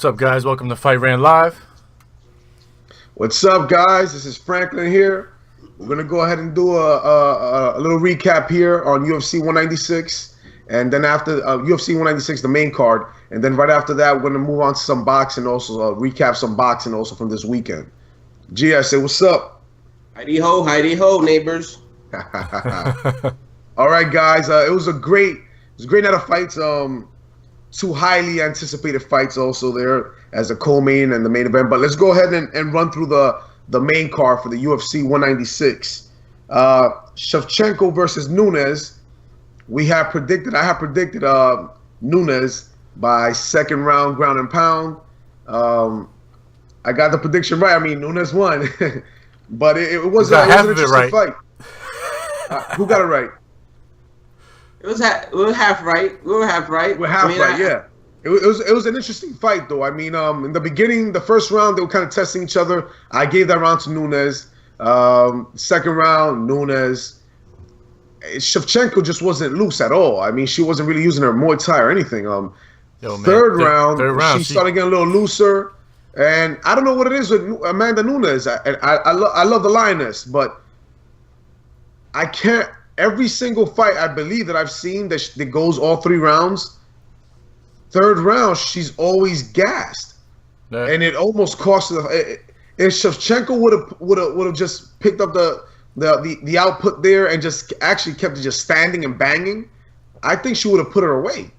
What's up, guys? Welcome to Fight Rant Live. What's up, guys? This is Franklin here. We're gonna go ahead and do a little recap here on UFC 196, and then after UFC 196, the main card, and then right after that, we're gonna move on to some boxing, also recap some boxing also from this weekend. Diaz, say what's up. Heidi ho, neighbors. All right, guys. It was a great night of fights. Two highly anticipated fights also there as a co-main and the main event. But let's go ahead and run through the main card for the UFC 196. Shevchenko versus Nunes. I have predicted Nunes by second round ground and pound. I got the prediction right. I mean, Nunes won. But it was an interesting fight. Who got it right? We were half right. We're half right. Yeah. It was an interesting fight, though. I mean, in the beginning, the first round, they were kind of testing each other. I gave that round to Nunes. Second round, Nunes. Shevchenko just wasn't loose at all. I mean, she wasn't really using her Muay Thai or anything. Third round, she started getting a little looser. And I don't know what it is with Amanda Nunes. I love the lioness, but I can't. Every single fight I believe that I've seen that goes all 3 rounds, third round she's always gassed, and it almost cost her. If Shevchenko would have just picked up the output there and just actually kept it just standing and banging, I think she would have put her away.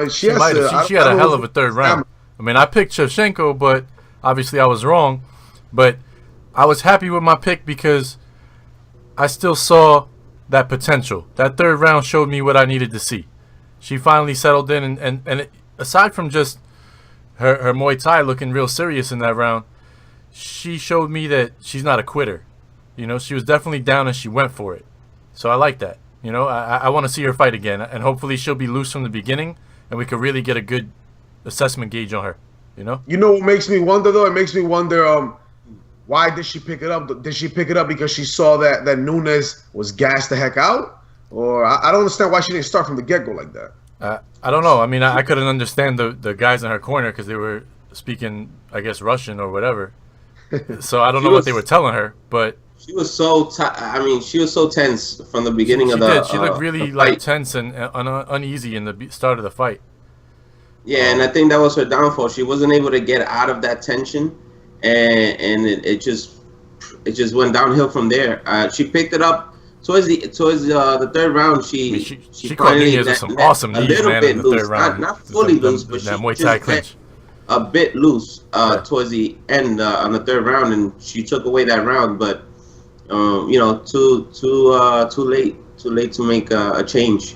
She had a hell of a third round. I mean, I picked Shevchenko, but obviously I was wrong. But I was happy with my pick because I still saw that potential. That third round showed me what I needed to see. She finally settled in, and aside from just her Muay Thai looking real serious in that round, she showed me that she's not a quitter. You know, she was definitely down and she went for it. So I like that. You know, I want to see her fight again, and hopefully she'll be loose from the beginning, and we could really get a good assessment gauge on her. You know what makes me wonder, though? It makes me wonder, why did she pick it up? Did she pick it up because she saw that Nunes was gassed the heck out? Or I don't understand why she didn't start from the get-go like that. I don't know. I mean, I couldn't understand the guys in her corner because they were speaking, I guess, Russian or whatever. So I don't know what they were telling her, but she was so she was so tense from the beginning of the. She looked really tense and uneasy in the start of the fight. Yeah, and I think that was her downfall. She wasn't able to get out of that tension. And it just went downhill from there. She picked it up towards the third round. She caught Nunes with some awesome knees, man, in the third round. Not fully loose, but she Muay Thai clinch. A bit loose towards the end on the third round, and she took away that round. But too late to make a change.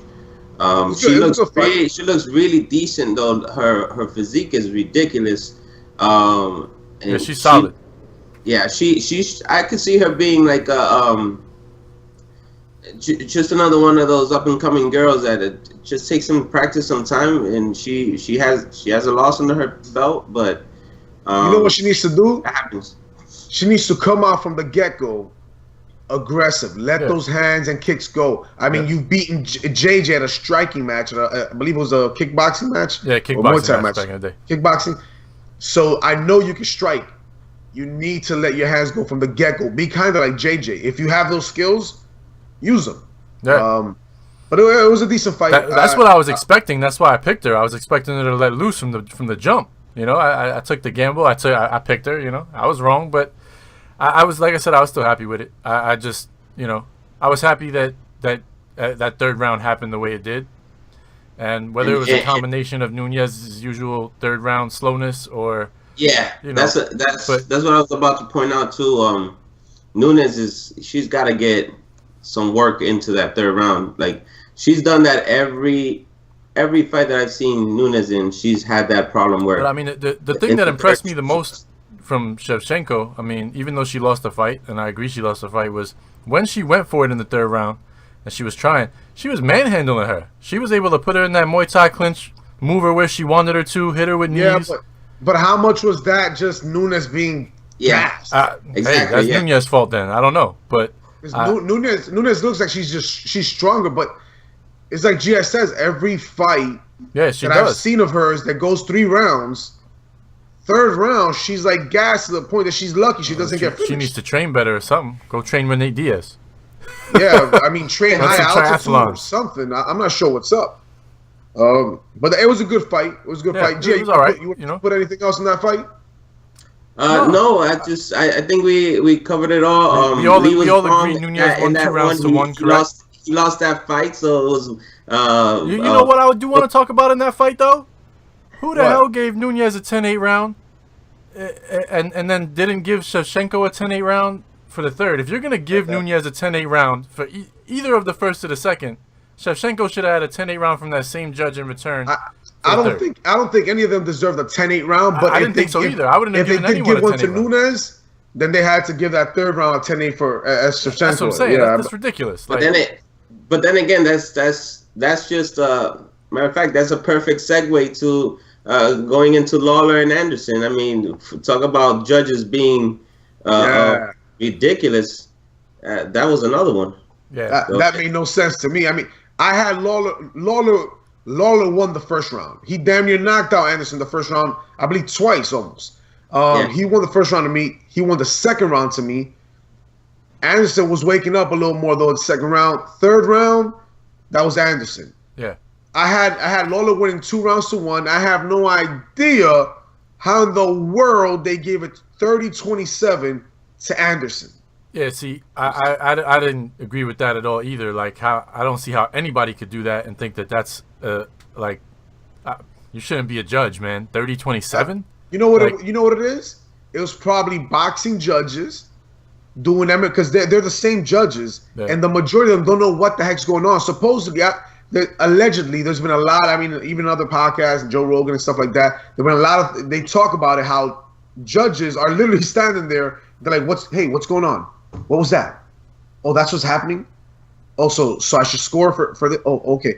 She looks really decent, though. Her physique is ridiculous. Yeah, she's solid. I could see her being like just another one of those up and coming girls that just takes some practice, some time, and she has a loss under her belt. But you know what she needs to do? That happens. She needs to come out from the get-go aggressive. Let those hands and kicks go. I mean, you've beaten JJ at a striking match. I believe it was a kickboxing match. Yeah, kickboxing match back in the day. Kickboxing. So I know you can strike. You need to let your hands go from the get-go. Be kind of like JJ. If you have those skills, use them. Yeah. But it was a decent fight. That's what I was expecting. That's why I picked her. I was expecting her to let loose from the jump. You know, I took the gamble. I picked her. You know, I was wrong, but I was, like I said, I was still happy with it. I just, you know, I was happy that third round happened the way it did. And whether it was a combination of Nunes' usual third round slowness or that's what I was about to point out too. Nunes she's got to get some work into that third round. Like, she's done that every fight that I've seen Nunes in. She's had that problem where. But I mean, the thing that impressed me the most from Shevchenko, I mean, even though she lost the fight, and I agree she lost the fight, was when she went for it in the third round. And she was trying. She was manhandling her. She was able to put her in that Muay Thai clinch, move her where she wanted her to, hit her with knees. Yeah, but how much was that just Nunes being gassed? Exactly. Hey, that's Nunes' fault then. I don't know, but Nunes looks like she's stronger, but it's like Gia says, every fight that I've seen of hers that goes 3 rounds, third round, she's like gassed to the point that she's lucky she doesn't get finished. She needs to train better or something. Go train with Nate Diaz. Yeah, I mean, train high altitude or something. I'm not sure what's up. But it was a good fight. It was a good fight. Jay, it was all right. You put anything else in that fight? No, I think we covered it all. We all agree Nunes won 2 rounds to 1, correct? He lost that fight, so it was. You know what I do want to talk about in that fight, though? Who the hell gave Nunes a 10-8 round, and then didn't give Shevchenko a 10-8 round for the third? If you're gonna give Nunes a 10-8 round for either of the first or the second, Shevchenko should have had a 10-8 round from that same judge in return. I don't think any of them deserved a 10-8 round. But I didn't think so either. I wouldn't have given anyone a 10-8 round. If they did give one to Nunes, then they had to give that third round a 10-8 for Shevchenko. That's what I'm saying. That's ridiculous. But then again, that's just matter of fact, that's a perfect segue to going into Lawler and Anderson. I mean, talk about judges being ridiculous. That was another one. Yeah, that made no sense to me. I mean, I had Lawler won the first round. He damn near knocked out Anderson the first round, I believe twice almost. He won the first round to me. He won the second round to me. Anderson was waking up a little more though in the second round. Third round, that was Anderson. Yeah. I had Lawler winning 2 rounds to 1. I have no idea how in the world they gave it 30-27 to Anderson. Yeah, see, I didn't agree with that at all either. Like, how I don't see how anybody could do that and think that that's you shouldn't be a judge, man. 30-27. You know what? You know what it is? It was probably boxing judges doing them because they're the same judges, and the majority of them don't know what the heck's going on. Supposedly, allegedly, there's been a lot. I mean, even other podcasts, Joe Rogan and stuff like that. There've been a lot of. They talk about it how judges are literally standing there. They're like, what's going on? What was that? Oh, that's what's happening? Oh, so I should score for the... Oh, okay.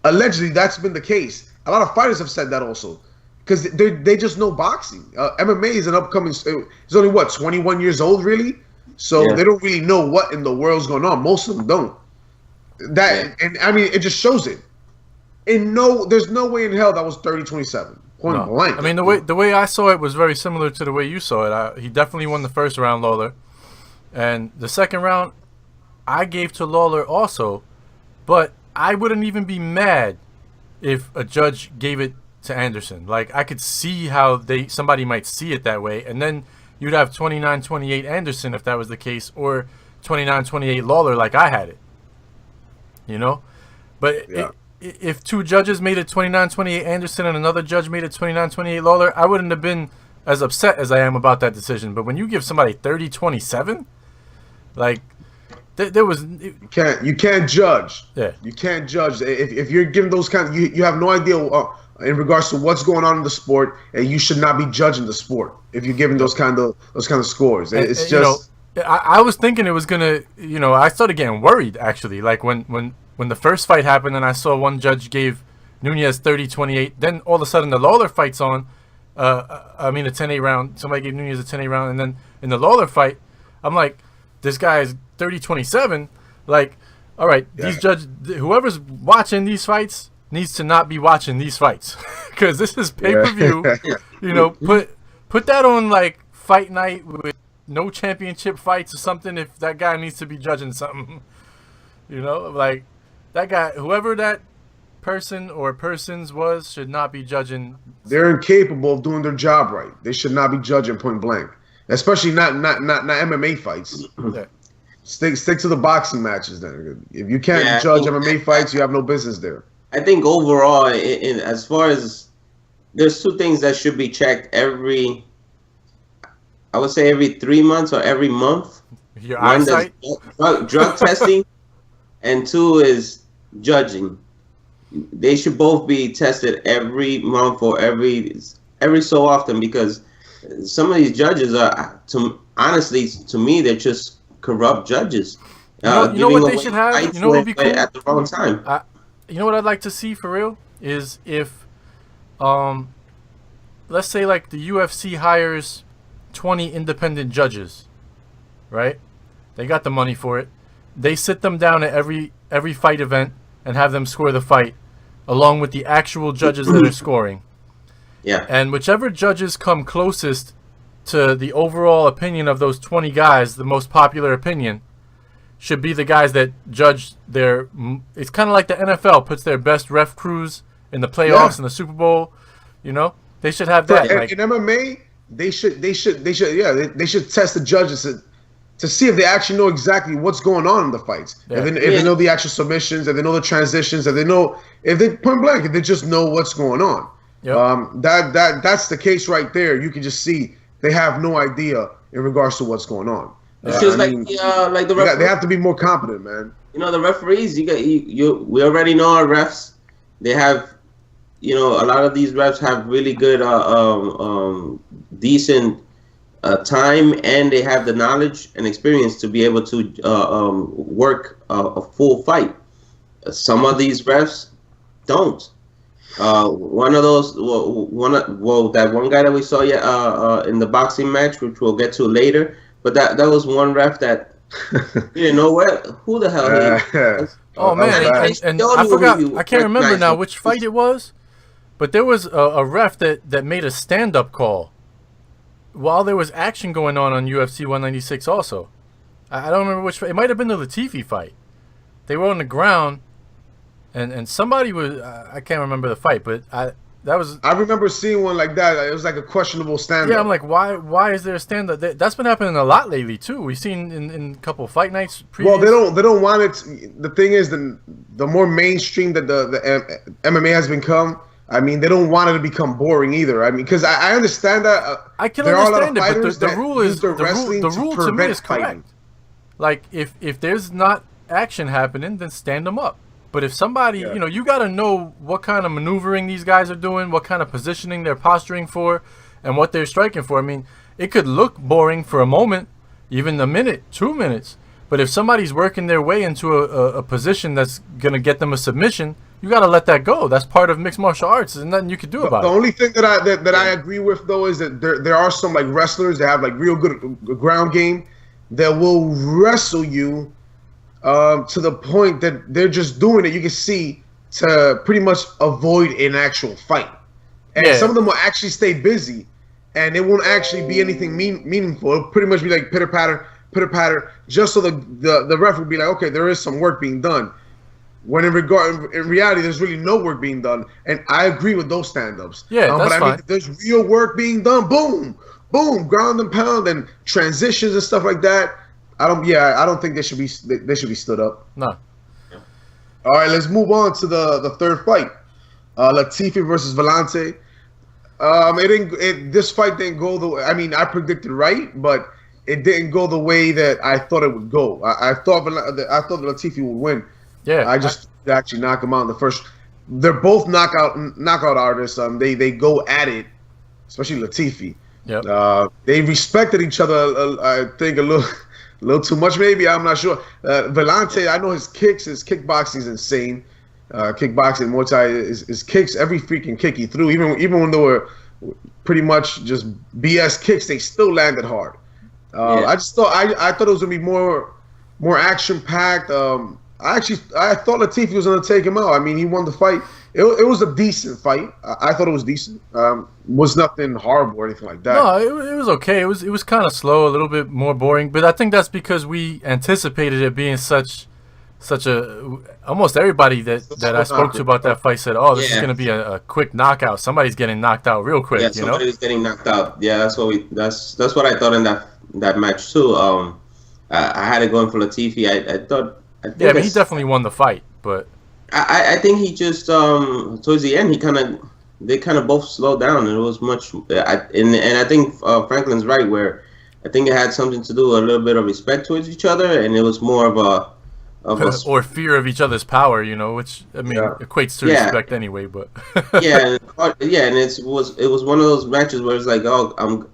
Allegedly, that's been the case. A lot of fighters have said that also. Because they just know boxing. MMA is an upcoming... It's only, 21 years old, really? So they don't really know what in the world's going on. Most of them don't. And, I mean, it just shows it. There's no way in hell that was 30-27. Point blank. I mean, the way I saw it was very similar to the way you saw it. He definitely won the first round, Lawler. And the second round, I gave to Lawler also, but I wouldn't even be mad if a judge gave it to Anderson. Like, I could see how somebody might see it that way, and then you'd have 29-28 Anderson if that was the case, or 29-28 Lawler like I had it. You know? But if 2 judges made it 29-28 Anderson and another judge made it 29-28 Lawler, I wouldn't have been as upset as I am about that decision. But when you give somebody 30-27, like there was you can't judge. Yeah, you can't judge if you're giving those kind. You have no idea in regards to what's going on in the sport, and you should not be judging the sport if you're giving those kind of scores. It's just. I was thinking it was gonna. I started getting worried actually. Like when the first fight happened and I saw one judge gave Nunes 30-28, then all of a sudden the Lawler fight's on. A 10-8 round. Somebody gave Nunes a 10-8 round, and then in the Lawler fight, I'm like, this guy is 30-27. Like, all right, these judges, whoever's watching these fights needs to not be watching these fights because this is pay-per-view. Put that on like fight night with no championship fights or something. If that guy needs to be judging something, like that guy, whoever that person or persons was, should not be judging. They're incapable of doing their job right. They should not be judging point blank, especially not MMA fights. Yeah. Stick to the boxing matches then. If you can't judge MMA fights, you have no business there. I think overall, as far as there's 2 things that should be checked every 3 months or every month. Your eyesight, drug testing, and 2 is judging. They should both be tested every month or every so often, because some of these judges are, honestly, to me, they're just corrupt judges. You know what they should have? You know what would be cool? At the wrong time. You know what I'd like to see for real is if, let's say like the UFC hires 20 independent judges, right? They got the money for it. They sit them down at every fight event and have them score the fight along with the actual judges that are scoring. Yeah. And whichever judges come closest to the overall opinion of those 20 guys, the most popular opinion, should be the guys that judge their. It's kind of like the NFL puts their best ref crews in the playoffs and the Super Bowl. You know, they should have that. In MMA, they should test the judges to see if they actually know exactly what's going on in the fights. Yeah. If they know the actual submissions, if they know the transitions, if they point blank, if they just know what's going on. Yep. That's the case right there. You can just see they have no idea in regards to what's going on. It's just like the referees. They have to be more competent, man. You know, the referees. We already know our refs. They have, a lot of these refs have really good, decent time, and they have the knowledge and experience to be able to work a full fight. Some of these refs don't. One of those, that one guy that we saw in the boxing match, which we'll get to later. But that was one ref that you didn't know who the hell he was. Oh man, and I forgot. I can't remember now which fight it was, but there was a ref that made a stand-up call while there was action going on UFC 196. Also, I don't remember which fight. It might have been the Latifi fight. They were on the ground, and somebody was. I can't remember the fight, but I remember seeing one like that. It was like a questionable stand-up. Yeah, I'm like, why is there a stand-up? That's been happening a lot lately too. We've seen in a couple of fight nights. Previous. Well, they don't want it. The thing is, the more mainstream that the MMA has become, I mean, they don't want it to become boring either. I mean, because I understand that. I can understand it, but the rule is the rule to me is correct. Fighting. Like if there's not action happening, then stand them up. But if somebody, you got to know what kind of maneuvering these guys are doing, what kind of positioning they're posturing for, and what they're striking for. I mean, it could look boring for a moment, even a minute, 2 minutes. But if somebody's working their way into a position that's going to get them a submission, you got to let that go. That's part of mixed martial arts. There's nothing you can do about it. The only thing that I agree with, though, is that there are some like wrestlers that have like real good ground game that will wrestle you to the point that they're just doing it, you can see, to pretty much avoid an actual fight. And some of them will actually stay busy, and it won't actually be anything meaningful. It'll pretty much be like pitter-patter, just so the ref will be like, okay, there is some work being done. When in reality, there's really no work being done. And I agree with those stand-ups. Yeah, that's fine. I mean, if there's real work being done, boom, ground and pound, and transitions and stuff like that. I don't think they should be stood up. No. All right, let's move on to the third fight. Latifi versus Valiante. This fight didn't go the way. I mean, I predicted right, but it didn't go the way that I thought it would go. I thought Latifi would win. Yeah. I just actually knock him out in the first. They're both knockout artists. They go at it, especially Latifi. Yep. They respected each other. I think a little too much, maybe. I'm not sure. Valiante, I know his kickboxing is insane. Kickboxing, Muay Thai, his kicks, every freaking kick he threw, even when they were pretty much just BS kicks, they still landed hard. I thought it was gonna be more action packed. I thought Latifi was gonna take him out. I mean, he won the fight. It was a decent fight. I thought it was decent. Was nothing horrible or anything like that. No, it was okay. It was kind of slow, a little bit more boring. But I think that's because we anticipated it being such a. Almost everybody that I spoke to about that fight said, "Oh, this is going to be a quick knockout. Somebody's getting knocked out real quick." Yeah, somebody's getting knocked out. Yeah, that's what I thought in that match too. I had it going for Latifi. I thought. I mean, he definitely won the fight, but. I think he just towards the end they kind of both slowed down, and it was much. And I think Franklin's right, where I think it had something to do with a little bit of respect towards each other, and it was more of a or fear of each other's power, which I mean equates to respect anyway. But and it was one of those matches where it's like,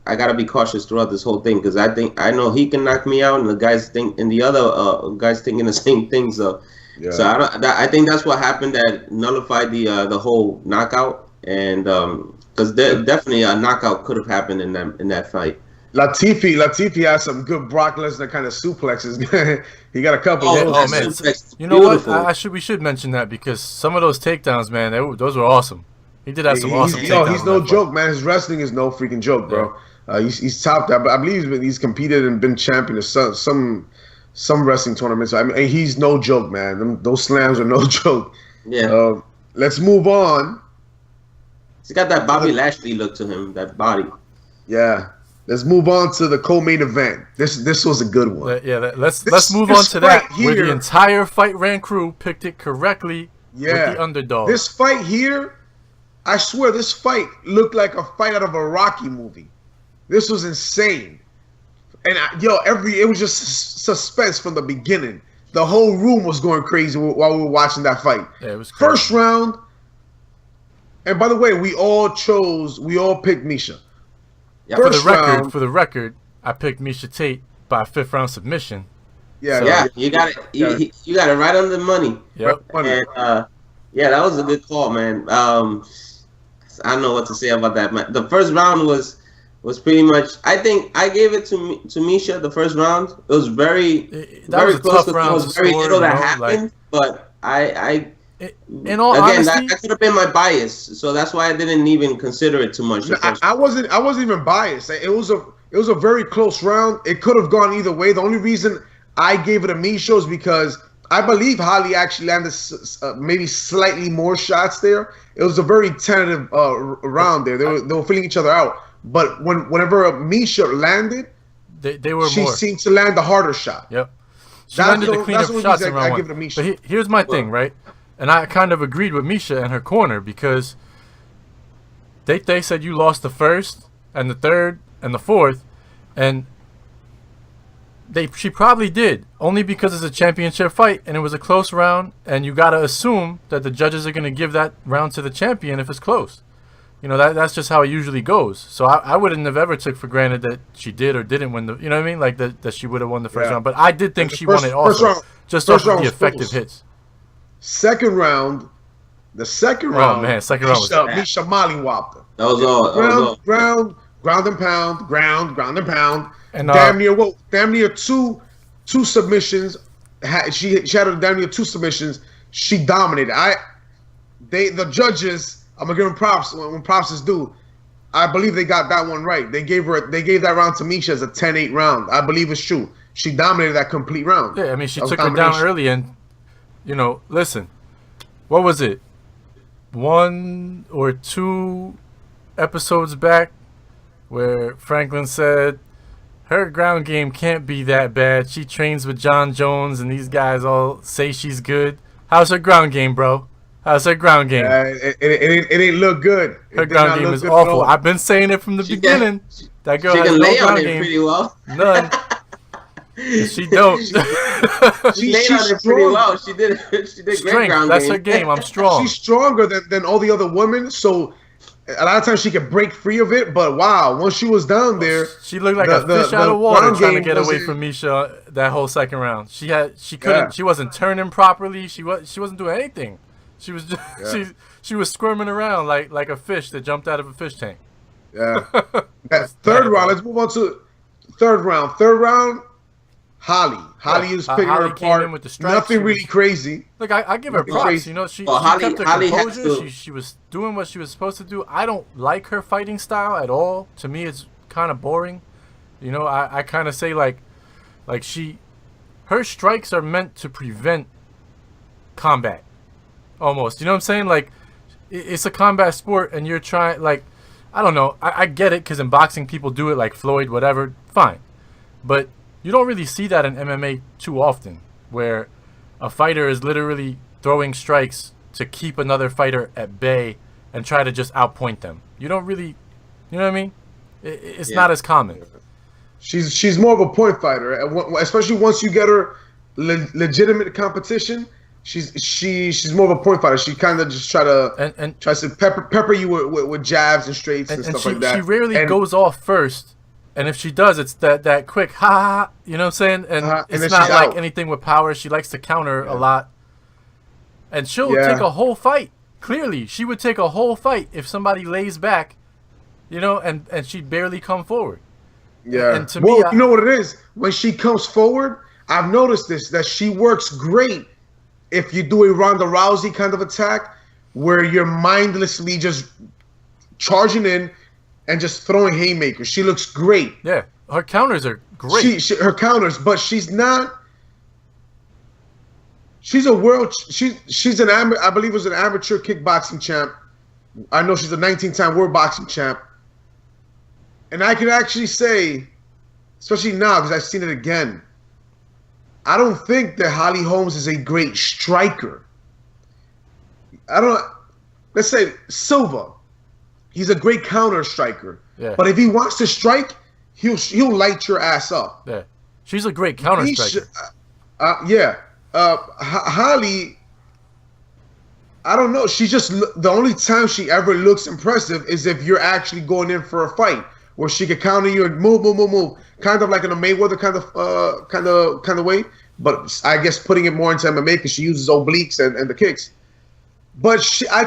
I gotta be cautious throughout this whole thing, because I know he can knock me out, and the guys the other guys thinking the same thing. So. Yeah. So I think that's what happened that nullified the whole knockout, and because definitely a knockout could have happened in that fight. Latifi has some good Brock Lesnar kind of suplexes. He got a couple. Oh man, you know what? We should mention that, because some of those takedowns, man, those were awesome. He did have some awesome takedowns. He's no joke, fight. man. His wrestling is no freaking joke, bro. He's top that. But I believe he's competed and been champion of some wrestling tournaments. I mean, he's no joke, man. Those slams are no joke. Yeah. Let's move on. He's got that Bobby Lashley look to him, that body. Yeah. Let's move on to the co-main event. This was a good one. Let's move on to that. Where the entire Fight Rant crew picked it correctly with the underdog. This fight here, I swear, this fight looked like a fight out of a Rocky movie. This was insane. And it was just suspense from the beginning. The whole room was going crazy while we were watching that fight. Yeah, it was crazy. First round. And by the way, we all picked Miesha. Yeah, for the record, I picked Miesha Tate by 5th round submission. Yeah, you got it. You got it right on the money. Yep. And that was a good call, man. I don't know what to say about that, man. The first round was pretty much. I think I gave it to Miesha the first round. It was very close. There was very little that happened, but in all honesty, that could have been my bias, so that's why I didn't even consider it too much. I wasn't even biased. It was a very close round. It could have gone either way. The only reason I gave it a Miesha is because I believe Holly actually landed maybe slightly more shots there. It was a very tentative round there. They were feeling each other out. But whenever Miesha landed, she seemed to land the harder shot. Yep. She landed the cleaner shots in round one. But here's my thing, right? And I kind of agreed with Miesha and her corner because they said you lost the first and the third and the fourth, and she probably did, only because it's a championship fight and it was a close round, and you gotta assume that the judges are gonna give that round to the champion if it's close. You know, that's just how it usually goes. So I wouldn't have ever took for granted that she did or didn't win the, you know what I mean, like that she would have won the first round. But I did think she won it also, just off of the effective hits. Second round, second round was Miesha mollywopped her. That was all. Ground and pound, and damn near two submissions. She had her damn near 2 submissions. She dominated. The judges, I'm gonna give them props when props is due. I believe they got that one right. They gave that round to Miesha as a 10-8 round. I believe it's true. She dominated that complete round. Yeah, I mean, she took her down early, and listen, what was it? 1 or 2 episodes back where Franklin said her ground game can't be that bad. She trains with John Jones, and these guys all say she's good. How's her ground game, bro? How's her ground game? It ain't look good. Her ground game is awful. I've been saying it from the beginning. That girl has no ground game. Pretty well. None. She don't. She laid on it pretty well. She did great ground game. That's her game. I'm strong. She's stronger than all the other women, so a lot of times she could break free of it. But wow, once she was down there, she looked like a fish out of water trying to get away from Miesha that whole second round. She couldn't. She wasn't turning properly. She wasn't doing anything. She was just, she was squirming around like a fish that jumped out of a fish tank. Yeah. That third round. Let's move on to third round. Third round. Holly is picking her apart. With the strikes. Nothing really crazy. Look, I give her props. Crazy. She kept her composure. She was doing what she was supposed to do. I don't like her fighting style at all. To me, it's kind of boring. I kind of say her strikes are meant to prevent combat. Almost. You know what I'm saying? Like, it's a combat sport, and you're trying, I don't know. I get it, because in boxing, people do it, like Floyd, whatever. Fine. But you don't really see that in MMA too often, where a fighter is literally throwing strikes to keep another fighter at bay and try to just outpoint them. You don't really, you know what I mean? It's not as common. She's more of a point fighter, especially once you get her legitimate competition. She's more of a point fighter. She kind of just tries to pepper you with jabs and straights and stuff like that. She rarely goes off first. And if she does, it's that quick ha, you know what I'm saying? And it's not like anything with power. She likes to counter a lot. And she'll take a whole fight. Clearly, she would take a whole fight if somebody lays back, and she'd barely come forward. Yeah. And to me, you know what it is? When she comes forward, I've noticed that she works great if you do a Ronda Rousey kind of attack. where you're mindlessly just charging in and just throwing haymakers. She looks great. Yeah, her counters are great. Her counters, but she's not. She's a world. She's an I believe was an amateur kickboxing champ. I know she's a 19-time world boxing champ. And I can actually say, especially now because I've seen it again, I don't think that Holly Holmes is a great striker. Let's say Silva. He's a great counter striker. Yeah. But if he wants to strike, he'll light your ass up. Yeah. She's a great counter striker. Yeah. Holly, I don't know. She just, the only time she ever looks impressive is if you're actually going in for a fight where she could counter you and move. Kind of like in a Mayweather kind of way. But I guess putting it more into MMA because she uses obliques and the kicks. But I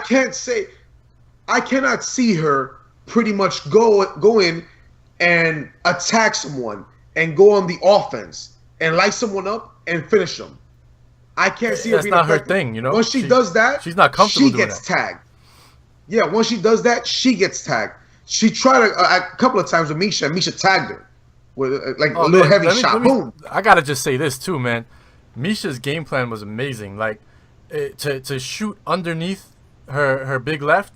cannot see her pretty much go in and attack someone and go on the offense and light someone up and finish them. I can't see her being That's not effective. her thing, you know. Once she does that, she's not comfortable doing that. She gets tagged. Yeah, once she does that, she gets tagged. She tried a couple of times with Miesha. Miesha tagged her with a little heavy shot. Boom. I gotta just say this too, man. Miesha's game plan was amazing. Like to shoot underneath her big left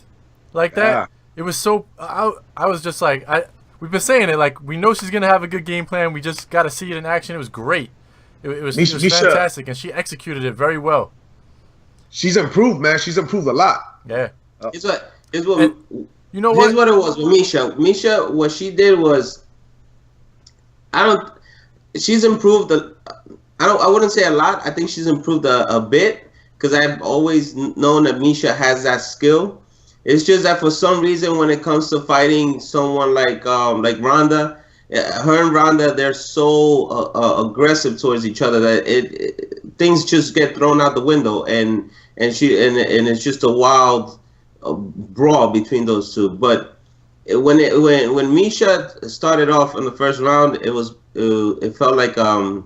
like that. Yeah. It was so. I was just like, we've been saying it. Like we know she's gonna have a good game plan. We just gotta see it in action. It was great. It was fantastic, and she executed it very well. She's improved, man. She's improved a lot. Yeah. You know what? Here's what it was with Miesha. Miesha, what she did was, she's improved. I wouldn't say a lot. I think she's improved a bit because I've always known that Miesha has that skill. It's just that for some reason, when it comes to fighting someone like Ronda, her and Ronda, they're so aggressive towards each other that things just get thrown out the window, and it's just a wild brawl between those two. But when Miesha started off in the first round, it felt like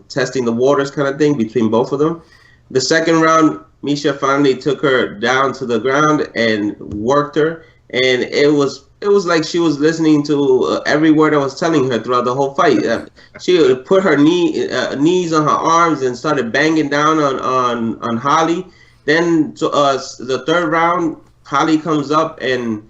testing the waters kind of thing between both of them. The second round, Miesha finally took her down to the ground and worked her, and it was like she was listening to every word I was telling her throughout the whole fight. She put her knees on her arms and started banging down on Holly. Then the third round, Holly comes up and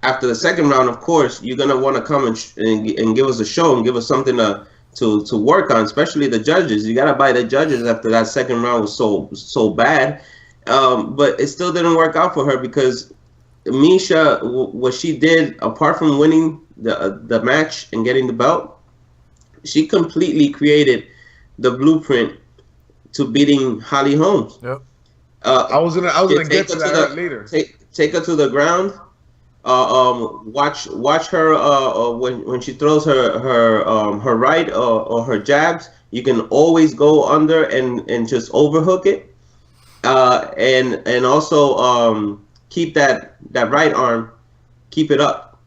after the second round, of course, you're gonna want to come and give us a show and give us something to work on, especially the judges. You gotta buy the judges after that second round was so bad. But it still didn't work out for her because Miesha, what she did, apart from winning the match and getting the belt, she completely created the blueprint to beating Holly Holmes. Yep. I was gonna get to that later. Take her to the ground. Watch her when she throws her right or her jabs. You can always go under and just overhook it, and also keep that right arm, keep it up.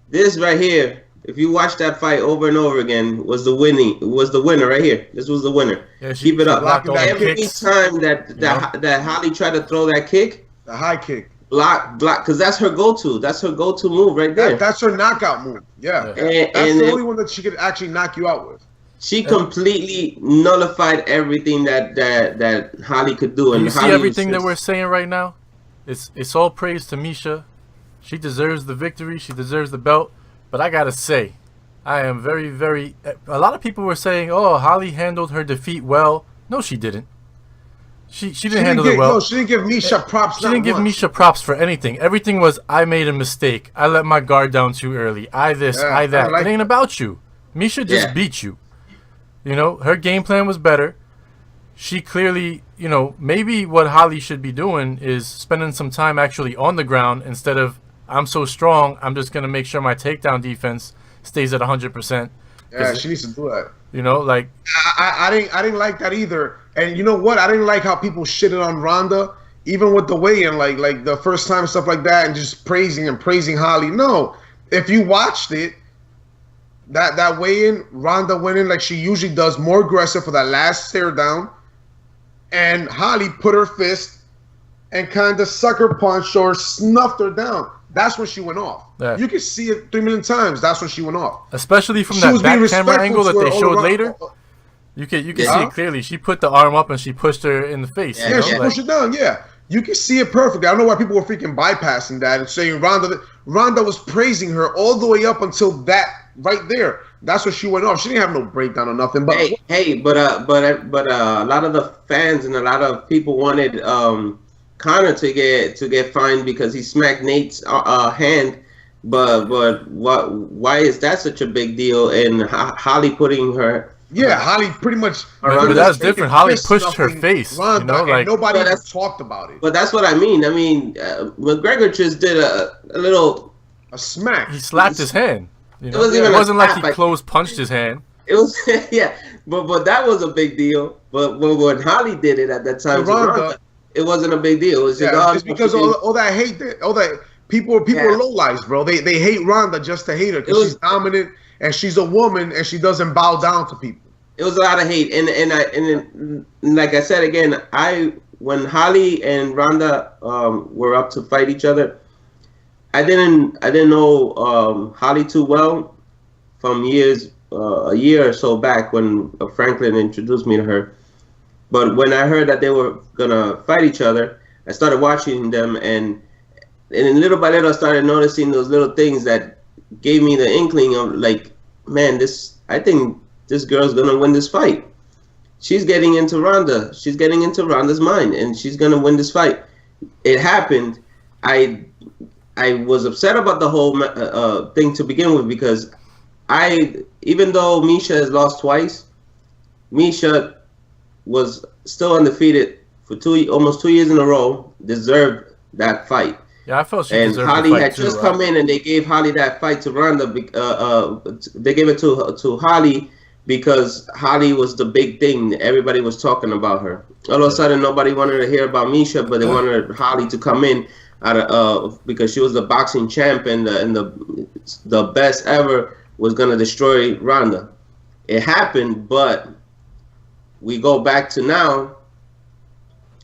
This right here, if you watch that fight over and over again, was the winner right here. This was the winner. Yeah, keep it up. Every kicks, time that Holly tried to throw that kick, the high kick. Block, because that's her go-to. That's her go-to move right there. That's her knockout move. Yeah. That's the only one that she could actually knock you out with. She completely nullified everything that Holly could do. And you see everything that we're saying right now? It's all praise to Miesha. She deserves the victory. She deserves the belt. But I gotta say, I am very, very... A lot of people were saying, oh, Holly handled her defeat well. No, she didn't. She didn't handle it well. No, she didn't give Miesha props. She didn't give Miesha props for anything. Everything was, I made a mistake. I let my guard down too early. I that. It ain't about you. Miesha just beat you. You know, her game plan was better. She clearly, maybe what Holly should be doing is spending some time actually on the ground instead of, I'm so strong, I'm just going to make sure my takedown defense stays at 100%. Yeah, she needs to do that. I didn't like that either. And you know what? I didn't like how people shitted on Ronda, even with the weigh-in, like the first time and stuff like that, and just praising Holly. No, if you watched it, that weigh-in, Ronda went in like she usually does, more aggressive for that last stare down, and Holly put her fist and kind of sucker punched or snuffed her down. That's when she went off. Yeah. You can see it 3 million times. That's when she went off. Especially from that back camera angle that they showed later. You can see it clearly. She put the arm up and she pushed her in the face. Yeah, she pushed her down. Yeah, you can see it perfectly. I don't know why people were freaking bypassing that and saying Ronda was praising her all the way up until that right there. That's when she went off. She didn't have no breakdown or nothing. But but a lot of the fans and a lot of people wanted Conor to get fined because he smacked Nate's hand. But why is that such a big deal? And Holly putting her. Yeah, Holly pretty much. But that's different. Holly pushed her face. Ronda, you know, like nobody even talked about it. But that's what I mean. I mean, McGregor just did a smack. He slapped his hand. You know? It wasn't like he close punched his hand. It was but that was a big deal. But when Holly did it at that time, Ronda, it wasn't a big deal. It was just it's because all that hate, all that people are low lives, bro. They hate Ronda just to hate her because she's dominant. And she's a woman, and she doesn't bow down to people. It was a lot of hate, and like I said again, when Holly and Ronda were up to fight each other, I didn't know Holly too well from a year or so back when Franklin introduced me to her. But when I heard that they were gonna fight each other, I started watching them, and little by little, I started noticing those little things that gave me the inkling of like, man, I think this girl's gonna win this fight. She's getting into Ronda. She's getting into Ronda's mind, and she's gonna win this fight. It happened. I was upset about the whole thing to begin with because even though Miesha has lost twice, Miesha was still undefeated for almost 2 years in a row. Deserved that fight. Yeah, I felt she and deserved Holly the fight had just come in, and they gave Holly that fight to Ronda. They gave it to Holly because Holly was the big thing. Everybody was talking about her. All of a sudden, nobody wanted to hear about Miesha, but they wanted Holly to come in because she was the boxing champ and the best ever was gonna destroy Ronda. It happened, but we go back to now.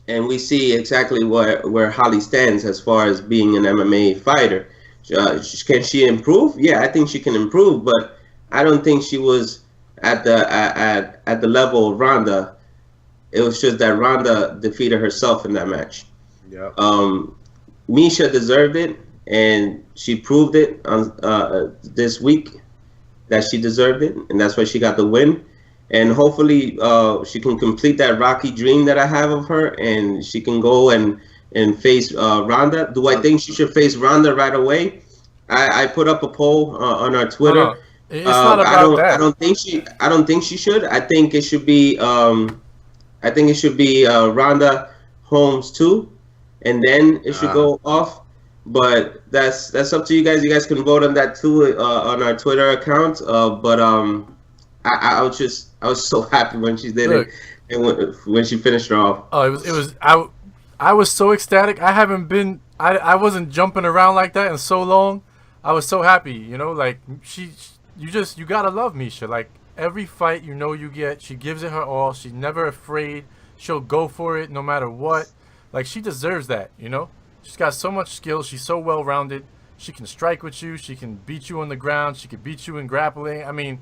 And we see exactly where Holly stands as far as being an MMA fighter. Can she improve? Yeah, I think she can improve, but I don't think she was at the level of Ronda. It was just that Ronda defeated herself in that match. Yeah. Miesha deserved it, and she proved it on this week that she deserved it, and that's why she got the win. And hopefully she can complete that Rocky dream that I have of her, and she can go and face Ronda. Do I think she should face Ronda right away? I put up a poll on our Twitter. It's not about that. I don't think she should. I think it should be. Ronda Holmes too, and then it should go off. But that's up to you guys. You guys can vote on that too on our Twitter account. I was so happy when she did it, and when she finished her off. Oh, I was so ecstatic. I wasn't jumping around like that in so long. I was so happy, you know, like you gotta love Miesha. Like every fight, she gives it her all. She's never afraid. She'll go for it no matter what. Like she deserves that, you know. She's got so much skill. She's so well rounded. She can strike with you. She can beat you on the ground. She can beat you in grappling. I mean.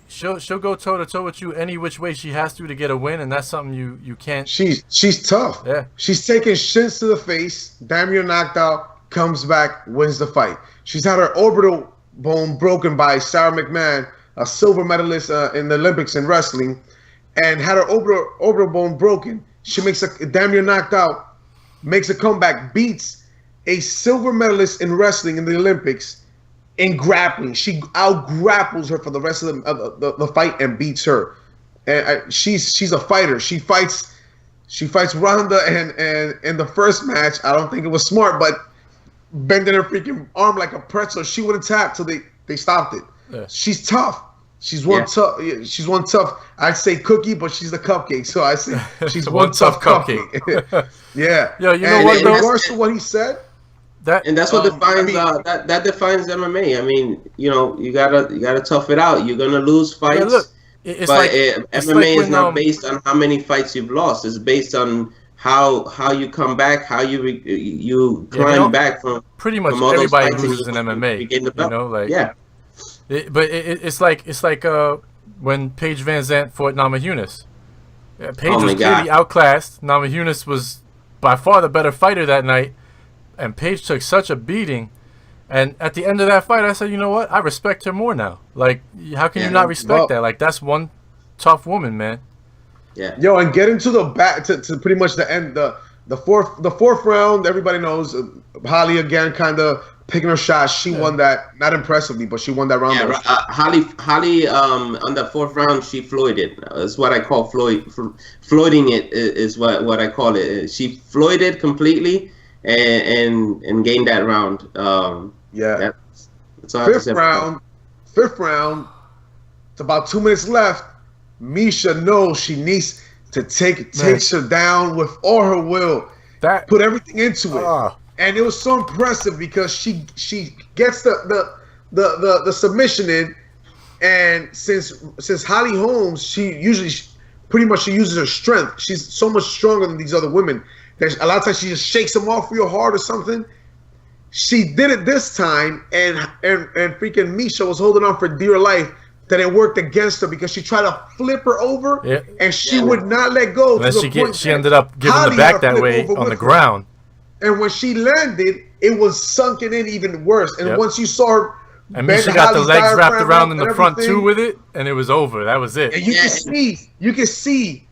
She'll go toe to toe with you any which way she has to get a win, and that's something you can't. She's tough. Yeah, she's taking shins to the face. Damn near knocked out. Comes back, wins the fight. She's had her orbital bone broken by Sarah McMahon, a silver medalist in the Olympics in wrestling, and had her orbital bone broken. She makes a damn near knocked out, makes a comeback, beats a silver medalist in wrestling in the Olympics. In grappling, she out-grapples her for the rest of the fight and beats her. And she's a fighter. She fights Ronda, and in the first match, I don't think it was smart, but bending her freaking arm like a pretzel, she would have tapped till they stopped it. Yeah. She's tough. She's one tough. She's one tough. I'd say cookie, but she's a cupcake. So I say she's one tough cupcake. Yeah. Yo, you know what? In regards to what he said. And that's what defines that defines MMA. I mean, you gotta tough it out. You're gonna lose fights, yeah, look, MMA is not based on how many fights you've lost. It's based on how you come back, how you climb back from pretty much from all everybody those loses in MMA. You know, like it's like when Paige Van Zandt fought Namajunas. Paige was clearly outclassed. Namajunas was by far the better fighter that night, and Paige took such a beating. And at the end of that fight, I said, you know what? I respect her more now. Like, how can you not respect that? Like, that's one tough woman, man. Yeah. Yo, and getting to the back to pretty much the end, the fourth round. Everybody knows Holly again, kind of picking her shot. She won that, not impressively, but she won that round. Yeah, Holly on the fourth round, she Floyded. That's what I call Floyding it is what I call it. She Floyded completely and gained that round. That's all fifth round. It's about 2 minutes left. Miesha knows she needs to takes her down with all her will. Put everything into it. And it was so impressive because she gets the submission in, and since Holly Holmes, she uses her strength. She's so much stronger than these other women that a lot of times she just shakes them off real hard or something. She did it this time, and freaking Miesha was holding on for dear life. That it worked against her because she tried to flip her over, and she would not let go. She ended up giving the back that way on the ground. And when she landed, it was sunken in even worse. And once you saw her, and Miesha got the legs wrapped around in the front too with it, and it was over. That was it. And you can see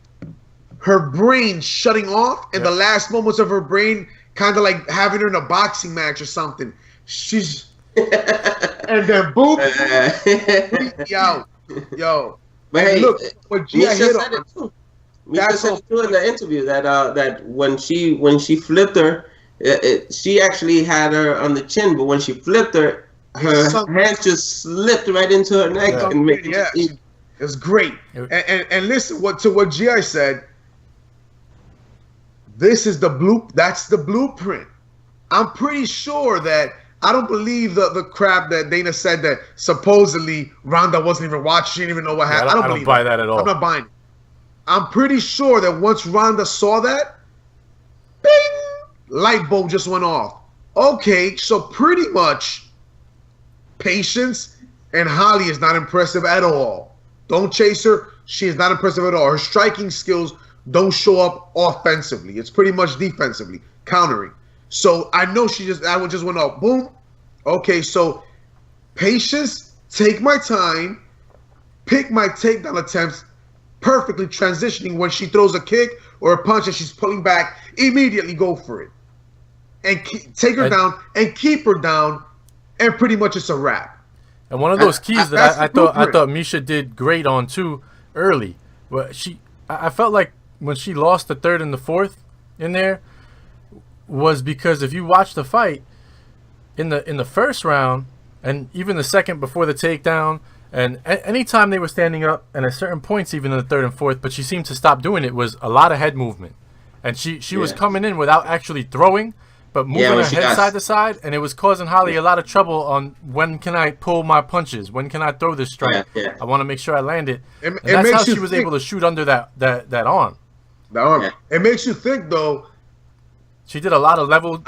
her brain shutting off, and the last moments of her brain, kind of like having her in a boxing match or something. She's and then boom, out, yo. But hey, look, what Miesha said it too. Miesha said it too in the interview that when she flipped her, she actually had her on the chin, but when she flipped her, her hand just slipped right into her neck and made it was great. And listen, to what G.I. said. This is that's the blueprint. I'm pretty sure that. I don't believe the crap that Dana said that supposedly Ronda wasn't even watching, she didn't even know what happened. I don't buy that at all. I'm not buying it. I'm pretty sure that once Ronda saw that, bing, light bulb just went off. Okay, so pretty much patience, and Holly is not impressive at all. Don't chase her. She is not impressive at all. Her striking skills don't show up offensively. It's pretty much defensively, countering. So I know I just went up, boom. Okay, so patience, take my time, pick my takedown attempts, perfectly transitioning when she throws a kick or a punch and she's pulling back, immediately go for it. And take her down and keep her down, and pretty much it's a wrap. And one of those keys that I thought Miesha did great on too early. Well, I felt like when she lost the third and the fourth in there, was because if you watch the fight in the first round and even the second before the takedown, and anytime they were standing up, and at certain points even in the third and fourth, but she seemed to stop doing it, was a lot of head movement, and she was coming in without actually throwing, but moving her head side to side, and it was causing Holly a lot of trouble on when can I pull my punches, when can I throw this strike. I want to make sure I land it, and that's how she was able to shoot under that arm. The arm. It makes you think though. She did a lot of level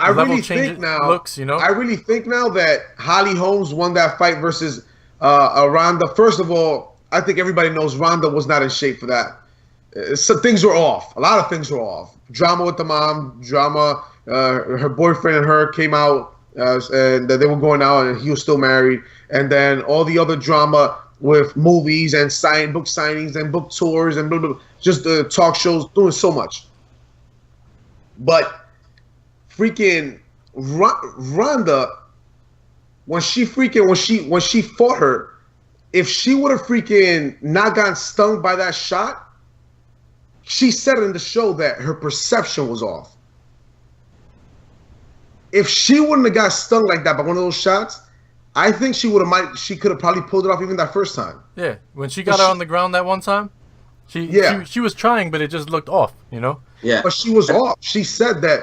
change looks, you know. I really think now that Holly Holmes won that fight versus Ronda. First of all, I think everybody knows Ronda was not in shape for that. So things were off. A lot of things were off. Drama with the mom, drama. Her boyfriend and her came out and they were going out, and he was still married. And then all the other drama with movies and book signings and book tours and blah, blah, blah, just the talk shows, doing so much. But freaking Ronda, when she fought her, if she would have freaking not gotten stung by that shot, she said in the show that her perception was off. If she wouldn't have got stung like that by one of those shots, I think she could have probably pulled it off even that first time. Yeah, when she got her on the ground that one time, she was trying, but it just looked off, you know. Yeah, but she was off. She said that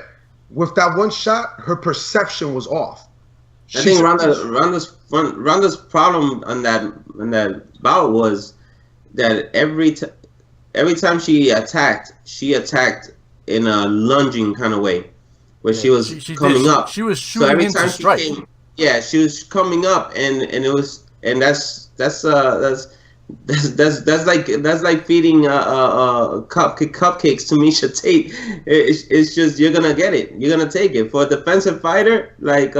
with that one shot, her perception was off. I think Ronda's problem on that bout was that every time she attacked in a lunging kind of way, where she was coming up. She was shooting every time she came, she was coming up, and it was, and that's like feeding cupcakes to Miesha Tate. It's just, you're gonna get it. You're gonna take it. For a defensive fighter like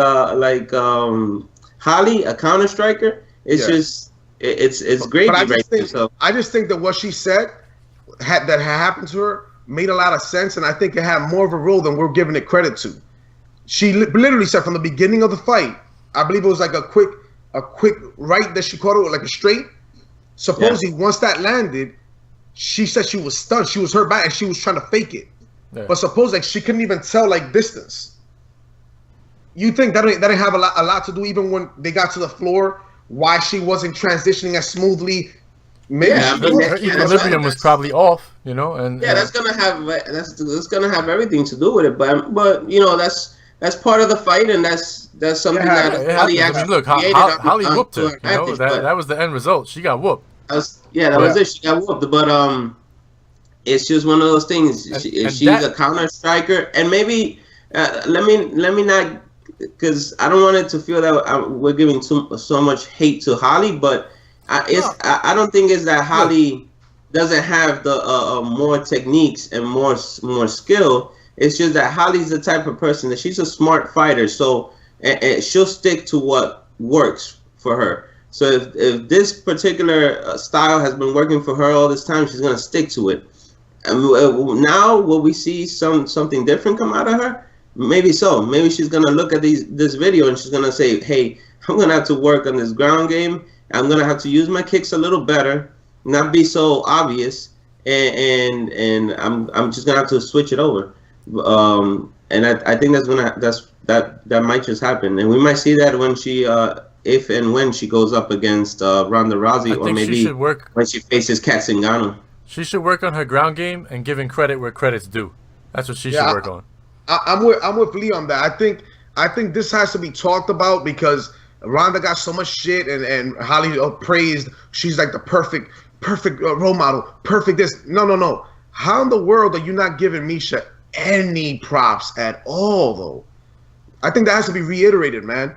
Holly, a counter striker, it's just it's great. But I just think that what she said that had happened to her made a lot of sense, and I think it had more of a role than we're giving it credit to. She literally said from the beginning of the fight, I believe it was like a quick right that she caught it with, like a straight. Supposedly, once that landed, she said she was stunned. She was hurt back, and she was trying to fake it. Yeah. But supposedly, she couldn't even tell like distance. You think that didn't have a lot to do, even when they got to the floor, why she wasn't transitioning as smoothly? Maybe her equilibrium was probably off, you know, and that's gonna have everything to do with it. But you know, that's part of the fight, and that's something that Holly actually. Look, Holly whooped her. You know, that was the end result. She got whooped. Was it. She got whooped, but it's just one of those things. She's a counter striker, and maybe let me not, because I don't want it to feel that we're giving so much hate to Holly, but I don't think it's that Holly doesn't have the more techniques and more skill. It's just that Holly's the type of person that she's a smart fighter, so and she'll stick to what works for her. So if this particular style has been working for her all this time, she's gonna stick to it. And now, will we see something different come out of her? Maybe so. Maybe she's gonna look at this video and she's gonna say, "Hey, I'm gonna have to work on this ground game. I'm gonna have to use my kicks a little better, not be so obvious, and I'm just gonna have to switch it over." And I think that might just happen, and we might see that when she if and when she goes up against Ronda Rousey, or maybe when she faces Kat Zingano. She should work on her ground game and giving credit where credit's due. That's what she should work on. I'm with Lee on that. I think this has to be talked about, because Ronda got so much shit, and Holly praised. She's like the perfect role model, perfect this. No. How in the world are you not giving Miesha any props at all, though? I think that has to be reiterated, man.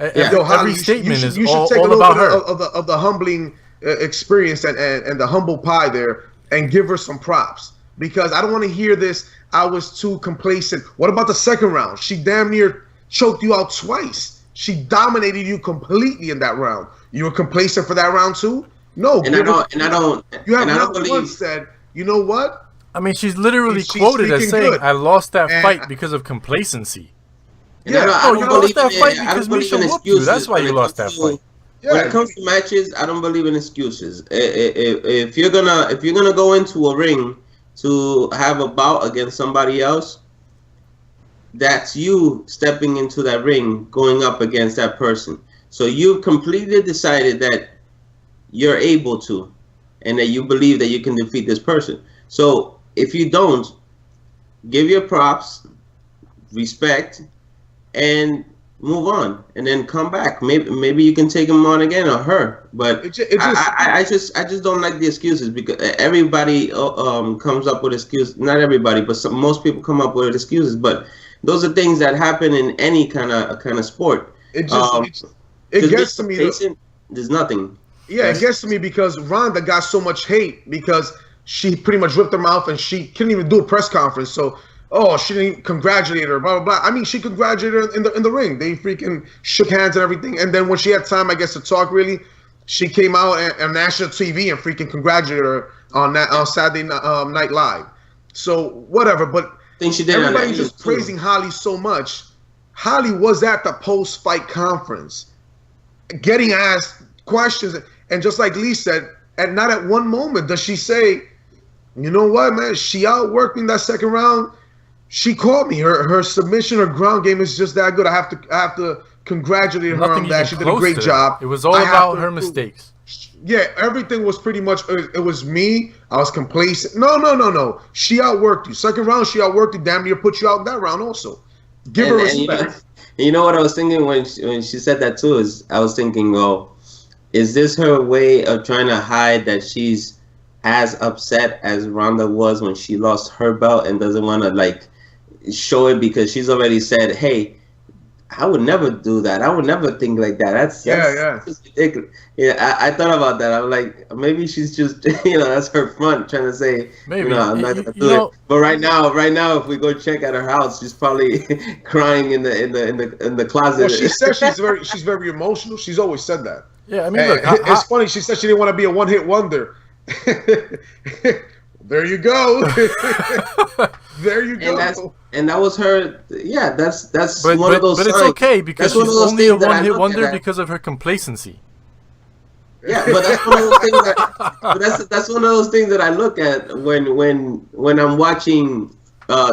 Every statement is all about her. Of the humbling experience and the humble pie there, and give her some props, because I don't want to hear this. I was too complacent. What about the second round? She damn near choked you out twice. She dominated you completely in that round. You were complacent for that round too? No. And I don't. You have not once said, you know what? I mean, she's literally quoted as saying, good. "I lost that fight because of complacency." You lost that fight because Miesha whooped you. That's why you lost that fight. When it comes to matches, I don't believe in excuses. If you're gonna go into a ring to have a bout against somebody else, that's you stepping into that ring, going up against that person. So you've completely decided that you're able to, and that you believe that you can defeat this person. So if you don't, give your props, respect, and move on, and then come back. Maybe you can take him on again, or her. But I just don't like the excuses, because everybody comes up with excuses. Not everybody, but most people come up with excuses. But those are things that happen in any kind of sport. It gets to me. There's nothing. Yeah, it gets to me because Ronda got so much hate because she pretty much ripped her mouth, and she couldn't even do a press conference. So, she didn't congratulate her, blah, blah, blah. I mean, she congratulated her in the ring. They freaking shook hands and everything. And then when she had time, I guess, to talk, really, she came out on national TV and freaking congratulated her on Saturday Night Live. So, whatever. But I think she did. Everybody's just praising Holly so much. Holly was at the post-fight conference getting asked questions. And just like Lee said, and not at one moment does she say, you know what, man, she outworked me in that second round. She called me. Her submission, her ground game is just that good. I have to congratulate her on that. She did a great job. It was all about her mistakes. Yeah, everything was pretty much. It was me. I was complacent. No. She outworked you. Second round, she outworked you. Damn near put you out in that round also. Give her respect. You know what I was thinking when she said that too? I was thinking, well, is this her way of trying to hide that she's as upset as Ronda was when she lost her belt and doesn't want to like show it because she's already said, "Hey, I would never do that. I would never think like that. That's ridiculous." Yeah, I thought about that. I was like, maybe she's just, that's her front trying to say, maybe I'm not gonna do it. But right now, if we go check at her house, she's probably crying in the closet. Well, she said she's very emotional. She's always said that. Yeah, I mean, look, it's funny. She said she didn't want to be a one-hit wonder. There you go. There you go. And that was her. Yeah, that's one of those. But it's okay because she's only a one-hit wonder because of her complacency. Yeah, but that's one of those things that. That's one of those things that I look at when I'm watching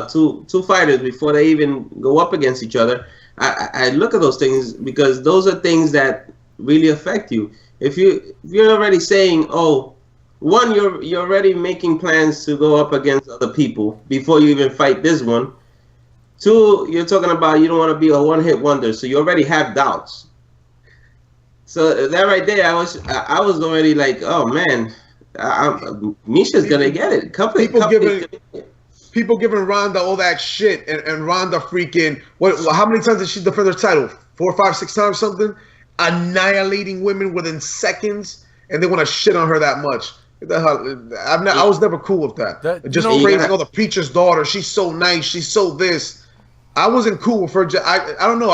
two fighters before they even go up against each other. I look at those things because those are things that really affect you. If you're already saying, oh, one, you're already making plans to go up against other people before you even fight this one. Two, you're talking about you don't want to be a one-hit wonder, so you already have doubts. So that right there, I was already like, oh man, Miesha's gonna get it. People giving Ronda all that shit, and Ronda freaking how many times did she defend her title? 4, 5, 6 times something, annihilating women within seconds, and they want to shit on her that much. I was never cool with that. Just praising all the preacher's daughter. She's so nice. She's so this. I wasn't cool with her. I don't know.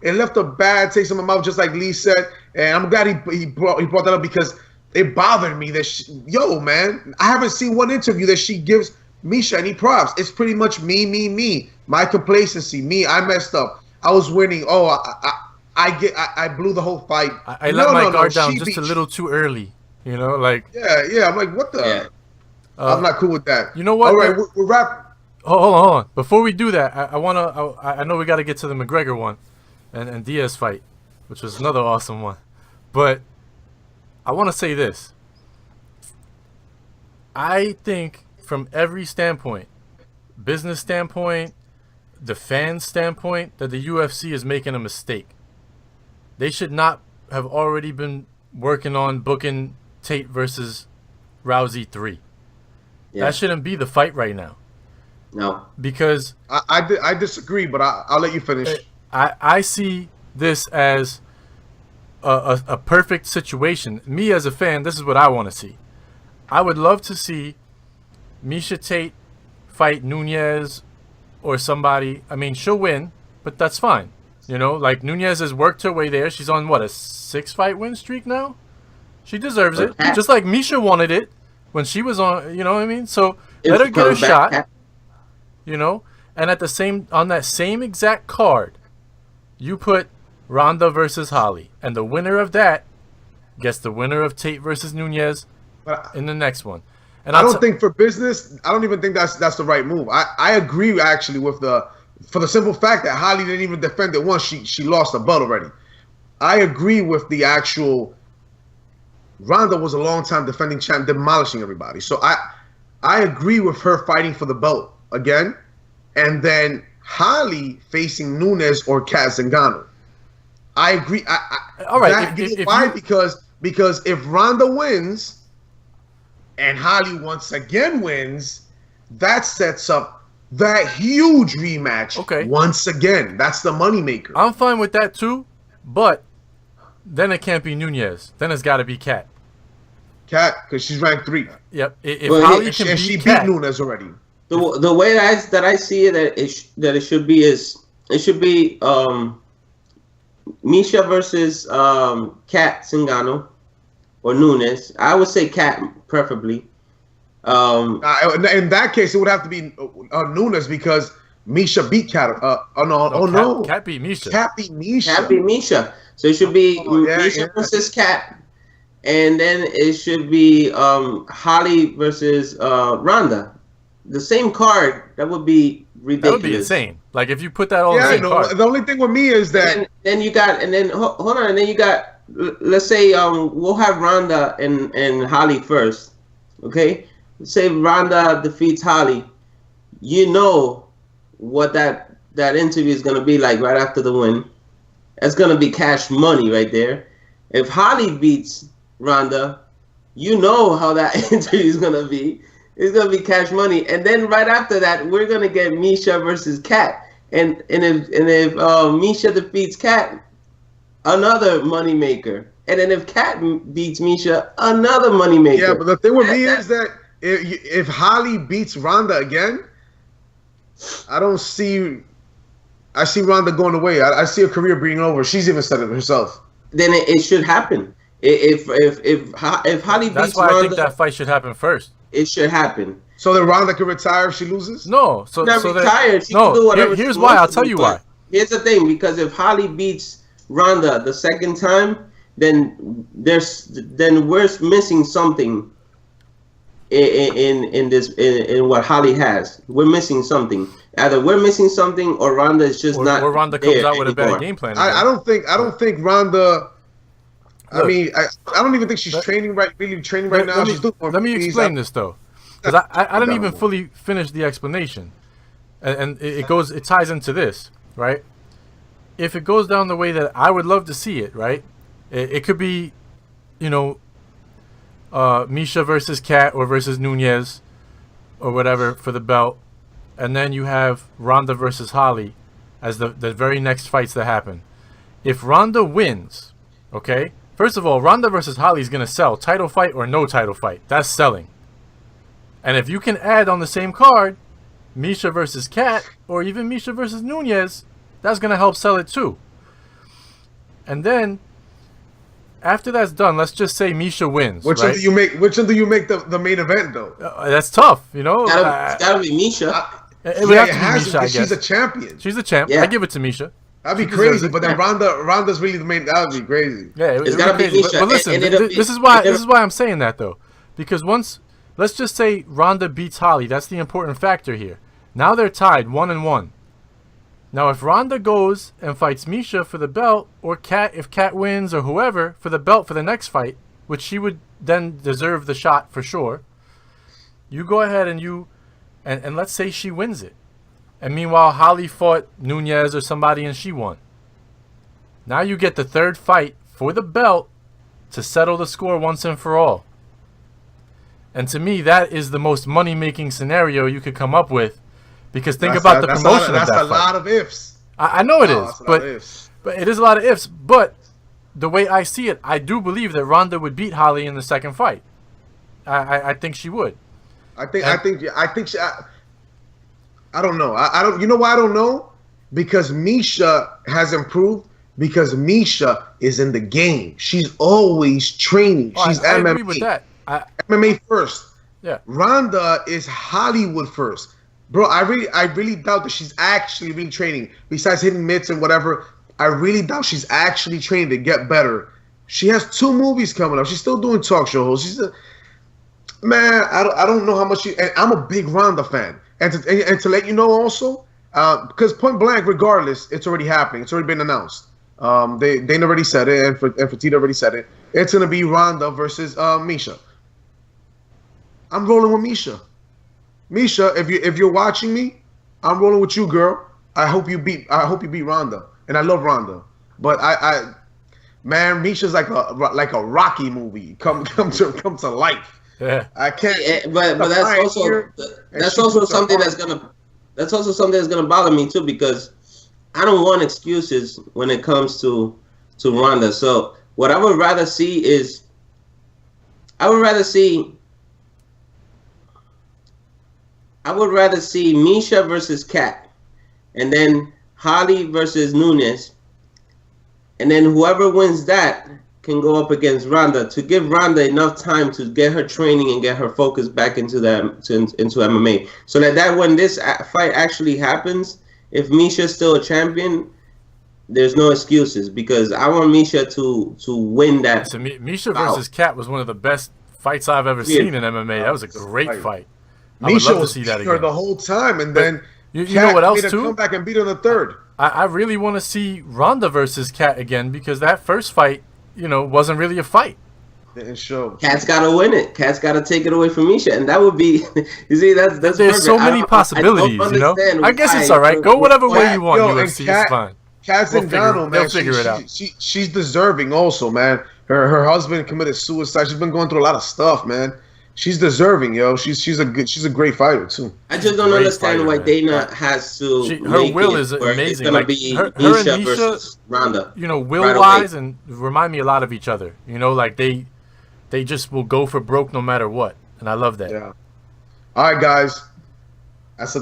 It left a bad taste in my mouth, just like Lee said. And I'm glad he brought that up because it bothered me that man, I haven't seen one interview that she gives Miesha any props. It's pretty much me, my complacency, me. I messed up. I was winning. Oh, I blew the whole fight. I let my guard down just a little too early. Like yeah. I'm like, what the? Yeah. I'm not cool with that. You know what? All right, we're wrapping. Hold on. Before we do that, I know we got to get to the McGregor one, and Diaz fight, which was another awesome one. But I want to say this. I think from every standpoint, business standpoint, the fan standpoint, that the UFC is making a mistake. They should not have already been working on booking Tate versus Rousey 3. Yeah. That shouldn't be the fight right now. No. Because I disagree, but I'll let you finish. I see this as a perfect situation. Me as a fan, this is what I want to see. I would love to see Miesha Tate fight Nunes or somebody. I mean, she'll win, but that's fine. Like Nunes has worked her way there. She's on, what, a 6-fight win streak now? She deserves it. Just like Miesha wanted it when she was on, you know what I mean? So let her get a shot, and on that same exact card, you put Ronda versus Holly, and the winner of that gets the winner of Tate versus Nunes in the next one. And I don't think for business, I don't even think that's the right move. I agree actually with for the simple fact that Holly didn't even defend it once. She lost the belt already. I agree with the actual. Ronda was a long time defending champ, demolishing everybody. So I agree with her fighting for the belt again, and then Holly facing Nunes or Kat Zingano. I agree. All right. Why? Because if Ronda wins and Holly once again wins, that sets up that huge rematch. Okay. Once again, that's the moneymaker. I'm fine with that too, but then it can't be Nunes. Then it's got to be Kat. Kat, because she's ranked 3. Yep. If Holly can beat she Kat, beat Nunes already. The way that I see it, that it should be Miesha versus Kat Zingano or Nunes. I would say Kat preferably. In that case, it would have to be Nunes because Miesha beat Kat. No. Kat beat Miesha. Kat beat Miesha. Kat beat Miesha. So it should be Miesha versus Kat. And then it should be Holly versus Ronda. The same card. That would be ridiculous. That would be insane. Like if you put that all in the same card. The only thing with me is that then you got hold on, and then you got, let's say we'll have Ronda and Holly first. Okay? Let's say Ronda defeats Holly. You know what that interview is gonna be like right after the win. It's gonna be cash money right there. If Holly beats Ronda, you know how that interview is gonna be. It's gonna be cash money, and then right after that, we're gonna get Miesha versus Kat, and if Miesha defeats Kat, another moneymaker, and then if Kat beats Miesha, another moneymaker. Yeah, but the thing with me is that if Holly beats Ronda again, I see Ronda going away. I see her career being over. She's even said it herself. Then it should happen. If Holly beats Ronda, that's why I think that fight should happen first. It should happen. So then Ronda can retire if she loses? No. So retired. She can do whatever here's why. I'll tell you why. Here's the thing, because if Holly beats Ronda the second time, then we're missing something in what Holly has. We're missing something. Either we're missing something, or Ronda is just not. Or Ronda comes out with a bad game plan. I don't think Ronda. Look, I mean, I don't even think she's training right now. Let me explain this though, because I didn't even fully finish the explanation, and it ties into this, right? If it goes down the way that I would love to see it, right? It could be, Miesha versus Kat or versus Nunes, or whatever for the belt, and then you have Ronda versus Holly as the very next fights that happen. If Ronda wins, okay. First of all, Ronda versus Holly is going to sell. Title fight or no title fight. That's selling. And if you can add on the same card, Miesha versus Kat, or even Miesha versus Nunes, that's going to help sell it too. And then, after that's done, let's just say Miesha wins. Which one do you make the main event, though? That's tough, It's got to be Miesha. It would have to be Miesha, I guess. She's a champion. She's a champ. Yeah. I give it to Miesha. That'd be crazy, but then Ronda's really the main. That'd be crazy. Yeah, it's gotta be Miesha. But listen, this is why I'm saying that though, because let's just say Ronda beats Holly. That's the important factor here. Now they're tied 1-1. Now if Ronda goes and fights Miesha for the belt, or if Kat wins or whoever for the belt for the next fight, which she would then deserve the shot for sure. You go ahead and let's say she wins it. And meanwhile, Holly fought Nunes or somebody and she won. Now you get the third fight for the belt to settle the score once and for all. And to me, that is the most money-making scenario you could come up with. Because think about the promotion of that fight. That's a lot of ifs. I know it is. But it is a lot of ifs. But the way I see it, I do believe that Ronda would beat Holly in the second fight. I think she would. I think she... I don't know. I don't. You know why I don't know? Because Miesha has improved. Because Miesha is in the game. She's always training. She's MMA. I agree with that. MMA first. Yeah. Ronda is Hollywood first, bro. I really doubt that she's actually really training. Besides hitting mitts and whatever, I really doubt she's actually training to get better. She has 2 movies coming up. She's still doing talk show hosts. Man. I don't know how much she. And I'm a big Ronda fan. And to let you know also, because point blank, regardless, it's already happening. It's already been announced. They already said it, and Fertitta already said it. It's gonna be Ronda versus Miesha. I'm rolling with Miesha. Miesha, if you're watching me, I'm rolling with you, girl. I hope you beat Ronda, and I love Ronda. But man, Misha's like a Rocky movie come to life. Yeah. I can't. Yeah, but that's also something that's gonna bother me too, because I don't want excuses when it comes to Ronda. So what I would rather see is Miesha versus Kat, and then Holly versus Nunes, and then whoever wins that can go up against Ronda, to give Ronda enough time to get her training and get her focus back into MMA, so that when this fight actually happens, if Miesha's still a champion, there's no excuses, because I want Miesha to win that. So Miesha versus Kat was one of the best fights I've ever seen in MMA. That was a great fight. I would love to see that again. The whole time, and then you know what else too? Come back and beat her in the third. I really want to see Ronda versus Kat again, because that first fight, wasn't really a fight. Didn't show. Kat's got to win it. Kat's got to take it away from Miesha, and that would be. You see, that's There's perfect. so many possibilities. I guess it's all right. Go whatever way you want. UFC is fine. Kat's Ngannou, man. They'll figure it out. She's deserving also, man. Her husband committed suicide. She's been going through a lot of stuff, man. She's deserving, yo. She's a great fighter too. I just don't understand why Dana has to. Her will is amazing. It's gonna be Miesha versus Ronda. You know, will wise and remind me a lot of each other. You know, like they just will go for broke no matter what, and I love that. Yeah. All right, guys. That's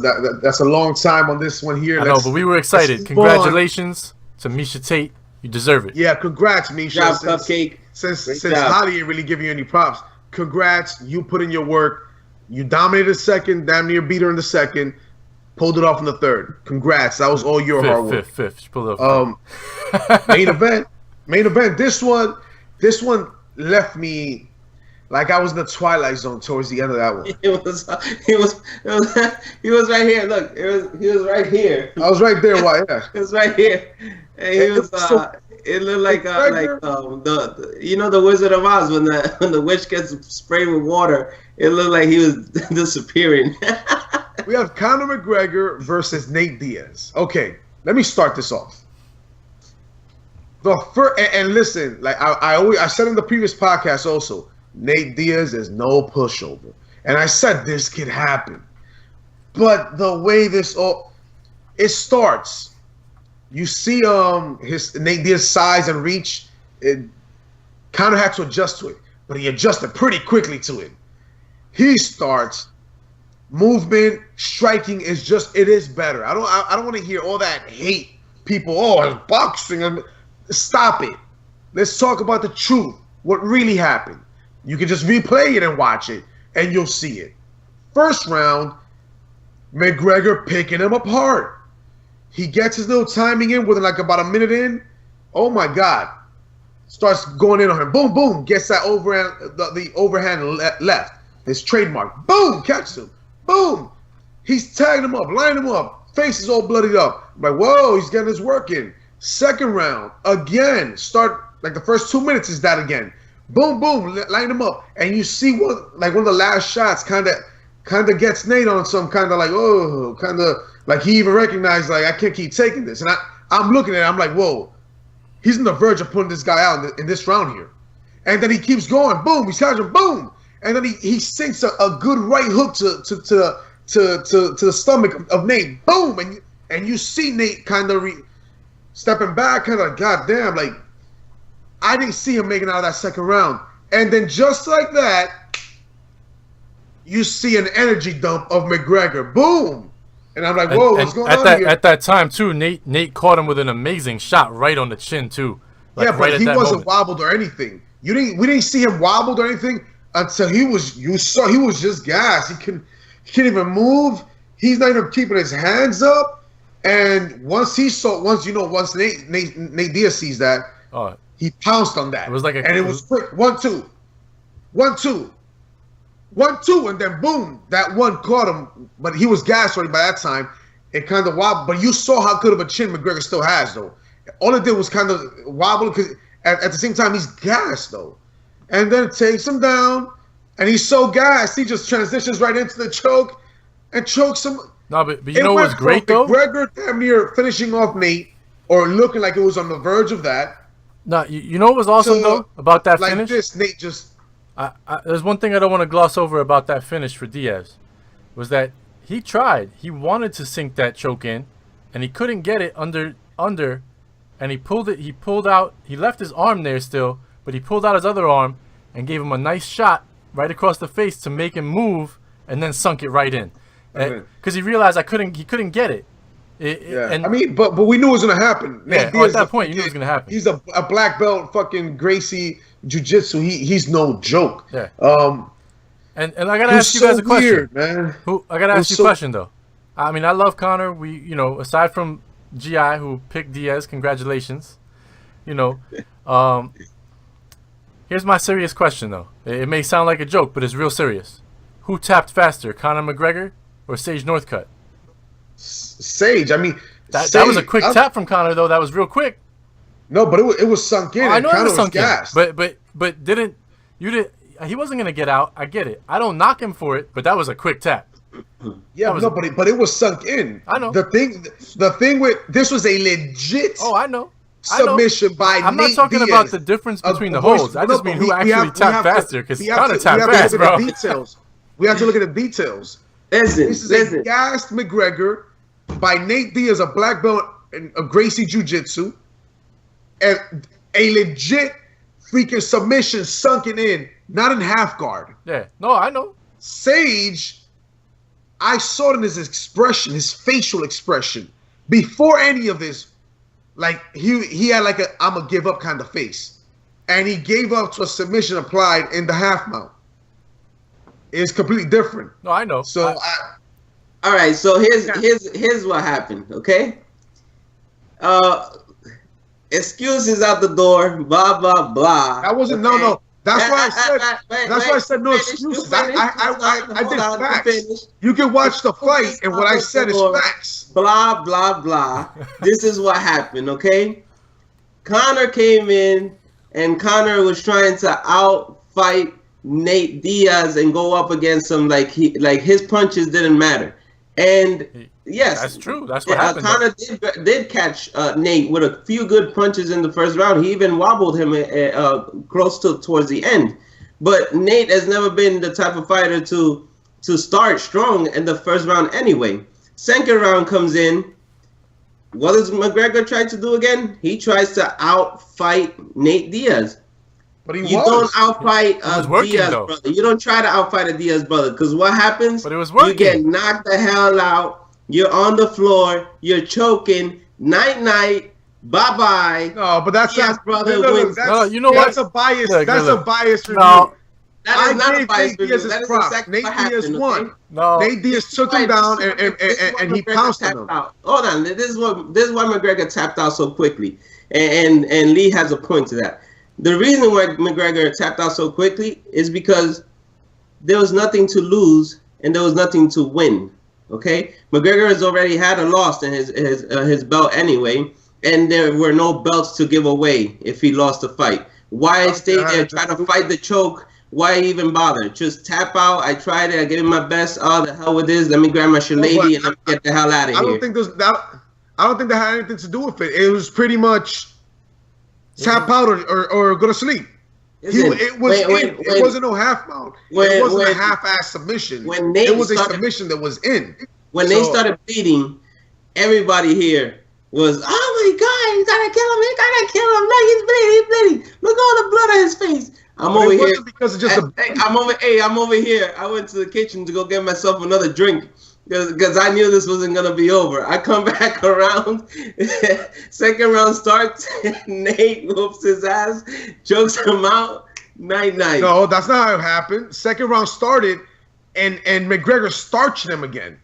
a long time on this one here. I know, but we were excited. Congratulations to Miesha Tate. You deserve it. Yeah, congrats, Miesha. Cupcake. Since Holly ain't really giving you any props, congrats. You put in your work. You dominated the second, damn near beat her in the second, pulled it off in the third. Congrats. That was all your hard work. Fifth. She pulled it off. Main event. This one left me like I was in the twilight zone towards the end of that one. He was right here. Look, he was right here. I was right there. Why? Yeah. It was right here. And he was. It looked like the Wizard of Oz when the witch gets sprayed with water. It looked like he was disappearing. We have Conor McGregor versus Nate Diaz. Okay, let me start this off. The first, and listen, like I said in the previous podcast also, Nate Diaz is no pushover, and I said this could happen, but the way it starts. You see his Nate Diaz's size and reach, it kind of had to adjust to it, but he adjusted pretty quickly to it. He starts movement, striking is it is better. I don't want to hear all that hate people, it's boxing. Stop it. Let's talk about the truth. What really happened. You can just replay it and watch it and you'll see it. First round, McGregor picking him apart. He gets his little timing in within like about a minute in. Oh my God. Starts going in on him. Boom, boom. Gets that overhand, the overhand left. His trademark. Boom. Catches him. Boom. He's tagging him up, lining him up. Face is all bloodied up. I'm like, whoa, he's getting his work in. Second round. Again. Start like the first 2 minutes is that again. Boom, boom. Line him up. And you see one of the last shots kind of gets Nate on some kind of like he even recognized, like, I can't keep taking this. And I'm looking at it, I'm like, whoa, he's on the verge of putting this guy out in this round here. And then he keeps going, boom, he's charging, boom. And then he sinks a good right hook to the stomach of Nate, boom. And you see Nate kind of stepping back, kind of, goddamn, like, I didn't see him making out of that second round. And then just like that, you see an energy dump of McGregor, boom. And I'm like, whoa, what's going on here? At that time, too, Nate caught him with an amazing shot right on the chin, too. Like, yeah, but he wasn't wobbled or anything. We didn't see him wobbled or anything until he was just gassed. He can't even move. He's not even keeping his hands up. And once Nate Diaz sees that, he pounced on that. It was like it was quick. 1-2. 1-2. 1-2, and then boom, that one caught him, but he was gassed already by that time. It kind of wobbled, but you saw how good of a chin McGregor still has, though. All it did was kind of wobble because at the same time he's gassed, though. And then it takes him down, and he's so gassed he just transitions right into the choke and chokes him. No, but you know what's great though? McGregor damn near finishing off Nate or looking like it was on the verge of that. No, you know what was awesome though about that like finish? This Nate just. There's one thing I don't want to gloss over about that finish for Diaz, was that he tried. He wanted to sink that choke in, and he couldn't get it under, and he pulled it. He pulled out. He left his arm there still, but he pulled out his other arm and gave him a nice shot right across the face to make him move, and then sunk it right in, because he realized he couldn't get it. And I mean, but we knew it was gonna happen. Yeah, at that point, you knew it was gonna happen. He's a black belt, fucking Gracie jiu-jitsu. He's no joke. Yeah. And I gotta ask you guys a question, weird, man. I gotta ask you a question though. I mean, I love Conor. Aside from GI who picked Diaz, congratulations. Here's my serious question though. It may sound like a joke, but it's real serious. Who tapped faster, Conor McGregor or Sage Northcutt? Sage. I mean, that was a quick tap from Conor though. That was real quick. No, but it was sunk in. I know it was sunk in. Gassed. But he wasn't gonna get out. I get it. I don't knock him for it, but that was a quick tap. Yeah, but it was sunk in. I know. The thing with this was a legit. Oh, I know. submission by I'm Nate not talking Diaz. about the difference between the holds. I just mean who actually tapped faster, because Conor tapped fast, bro. We have to look at the details. This is a gassed McGregor by Nate Diaz, a black belt in Gracie Jiu-Jitsu, and a legit freaking submission sunken in, not in half guard. Yeah, no, I know. Sage, I saw it in his expression, his facial expression. Before any of this, like he had like a I'm gonna give up kind of face. And he gave up to a submission applied in the half mount. It's completely different. No, I know. So all right, so here's what happened, okay? Excuses out the door, blah blah blah. That wasn't no. That's why I said. That's why I said no excuses. I did facts. You can watch the fight, and what I said is facts. Blah blah blah. This is what happened, okay? Conor came in, and Conor was trying to outfight Nate Diaz and go up against him like his punches didn't matter. And yes, that's true. That's what happened. Conor did catch Nate with a few good punches in the first round. He even wobbled him close towards the end. But Nate has never been the type of fighter to start strong in the first round anyway. Second round comes in. What does McGregor try to do again? He tries to outfight Nate Diaz. But you don't outfight Diaz brother. You don't try to outfight a Diaz brother, because what happens? But it was working. You get knocked the hell out. You're on the floor. You're choking. Night night. Bye bye. No, but that's Diaz not brother wins. No, you know what? That's a bias. That's a bias review. No. That is not a bias review. That is exactly what Nate Diaz won. Okay? No. Nate Diaz took him down and he pounced on him. Hold on. This is why McGregor tapped out so quickly, and Lee has a point to that. The reason why McGregor tapped out so quickly is because there was nothing to lose and there was nothing to win. Okay, McGregor has already had a loss in his belt anyway, and there were no belts to give away if he lost the fight. Why stay there, try to fight the choke? Why even bother? Just tap out. I tried it. I gave it my best. Oh, the hell with this. Let me grab my shillelagh and let me get the hell out of here. I don't think that had anything to do with it. It was pretty much tap out or go to sleep. It wasn't no half mount. It wasn't a half-ass submission. It was a submission that was in. When they started bleeding, everybody here was, oh my God, you gotta kill him! You gotta kill him! Look, he's bleeding! Look at all the blood on his face. I'm over here. Because of just I'm over here. I went to the kitchen to go get myself another drink. Because I knew this wasn't going to be over. I come back around. Second round starts. Nate whoops his ass. Chokes him out. Night. No, that's not how it happened. Second round started. And McGregor starched him again.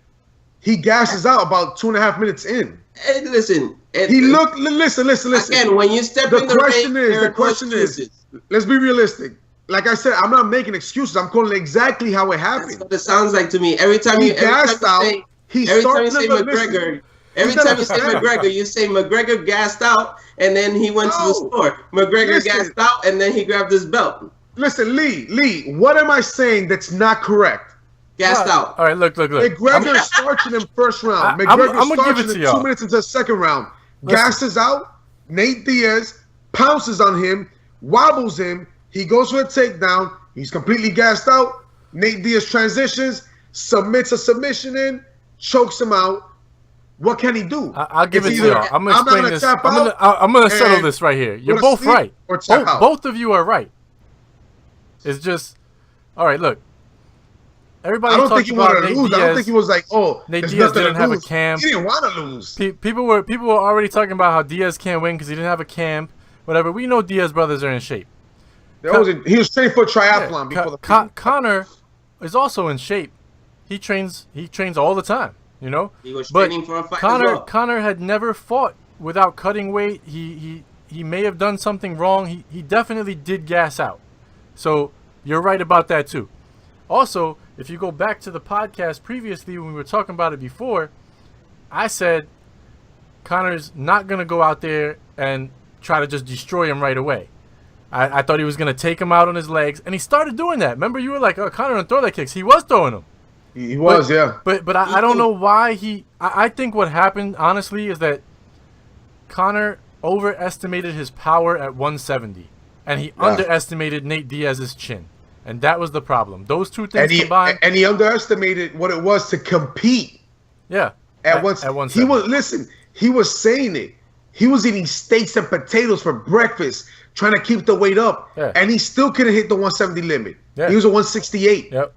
He gasses out about 2.5 minutes in. Hey, listen. Listen. Again, when you step in the question is, let's be realistic. Like I said, I'm not making excuses. I'm calling exactly how it happened. That's what it sounds like to me. Every time you say McGregor, you say McGregor gassed out, and then he went to the store. McGregor gassed out, and then he grabbed his belt. Listen, Lee, what am I saying that's not correct? Gassed out. All right, look. McGregor starched him first round. McGregor starched him 2 minutes into the second round. Gasses out. Nate Diaz pounces on him, wobbles him. He goes for a takedown. He's completely gassed out. Nate Diaz transitions, submits a submission in, chokes him out. What can he do? I'll give it to y'all. I'm gonna explain this. I'm gonna settle this right here. You're both right. Both of you are right. It's just, all right. Look, everybody. I don't think he wanted to lose. I don't think he was like, oh, Nate Diaz didn't have a camp. He didn't want to lose. People were already talking about how Diaz can't win because he didn't have a camp. Whatever. We know Diaz brothers are in shape. He was training for triathlon before the Conor is also in shape. He trains all the time, you know. He was training for a fight as well. Conor had never fought without cutting weight. He may have done something wrong. He definitely did gas out. So you're right about that too. Also, if you go back to the podcast previously when we were talking about it before, I said Conor's not gonna go out there and try to just destroy him right away. I thought he was going to take him out on his legs, and he started doing that. Remember, you were like, oh, Conor don't throw that kicks. He was throwing them. He was, yeah. But I don't know why I think what happened, honestly, is that Conor overestimated his power at 170, and he underestimated Nate Diaz's chin, and that was the problem. Those two things combined, and he underestimated what it was to compete. Yeah, at 170. He was saying it. He was eating steaks and potatoes for breakfast, trying to keep the weight up, and he still couldn't hit the 170 limit. Yeah. He was a 168. Yep.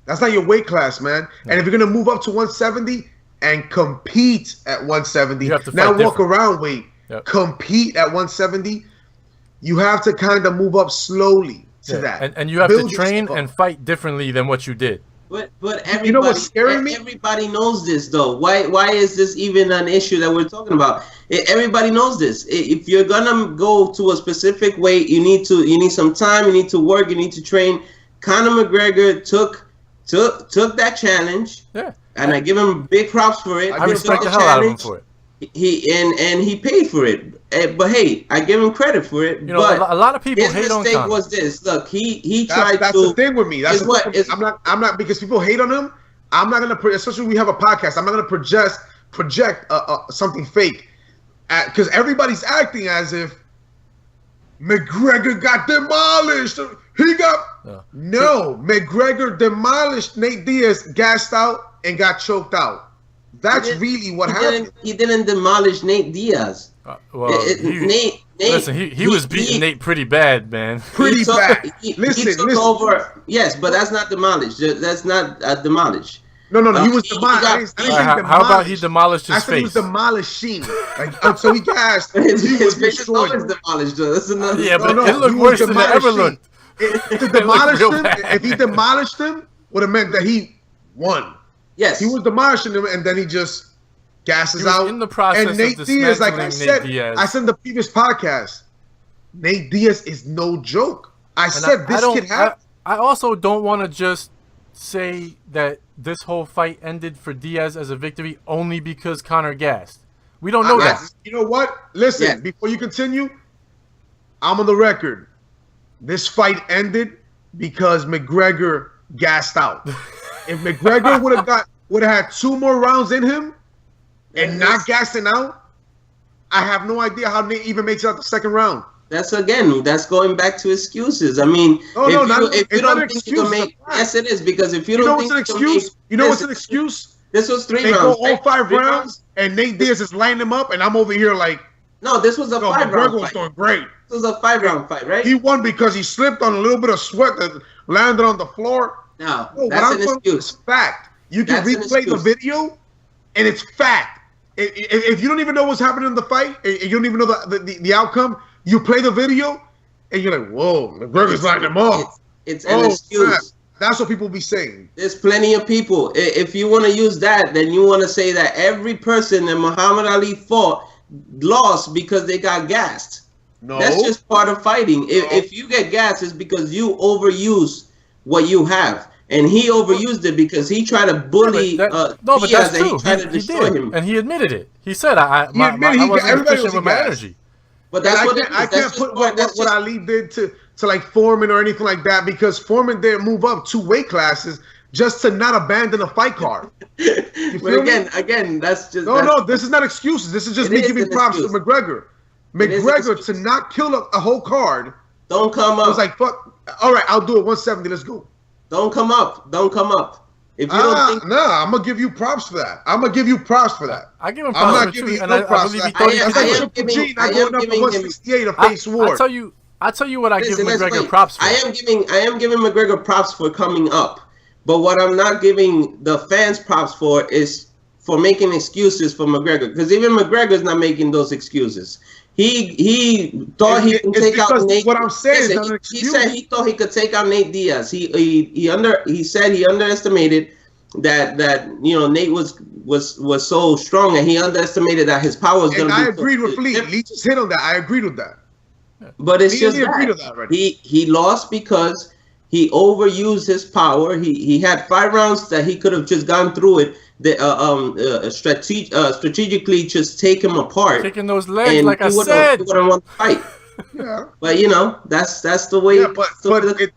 That's not your weight class, man. Yeah. And if you're gonna move up to 170 and compete at 170, now walk around weight. Yep. Compete at 170, you have to kind of move up slowly to that. And you have to train and fight differently than what you did. But everybody, you know what's scaring me? Everybody knows this, though. Why is this even an issue that we're talking about? Everybody knows this. If you're gonna go to a specific weight, you need some time, you need to work, you need to train. Conor McGregor took that challenge. Yeah. And I give him big props for it. I respect the hell out of him for it. He paid for it, but hey, I give him credit for it. You know, but a lot of people hate on Conor. His mistake was this. Look, he tried to. That's the thing with me. That's I'm not because people hate on him. I'm not gonna, especially when we have a podcast. I'm not gonna project something fake, because everybody's acting as if McGregor got demolished. McGregor demolished Nate Diaz, gassed out and got choked out. That's really what happened. He didn't demolish Nate Diaz. Listen, he was beating Nate pretty bad, man. He took over. Yes, but that's not demolished. That's not demolished. No. He was demolished. How about he demolished his face? He was demolishing. So he gassed. His face is always demolished. That's another. Yeah, but it looked worse than it ever looked. If he demolished him, would have meant that he won. Yes, he was demolishing him, and then he just gasses out. In the process and Nate Diaz, like I said in the previous podcast, Nate Diaz is no joke. I said this could happen. I also don't want to just say that this whole fight ended for Diaz as a victory only because Conor gassed. We don't know that. You know what? Listen, before you continue, I'm on the record. This fight ended because McGregor gassed out. If McGregor would have had 2 more rounds in him and not gassing out, I have no idea how Nate even makes it out the second round. That's going back to excuses. I mean, if you don't think you can make, yes, it is, because if you don't think what's an excuse? You know what's an excuse? This was 3 rounds. They go all 5 rounds, and Nate Diaz is lining them up, and I'm over here like, no, this was a 5-round fight. Doing great. This was a 5-round fight, right? He won because he slipped on a little bit of sweat that landed on the floor. No, that's an excuse. Fact. You can replay the video, and it's fact. If you don't even know what's happening in the fight, and you don't even know the outcome, you play the video, and you're like, whoa, McGregor's lining him up. It's an excuse. Crap. That's what people be saying. There's plenty of people. If you want to use that, then you want to say that every person that Muhammad Ali fought lost because they got gassed. No. That's just part of fighting. If you get gassed, it's because you overuse what you have. And he overused it because he tried to bully but that's true. He tried to destroy him. And he admitted it. He said, I wasn't efficient with my energy. But that's I can't put what Ali did to like Foreman or anything like that, because Foreman didn't move up 2 weight classes just to not abandon a fight card. But again, that's just... No, this is not excuses. This is just me giving props to McGregor. McGregor to not kill a whole card. Don't come up. I was like, fuck. All right, I'll do it. 170. Let's go. Don't come up. If you don't think... I'm going to give you props for that. I'm going to give you props for that. I give him props for too. And I believe he thought he I am giving 168 to face Ward. I'll tell you what I give McGregor props for. I am giving McGregor props for coming up. But what I'm not giving the fans props for is for making excuses for McGregor. Because even McGregor's not making those excuses. He thought he could take out Nate. What I'm saying is not an excuse. He said he thought he could take out Nate Diaz. He said he underestimated that Nate was so strong, and he underestimated that his power was going to be. I agreed with Lee. Lee just hit on that. I agreed with that. But it's just that he lost because he overused his power. He had 5 rounds that he could have just gone through it. Strategically just take him apart. Taking those legs, like I said. He wouldn't want to fight. Yeah. But that's the way. Yeah, but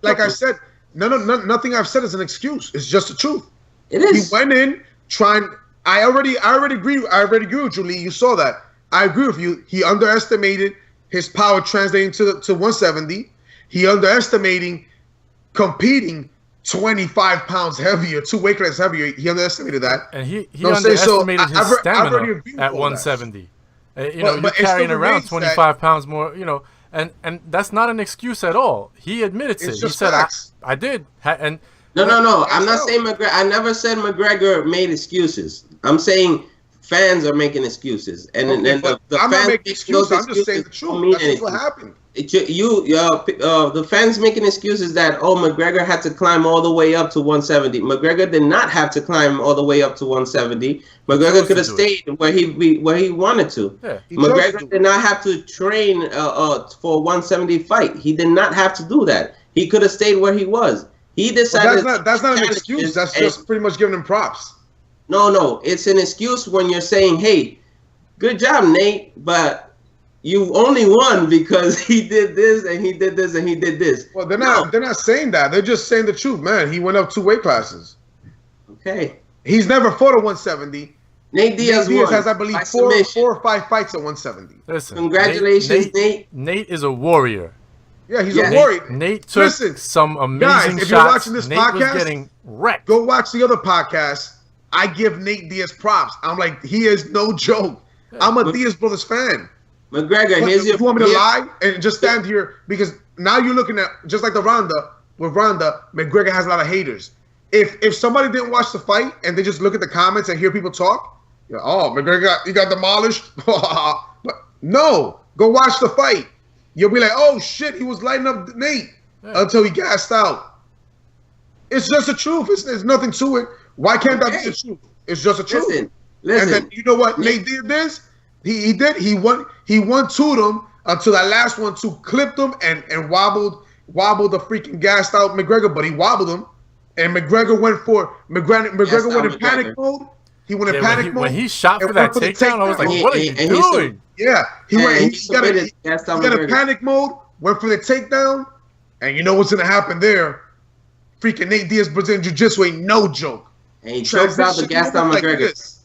like I said, nothing I've said is an excuse. It's just the truth. It is. He went in trying. I already agree with you, Lee. You saw that. I agree with you. He underestimated his power translating to 170. He underestimating competing 25 pounds heavier, 2 weight classes heavier. He underestimated that. And he underestimated his stamina at 170. You're carrying around 25 pounds more, and that's not an excuse at all. He admitted it. He said, I did. And No. I'm not saying McGregor. I never said McGregor made excuses. I'm saying fans are making excuses. And the I'm fans not making excuses. I'm just saying the truth. That's what happened. The fans making excuses that McGregor had to climb all the way up to 170. McGregor did not have to climb all the way up to 170. McGregor could have stayed where he wanted to. Yeah, McGregor did not have to train for a 170 fight. He did not have to do that. He could have stayed where he was. He decided. That's not an excuse. That's just pretty much giving him props. No, it's an excuse when you're saying, "Hey, good job, Nate," but you only won because he did this and he did this and he did this. Well, they're not saying that. They're just saying the truth, man. He went up 2 weight classes. Okay. He's never fought at 170. Nate Diaz has, I believe, 4 or 5 fights at 170. Listen, congratulations, Nate. Nate is a warrior. Yeah, he's a warrior. Nate took some amazing shots. If you're watching this Nate podcast, was getting wrecked. Go watch the other podcast. I give Nate Diaz props. I'm like, he is no joke. Yeah. I'm a Diaz Brothers fan. McGregor, you want me to lie and just stand here? Because now you're looking at, just like with Ronda, McGregor has a lot of haters. If somebody didn't watch the fight and they just look at the comments and hear people talk, McGregor got demolished. But no, go watch the fight. You'll be like, oh shit, he was lighting up Nate until he gassed out. It's just the truth. There's nothing to it. Why can't that be the truth? It's just the truth. Listen. And then you know what Nate did this? He did. He won 2 of them until that last one 2 clipped him and wobbled the freaking gassed out McGregor, but he wobbled him. And McGregor went in panic mode. He went in panic mode. When he shot for that takedown, I was like, what are you doing? He got a panic mode, went for the takedown, and you know what's gonna happen there? Freaking Nate Diaz Brazilian Jiu-Jitsu ain't no joke. And he chokes out the gassed out McGregor.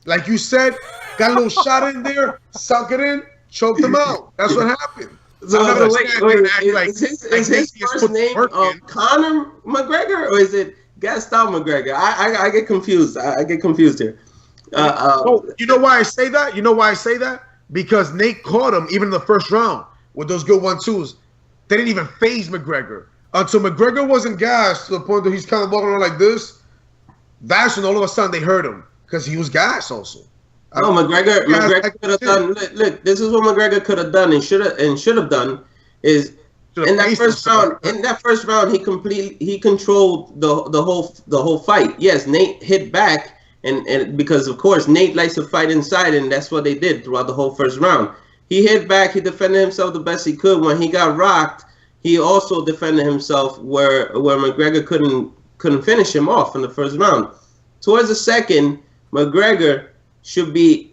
Like you said, got a little shot in there, sunk it in, choked him out. That's what happened. So is his first name Conor McGregor or is it Gaston McGregor? I get confused. I get confused here. You know why I say that? Because Nate caught him even in the first round with those good 1-2s. They didn't even phase McGregor until McGregor wasn't gassed to the point that he's kind of walking around like this. That's when all of a sudden they hurt him because he was gassed also. No, McGregor could have done. Look, this is what McGregor could have done and should have done is in that first round. In that first round, he controlled the whole fight. Yes, Nate hit back, and because of course Nate likes to fight inside, and that's what they did throughout the whole first round. He hit back. He defended himself the best he could. When he got rocked, he also defended himself where McGregor couldn't finish him off in the first round. Towards the second, McGregor should be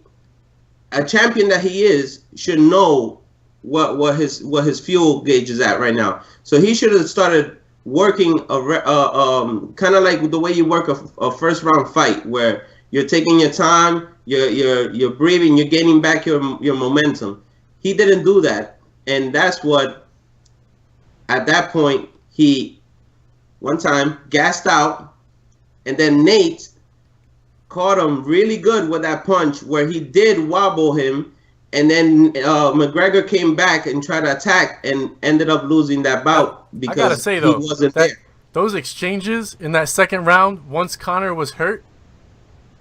a champion that he is, should know what his fuel gauge is at right now. So he should have started working kind of like the way you work a first round fight, where you're taking your time, you're breathing, you're gaining back your momentum. He didn't do that, and that's what at that point he one time gassed out, and then Nate caught him really good with that punch where he did wobble him, and then McGregor came back and tried to attack and ended up losing that bout because I gotta say, though, he wasn't there. Those exchanges in that second round, once Conor was hurt,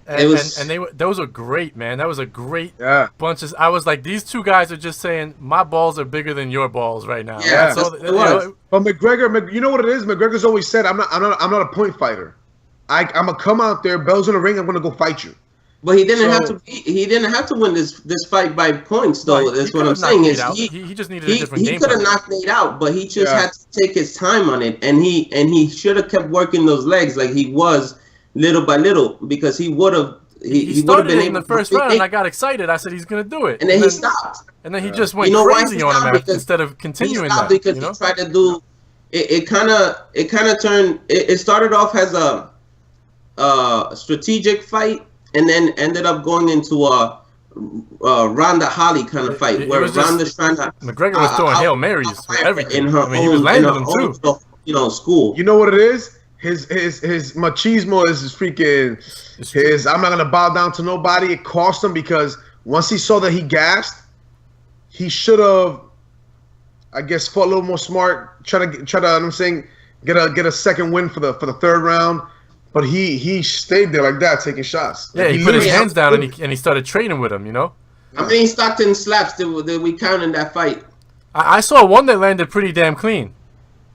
those were great, man. That was a great bunch of. I was like, these two guys are just saying, my balls are bigger than your balls right now. Yeah, but McGregor, you know what it is? McGregor's always said, I'm not a point fighter. I'm gonna come out there, bells in the ring. I'm gonna go fight you. But he didn't have to. He didn't have to win this fight by points, though. Right. That's what I'm saying. He just needed a different game. He could have knocked Nate out, but he just had to take his time on it, and he should have kept working those legs like he was little by little, because he would have. He would have been in the first round, and I got excited. I said he's gonna do it, and then he stopped. And then he just went crazy on him instead of continuing he stopped that. Because he tried to do. It kind of turned. It started off as a strategic fight, and then ended up going into a Ronda Holly kind of fight, where Ronda's trying to. McGregor was throwing Hail Marys for everything. In her he was landing them too. School. You know what it is? His machismo is his freaking his. I'm not gonna bow down to nobody. It cost him because once he saw that he gassed, he should have, I guess, fought a little more smart. Try to. I'm saying, get a second win for the third round. But he stayed there like that, taking shots. Yeah, he put his hands down and he started trading with him. You know. How many Stockton slaps did we count in that fight? I saw one that landed pretty damn clean.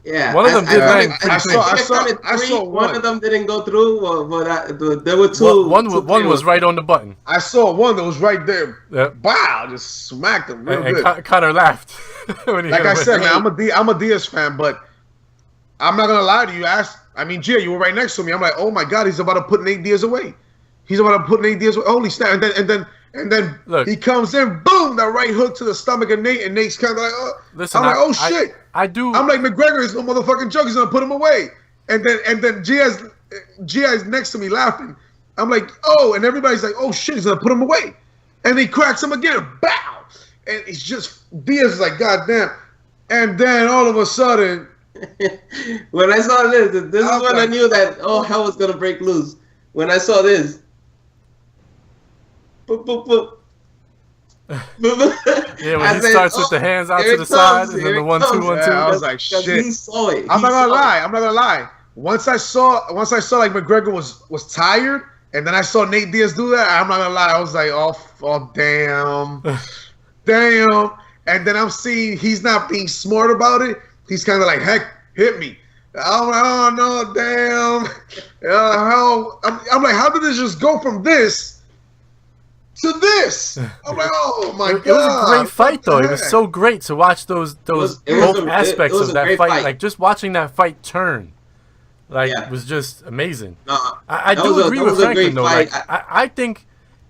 Yeah, one of them did land. I saw one of them didn't go through, but there were two. One was right on the button. I saw one that was right there. Yep. Wow, just smacked him real good. And Conor laughed. When he like I said, man, I'm a Diaz fan, but I'm not gonna lie to you. Gia, you were right next to me. I'm like, oh my God, he's about to put Nate Diaz away. He's about to put Nate Diaz away. Holy snap! And then look, he comes in, boom, that right hook to the stomach of Nate, and Nate's kind of like, oh. Listen, I'm like, oh shit. I'm like, McGregor is no motherfucking joke. He's gonna put him away. And then Diaz next to me laughing. I'm like, oh, and everybody's like, oh shit, he's gonna put him away. And he cracks him again, bow. And it's just Diaz is like, God damn. And then all of a sudden. When I saw this is when I knew that hell was gonna break loose. When I saw this, boop, boop, boop. Yeah, when he starts with the hands out to the side and then the 1-2, 1-2. I was like, shit. He saw it. I'm not gonna lie. Once I saw like McGregor was tired, and then I saw Nate Diaz do that. I'm not gonna lie. I was like, oh damn, damn. And then I'm seeing he's not being smart about it. He's kind of like, heck, hit me. I'm like, oh no, damn. I'm like, how did this just go from this to this? I'm like, oh my God. It was a great fight, though. It was so great to watch both aspects of that fight. Like, just watching that fight turn, was just amazing. I do agree with Franklin, though. Like, I think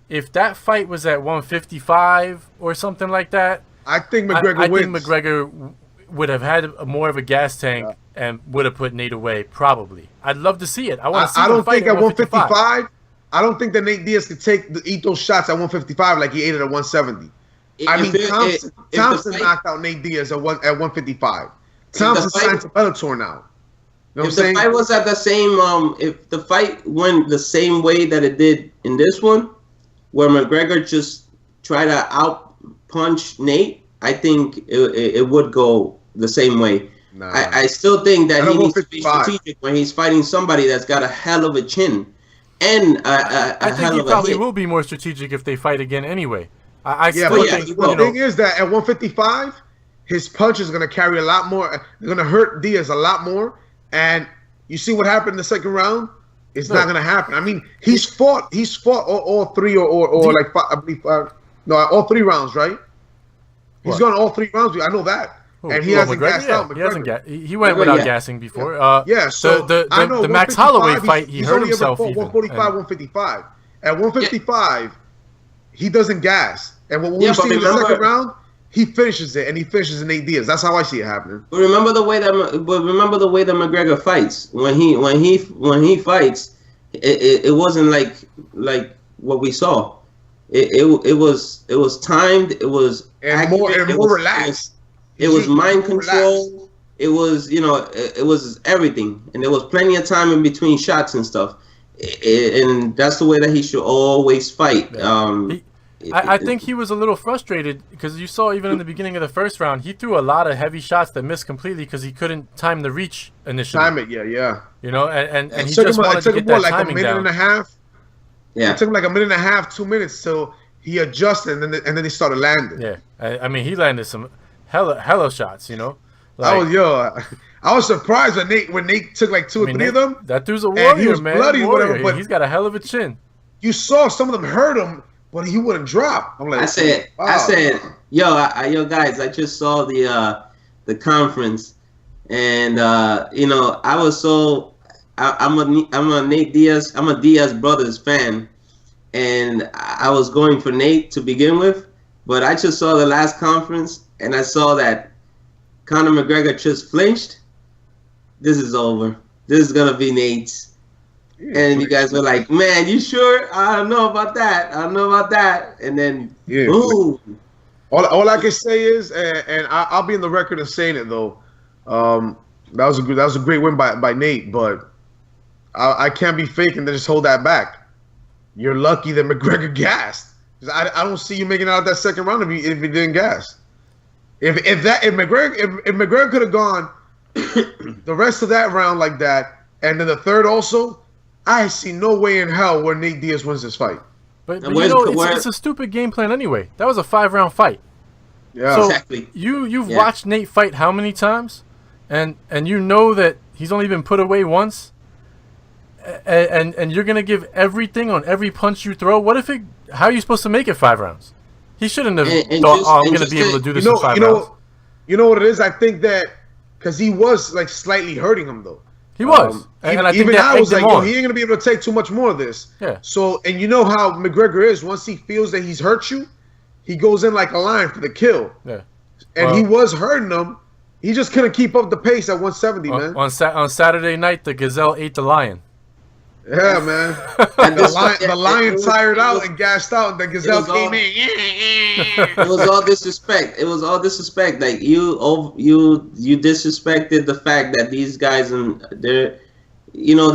if that fight was at 155 or something like that, I think McGregor wins. I think McGregor would have had more of a gas tank and would have put Nate away, probably. I'd love to see it. I want to see him fight at 155. I don't think that Nate Diaz could eat those shots at 155 like he ate it at 170. Thompson knocked out Nate Diaz at 155. Thompson signed to Bellator now. You know what I'm saying? The fight was at the same, if the fight went the same way that it did in this one, where McGregor just tried to out-punch Nate, I think it would go the same way. Nah. I still think that he needs to be strategic when he's fighting somebody that's got a hell of a chin and I think he probably will be more strategic if they fight again anyway. I still think the thing is that at 155, his punch is going to carry a lot more. They're going to hurt Diaz a lot more. And you see what happened in the second round? It's not going to happen. I mean, he's fought all three or like five, I believe all 3 rounds, right? He's gone all 3 rounds. I know that. And he hasn't gassed out. He went without gassing before. So the Max Holloway fight, he hurt himself even. 145, 155. At 155, he doesn't gas. And what we see in the second round, he finishes it, and he finishes in 8 Diaz. That's how I see it happening. But remember the way that McGregor fights. When he fights, it wasn't like what we saw. It was timed. It was more relaxed. It was mind control. It was, it was everything, and there was plenty of time in between shots and stuff. And that's the way that he should always fight. I think he was a little frustrated because you saw even in the beginning of the first round, he threw a lot of heavy shots that missed completely because he couldn't time the reach initially. Time it, yeah. And he just wanted to get that timing down. It took him like a minute and a half. Yeah, it took him like a minute and a half, 2 minutes till he adjusted, and then he started landing. Yeah, I mean, he landed some hella shots, Like, I was surprised when Nate took like 2 or 3 of them. That dude's a warrior, he was man. Bloody, whatever, but he's got a hell of a chin. You saw some of them hurt him, but he wouldn't drop. I'm like, I said, yo guys, I just saw the conference, and I was so I'm a Nate Diaz, I'm a Diaz brothers fan, and I was going for Nate to begin with, but I just saw the last conference. And I saw that Conor McGregor just flinched. This is over. This is gonna be Nate's. And you guys were like, "Man, you sure? I don't know about that. I don't know about that." And then, boom. All I can say is, and I'll be in the record of saying it though. That was a great win by Nate, but I can't be fake and then just hold that back. You're lucky that McGregor gassed. I don't see you making it out that second round if he didn't gas. If McGregor could have gone the rest of that round like that, and then the third also, I see no way in hell where Nate Diaz wins this fight. But you know, it's a stupid game plan anyway. That was a 5-round fight. Yeah, so exactly. You've watched Nate fight how many times, and you know that he's only been put away once, and you're gonna give everything on every punch you throw. What if it? How are you supposed to make it 5 rounds? He shouldn't have thought, I'm gonna be able to do this in 5 rounds. You know what it is? I think that because he was like slightly hurting him though. He was, and I think even that I was like, yo, he ain't gonna be able to take too much more of this. Yeah. So, and you know how McGregor is. Once he feels that he's hurt you, he goes in like a lion for the kill. Yeah. And he was hurting him. He just couldn't keep up the pace at 170, man. On Saturday night, the gazelle ate the lion. Yeah, man. the lion tired out and gassed out, and the gazelle came in. It was all disrespect. It was all disrespect. Like you disrespected the fact that these guys they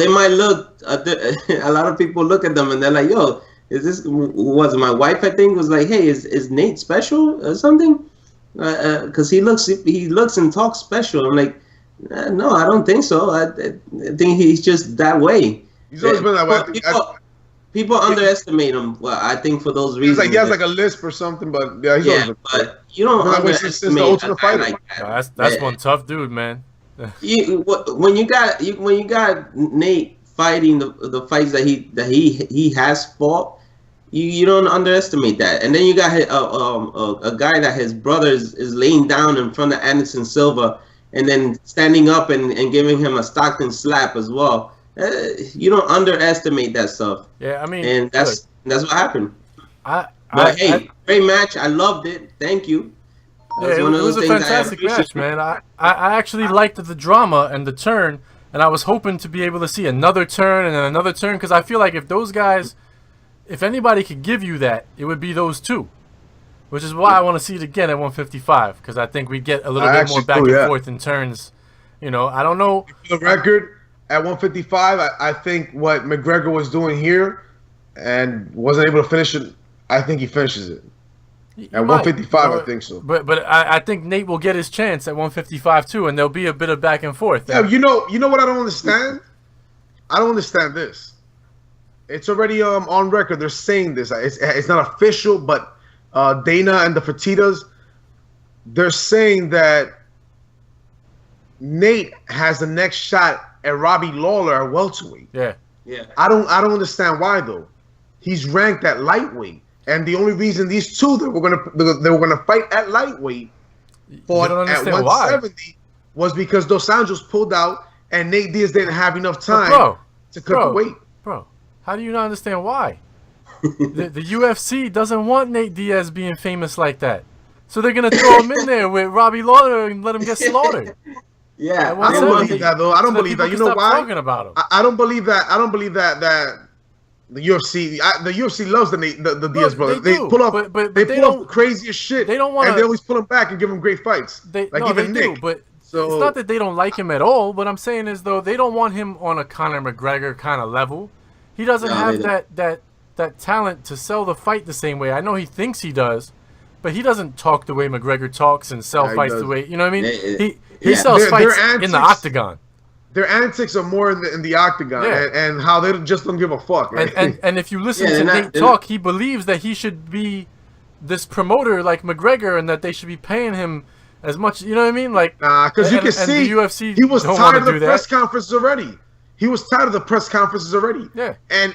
might look. A lot of people look at them and they're like, "Yo, is this?" Was my wife? I think was like, "Hey, is Nate special or something?" Because he looks and talks special. I'm like, no, I don't think so. I think he's just that way. He's always been that way. People underestimate him. Well, I think for those reasons. He's like he has like a lisp or something, but but you don't underestimate a guy like that. That's one tough dude, man. When you got Nate fighting the fights that he has fought, you don't underestimate that. And then you got a guy that his brother is laying down in front of Anderson Silva, and then standing up and giving him a Stockton slap as well. You don't underestimate that stuff. Yeah, I mean, and that's what happened. Great match. I loved it. Thank you. It was a fantastic match, man. I actually liked the drama and the turn, and I was hoping to be able to see another turn and then another turn, because I feel like if anybody could give you that, it would be those two, which is why I want to see it again at 155, because I think we get a little bit more back and forth in turns. You know, I don't know. For the record, at 155, I think what McGregor was doing here and wasn't able to finish it, I think he finishes it. At 155, I think so. But I think Nate will get his chance at 155 too, and there'll be a bit of back and forth. Yeah, you know what I don't understand? I don't understand this. It's already on record. They're saying this. It's not official, but Dana and the Fertitas, they're saying that Nate has the next shot at Robbie Lawler at welterweight. Yeah. I don't understand why though. He's ranked at lightweight, and the only reason these two they were gonna fight at lightweight fought at 170 was because Dos Anjos pulled out, and Nate Diaz didn't have enough time to cut the weight. Bro, how do you not understand why? the UFC doesn't want Nate Diaz being famous like that, so they're gonna throw him in there with Robbie Lawler and let him get slaughterd. Yeah, I don't believe that though. I don't believe that. You know why? Talking about him. I don't believe that. I don't believe that the UFC loves the Diaz brothers. They pull off the craziest shit. They don't want, and they always pull him back and give him great fights. Nick. But it's not that they don't like him at all. What I'm saying is though, they don't want him on a Conor McGregor kind of level. He doesn't have that talent to sell the fight the same way. I know he thinks he does, but he doesn't talk the way McGregor talks and sell fights the way, you know what I mean? He sells fights in the octagon. Their antics are more in the octagon, and how they just don't give a fuck. Right? And if you listen to Nate talk, he believes that he should be this promoter like McGregor, and that they should be paying him as much. You know what I mean? Like, because you can see the UFC he was tired of the press conferences already. Yeah. And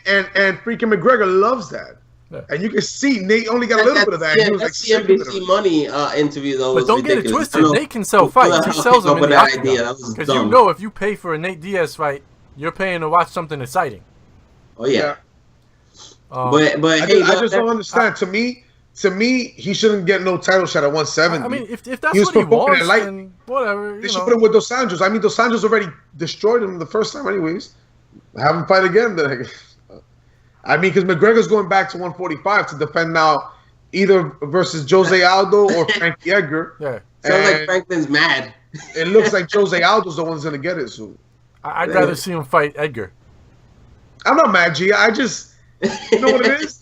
freaking McGregor loves that. Yeah. And you can see Nate only got a little bit of that. He was like CNBC Money interview though. But don't get it twisted. Nate can sell fights. He sells them in the octagon. Because you know, if you pay for a Nate Diaz fight, you're paying to watch something exciting. Oh yeah. But hey, I just don't understand. To me, he shouldn't get no title shot at 170. I mean, if that's what he wants, then whatever. They should put him with Dos Anjos. I mean, Dos Anjos already destroyed him the first time, anyways. Have him fight again. Then. I mean, because McGregor's going back to 145 to defend now, either versus Jose Aldo or Frankie Edgar. Yeah. Sounds like Franklin's mad. It looks like Jose Aldo's the one who's going to get it soon. I'd rather see him fight Edgar. I'm not mad, G. I just, you know what it is?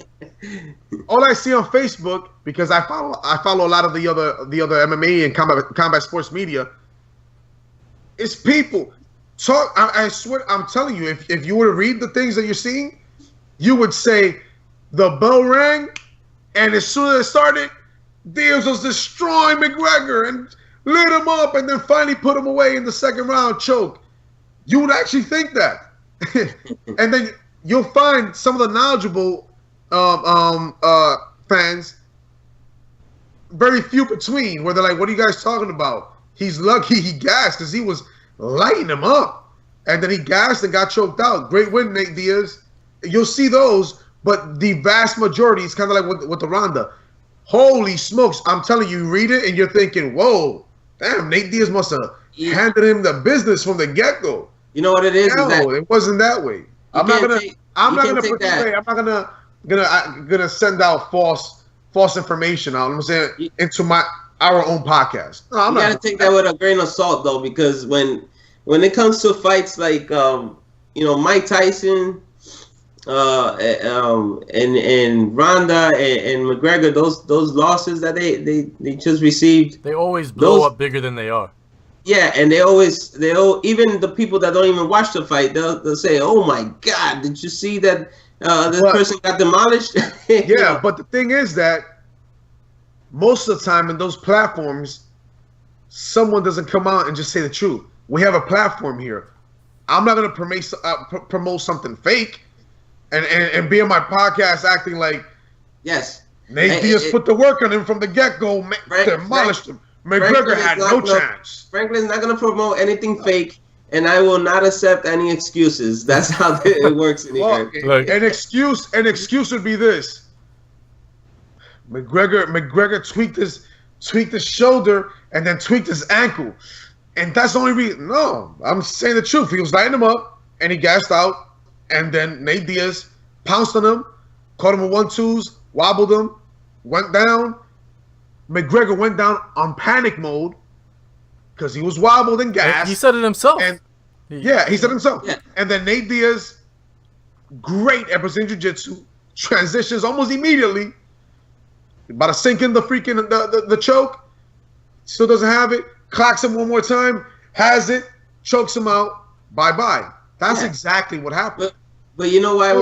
All I see on Facebook, because I follow a lot of the other MMA and combat sports media, is people talk. I swear, I'm telling you, if you were to read the things that you're seeing, you would say the bell rang, and as soon as it started, Diaz was destroying McGregor and lit him up, and then finally put him away in the second round choke. You would actually think that. And then you'll find some of the knowledgeable fans, very few between, where they're like, what are you guys talking about? He's lucky he gassed because he was lighting him up. And then he gassed and got choked out. Great win, Nate Diaz. You'll see those, but the vast majority is kind of like with the Ronda. Holy smokes. I'm telling you, read it and you're thinking, whoa, damn, Nate Diaz must have handed him the business from the get-go. You know what it is? No, it wasn't that way. I'm not gonna send out false information out. I'm saying into our own podcast. No, you gotta take that with a grain of salt though, because when it comes to fights like Mike Tyson, and Ronda and McGregor, those losses that they just received, they always blow up bigger than they are. Yeah, and they even the people that don't even watch the fight, they'll say, "Oh my God, did you see that this person got demolished?" Yeah, but the thing is that most of the time in those platforms, someone doesn't come out and just say the truth. We have a platform here. I'm not going to promote something fake and be on my podcast acting like, yes, Nate Diaz put the work on him from the get-go, demolished him. McGregor had no chance. Franklin's not going to promote anything fake, and I will not accept any excuses. That's how it works in here. An excuse would be this: McGregor tweaked his shoulder and then tweaked his ankle, and that's the only reason. No, I'm saying the truth. He was lighting him up, and he gassed out, and then Nate Diaz pounced on him, caught him with 1-2s, wobbled him, went down. McGregor went down on panic mode because he was wobbled and gassed. He said it himself. And he said it himself. Yeah. And then Nate Diaz, great at Brazilian Jiu-Jitsu, transitions almost immediately. About to sink in the freaking the choke. Still doesn't have it. Clocks him one more time. Has it. Chokes him out. Bye-bye. That's exactly what happened. But you know why?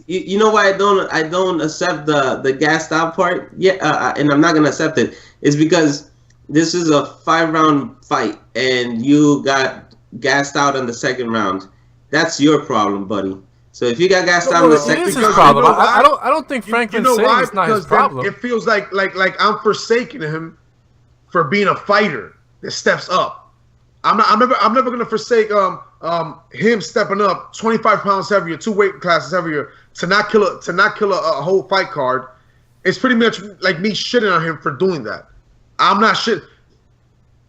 You know why I don't accept the gassed out part? Yeah, and I'm not gonna accept it. It's because this is a 5-round fight, and you got gassed out in the second round. That's your problem, buddy. So if you got gassed out in the second, it is his problem. I don't think Franklin's saying it's not his problem. It feels like I'm forsaking him for being a fighter that steps up. I'm never gonna forsake him stepping up 25 pounds heavier, 2 weight classes heavier to not kill a whole fight card. It's pretty much like me shitting on him for doing that. I'm not shit.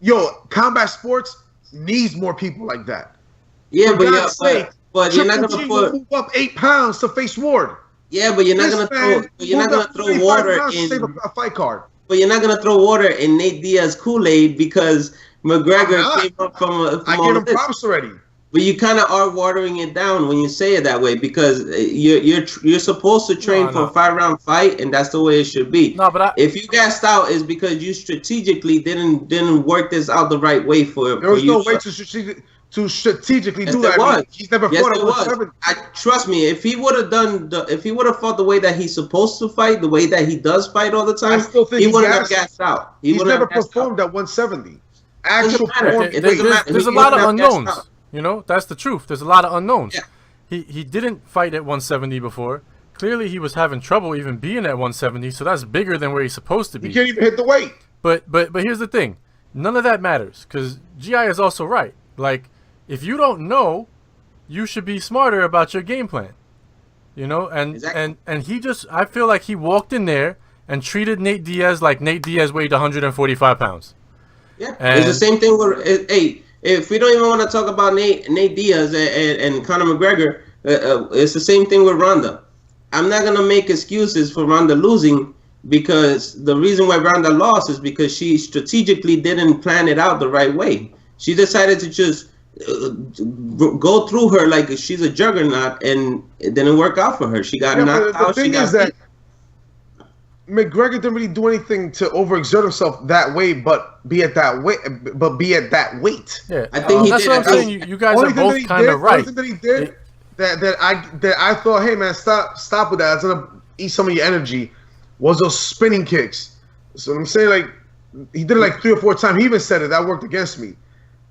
Yo, combat sports needs more people like that. Yeah, but you're not gonna move up 8 pounds to face Ward. Yeah, but you're not gonna throw water in a fight card. But you're not gonna throw water in Nate Diaz Kool-Aid because McGregor came up from I gave him props already. But you kind of are watering it down when you say it that way because you're supposed to train for a 5-round fight, and that's the way it should be. No, but if you gassed out, is because you strategically didn't work this out the right way for. There was no way to strategically do that. He's never fought at 170. Trust me, if he would have fought the way that he's supposed to fight, the way that he does fight all the time, he wouldn't have gassed out. He's never performed at 170. There's a lot of unknowns. You know, that's the truth. There's a lot of unknowns. Yeah. He didn't fight at 170 before. Clearly, he was having trouble even being at 170, so that's bigger than where he's supposed to be. He can't even hit the weight. But here's the thing. None of that matters, because GI is also right. Like, if you don't know, you should be smarter about your game plan. You know, and he just, I feel like he walked in there and treated Nate Diaz like Nate Diaz weighed 145 pounds. Yeah, it's the same thing with if we don't even want to talk about Nate Diaz and Conor McGregor, it's the same thing with Ronda. I'm not gonna make excuses for Ronda losing, because the reason why Ronda lost is because she strategically didn't plan it out the right way. She decided to just go through her like she's a juggernaut, and it didn't work out for her. She got knocked out. The thing is that McGregor didn't really do anything to overexert himself that way, but be at that weight. Yeah, I think that's what I'm saying. You guys are both kind of right. The only thing that he did that I thought, hey man, stop with that. It's gonna eat some of your energy. Was those spinning kicks? So I'm saying, like, he did it like 3 or 4 times. He even said it. That worked against me.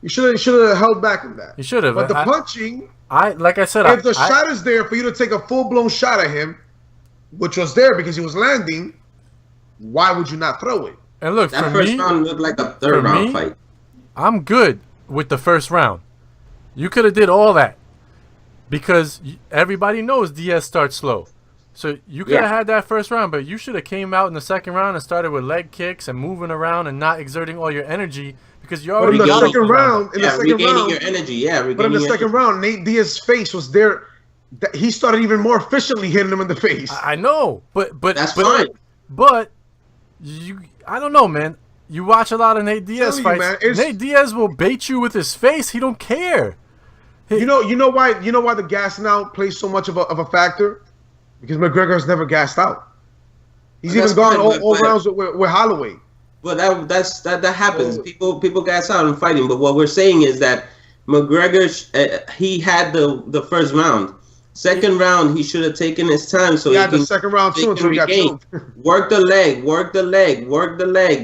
You should have held back on that. You should have. But the punching, like I said, if the shot is there for you to take a full blown shot at him, which was there because he was landing, why would you not throw it? And look, that for first me, round looked like a third round fight. I'm good with the first round. You could have did all that, because everybody knows Diaz starts slow. So you could have had that first round, but you should have came out in the second round and started with leg kicks and moving around and not exerting all your energy, because you're already in the second round. Regaining your energy. But in the second round, Nate Diaz's face was there. He started even more efficiently hitting him in the face. I know, but that's fine. But I don't know, man. You watch a lot of Nate Diaz fights. Nate Diaz will bait you with his face. He don't care. You know why the gassing out plays so much of a factor? Because McGregor's never gassed out. He's even gone all rounds with Holloway. Well, that happens. People gas out in fighting. But what we're saying is that McGregor, he had the first round. Second round, he should have taken his time so he can. The second round too. So regain. Work the leg.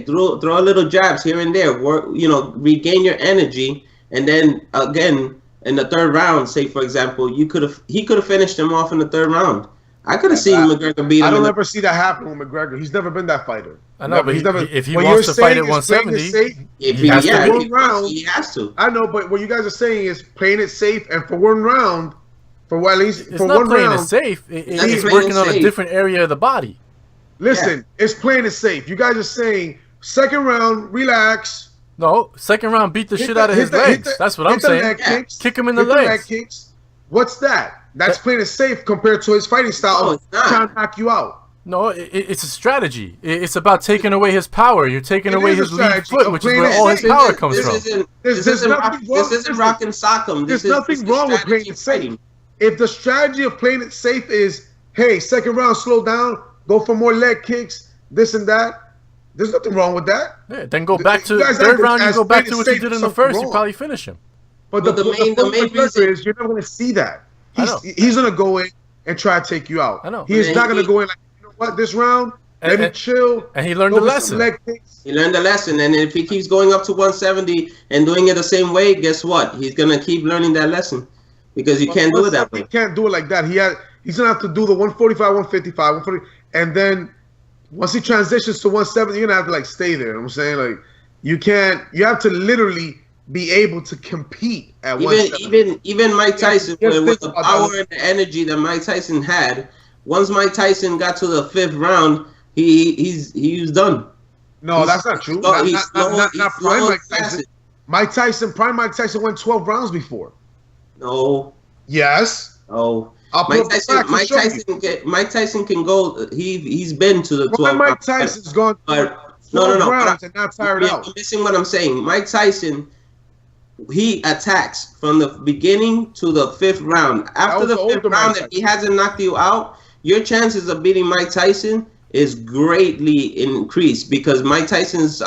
Throw a little jabs here and there. Regain your energy, and then again in the third round, say for example, he could have finished him off in the third round. I could have seen McGregor beat him. I don't ever see that happen with McGregor. He's never been that fighter. I know, but if he wants to fight at 170, he has to. I know, but what you guys are saying is playing it safe, and for one round, it's not playing it safe. He's working on a different area of the body. Listen, it's playing it safe. You guys are saying second round, relax. No, second round, beat the shit out of his legs. That's what I'm saying. Kick him in the legs. What's that? That's playing it safe compared to his fighting style of trying to knock you out. No, it's a strategy. It's about taking away his power. You're taking away his lead foot, which is where all his power comes from. This isn't rock and sock'em. There's nothing wrong with playing it safe. If the strategy of playing it safe is, hey, second round, slow down, go for more leg kicks, this and that, there's nothing wrong with that. Yeah, then go back to third round. You go back to what you did in the first. You probably finish him. But the main reason is you're never going to see that. He's going to go in and try to take you out. I know. He's not going to go in like, you know what, this round, let me chill. And he learned the lesson. He learned the lesson. And if he keeps going up to 170 and doing it the same way, guess what? He's going to keep learning that lesson. Because you can't do it that way. He can't do it like that. He's going to have to do the 145, 155, 140. And then once he transitions to 170, you're going to have to like stay there. You know what I'm saying? Like, you have to literally be able to compete at 170. Even Mike Tyson, with the power and the energy that Mike Tyson had, once Mike Tyson got to the 5th round, he was done. No, that's not true. Not prime Mike Tyson. Prime Mike Tyson went 12 rounds before. No. Yes. Oh. Mike Tyson can go. He's been to the 12. Mike Tyson's gone. No. Rounds and not tired out. You're missing what I'm saying. Mike Tyson, he attacks from the beginning to the 5th round. After the 5th round, if he hasn't knocked you out, your chances of beating Mike Tyson is greatly increased, because Mike Tyson's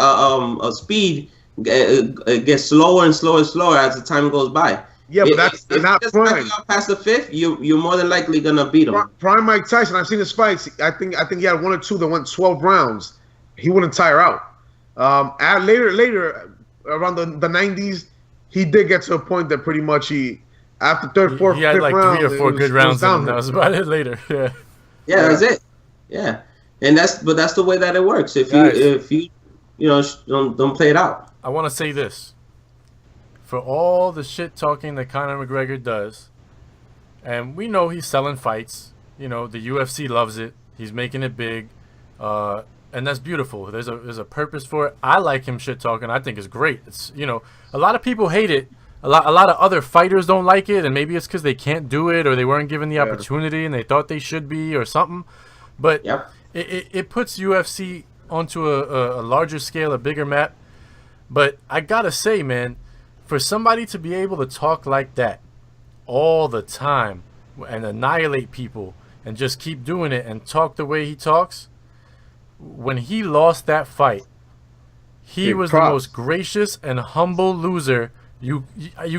speed gets slower and slower as the time goes by. Yeah, but that's not prime. Past the 5th, you're more than likely gonna beat him. Prime Mike Tyson, I've seen his fights. I think he had 1 or 2 that went 12 rounds. He wouldn't tire out. Later around the 90s, he did get to a point that pretty much after 3rd, 4th, 5th round, he had like 3 or 4 good rounds, and that was about it. Later, yeah, that's it. Yeah, and that's the way that it works. If you don't play it out. I want to say this. For all the shit talking that Conor McGregor does, and we know he's selling fights. The UFC loves it. He's making it big. And that's beautiful. There's a purpose for it. I like him shit talking. I think it's great. It's, you know, a lot of people hate it. A lot of other fighters don't like it, and maybe it's because they can't do it or they weren't given the opportunity and they thought they should be or something. But it puts UFC onto a larger scale, a bigger map. But I gotta say, man, for somebody to be able to talk like that all the time and annihilate people and just keep doing it and talk the way he talks, when he lost that fight, he was the most gracious and humble loser. You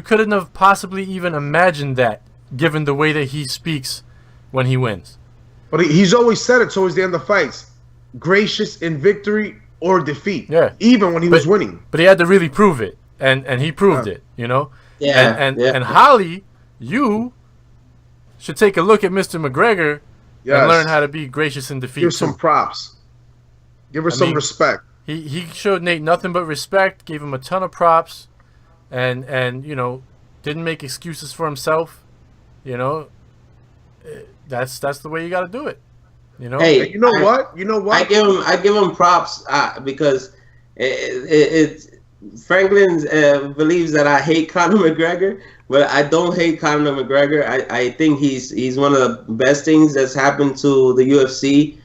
couldn't have possibly even imagined that, given the way that he speaks when he wins. But he's always said it towards the end of fights: gracious in victory or defeat. Yeah. Even when he was winning. But he had to really prove it, and he proved it. You know. Yeah. And Holly, you should take a look at Mr. McGregor and learn how to be gracious in defeat. Give some props. Give her some respect. He showed Nate nothing but respect. Gave him a ton of props. And you know, didn't make excuses for himself. You know, that's the way you got to do it. You know. Hey, you know what? I give him props because Franklin believes that I hate Conor McGregor, but I don't hate Conor McGregor. I think he's one of the best things that's happened to the UFC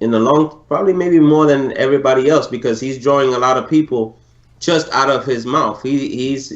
in a long, probably maybe more than everybody else, because he's drawing a lot of people just out of his mouth. He's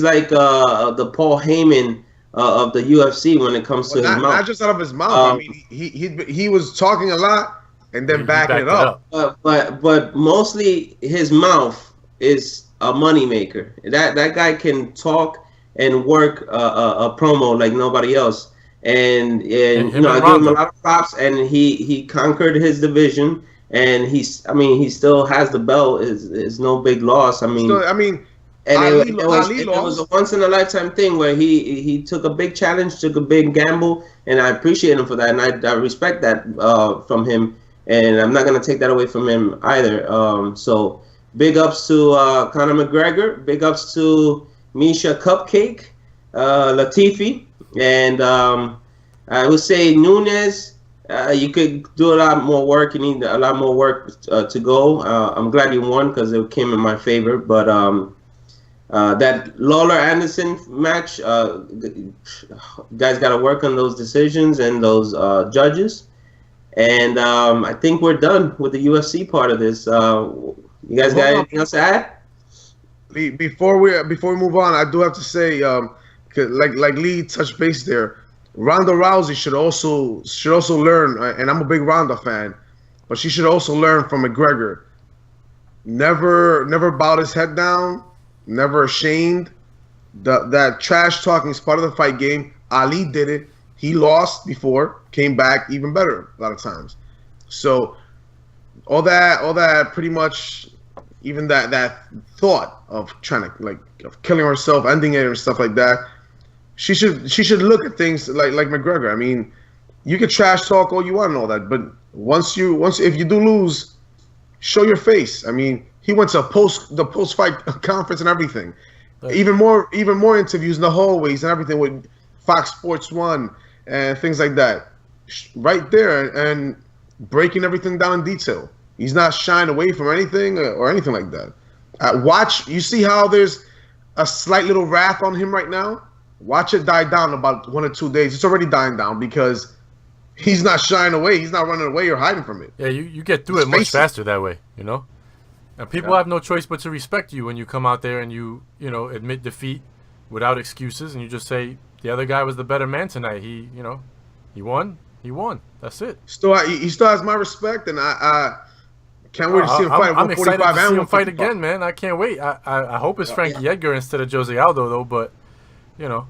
like the Paul Heyman of the UFC when it comes to his mouth. Not just out of his mouth. I mean, he was talking a lot and then backing it up. But mostly his mouth is a moneymaker. That guy can talk and work a promo like nobody else. And you know, I give him a lot of props, and he conquered his division. And he still has the belt. Is no big loss. I mean, it was a once in a lifetime thing where he took a big challenge, took a big gamble, and I appreciate him for that, and I respect that from him, and I'm not gonna take that away from him either. So big ups to Conor McGregor, big ups to Miesha Cupcake, Latifi, and I would say Nunes. You could do a lot more work. You need a lot more work to go. I'm glad you won because it came in my favor. But that Lawler-Anderson match, guys got to work on those decisions and those judges. And I think we're done with the UFC part of this. You guys got anything else to add? Before we move on, I do have to say, like Lee touched base there. Ronda Rousey should also learn, and I'm a big Ronda fan, but she should also learn from McGregor. Never bowed his head down, never ashamed. That trash talking is part of the fight game. Ali did it. He lost before, came back even better a lot of times. So all that pretty much, even that thought of trying to of killing herself, ending it and stuff like that. She should look at things like McGregor. I mean, you can trash talk all you want and all that, but once if you do lose, show your face. I mean, he went to the post fight conference and everything, even more interviews in the hallways and everything with Fox Sports 1 and things like that, right there, and breaking everything down in detail. He's not shying away from anything or anything like that. Watch, you see how there's a slight little wrath on him right now. Watch it die down about 1 or 2 days. It's already dying down because he's not shying away. He's not running away or hiding from it. Yeah, you get through it much faster that way, you know? And people have no choice but to respect you when you come out there and you admit defeat without excuses, and you just say, the other guy was the better man tonight. He won. He won. That's it. He still has my respect, and I can't wait to see him fight at 145. I'm excited to see him fight again, man. I can't wait. I hope it's Frankie Edgar instead of Jose Aldo, though, but... You know.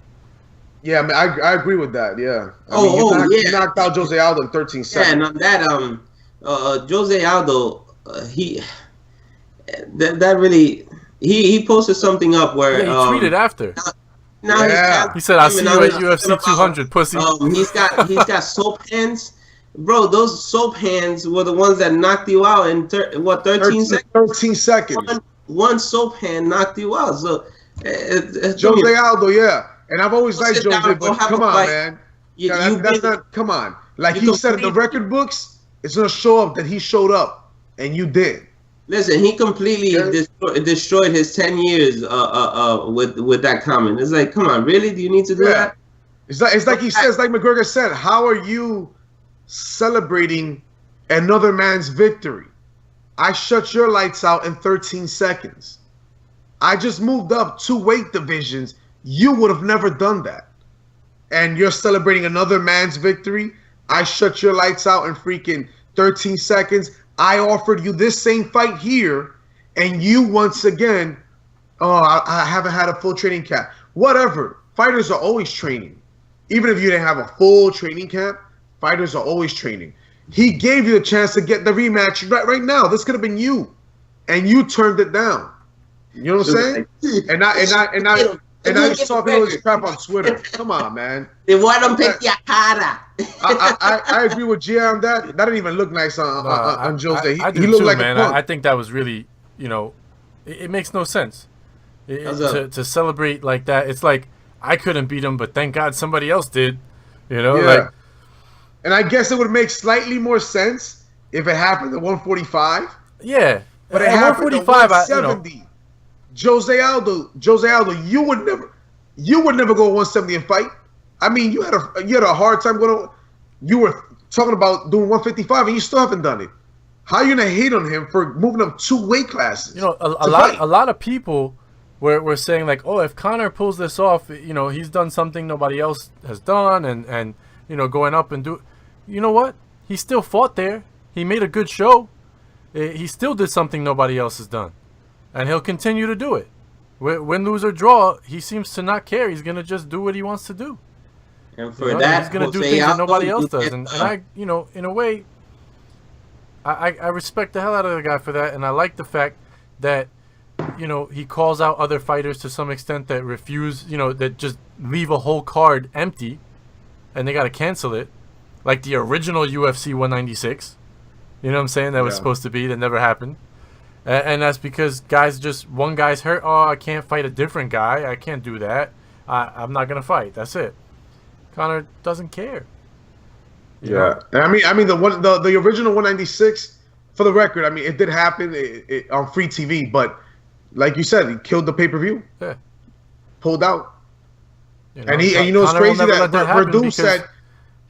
Yeah, I mean, I agree with that. Yeah. He knocked out Jose Aldo in 13 seconds. Yeah, and on that, Jose Aldo, he posted something up where he tweeted after. He said, "I'll see you at UFC 200, pussy." He's got soap hands, bro. Those soap hands were the ones that knocked you out in 13 seconds. 13 seconds. One soap hand knocked you out. So. Jose Aldo, yeah, and I've always liked Jose, but come on, man. That's not. Come on, like he said in the record books, It's gonna show up that he showed up and you did. Listen, he completely destroyed his 10 years with that comment. It's like, come on, really? Do you need to do that? It's like he says, like McGregor said, how are you celebrating another man's victory? I shut your lights out in 13 seconds. I just moved up 2 weight divisions. You would have never done that. And you're celebrating another man's victory. I shut your lights out in freaking 13 seconds. I offered you this same fight here, and you once again, I haven't had a full training camp. Whatever. Fighters are always training. Even if you didn't have a full training camp, fighters are always training. He gave you the chance to get the rematch right now. This could have been you, and you turned it down. You know what I'm saying? And now he's talking all this crap on Twitter. Come on, man. They want to pick your cara. I agree with Gia on that. That didn't even look nice on Jose. I do he looked too, like man. a punk. I think that was really, it makes no sense. To celebrate like that. It's like, I couldn't beat him, but thank God somebody else did. Like. And I guess it would make slightly more sense if it happened at 145. Yeah. But it happened at 170. Jose Aldo, you would never go 170 and fight. I mean, you had a hard time going. You were talking about doing 155, and you still haven't done it. How are you gonna hate on him for moving up 2 weight classes? A lot of people were saying like, oh, if Conor pulls this off, he's done something nobody else has done, and going up and do. You know what? He still fought there. He made a good show. He still did something nobody else has done. And he'll continue to do it. Win, lose, or draw, he seems to not care. He's going to just do what he wants to do. And for that, he's going to do things that nobody else does. And I, in a way, I respect the hell out of the guy for that. And I like the fact that, he calls out other fighters to some extent that refuse, that just leave a whole card empty. And they got to cancel it. Like the original UFC 196. You know what I'm saying? That was supposed to be. That never happened. And that's because one guy's hurt. Oh, I can't fight a different guy. I can't do that. I'm not going to fight. That's it. Conor doesn't care. You know? I mean the original 196, for the record, I mean, it did happen on free TV. But like you said, he killed the pay-per-view. Yeah. Pulled out. And it's crazy that Verdum said...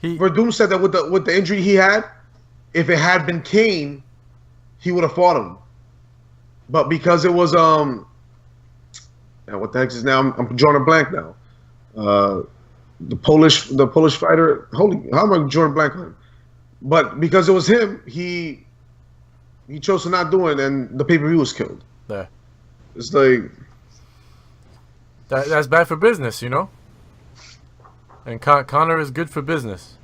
Verdum said that with the injury he had, if it had been Kane, he would have fought him. But because it was what the heck is now? I'm drawing a blank now. The Polish fighter. Holy, how am I drawing a blank on him? But because it was him, he chose to not do it, and the pay-per-view was killed. Yeah. It's like that's bad for business, And Conor is good for business.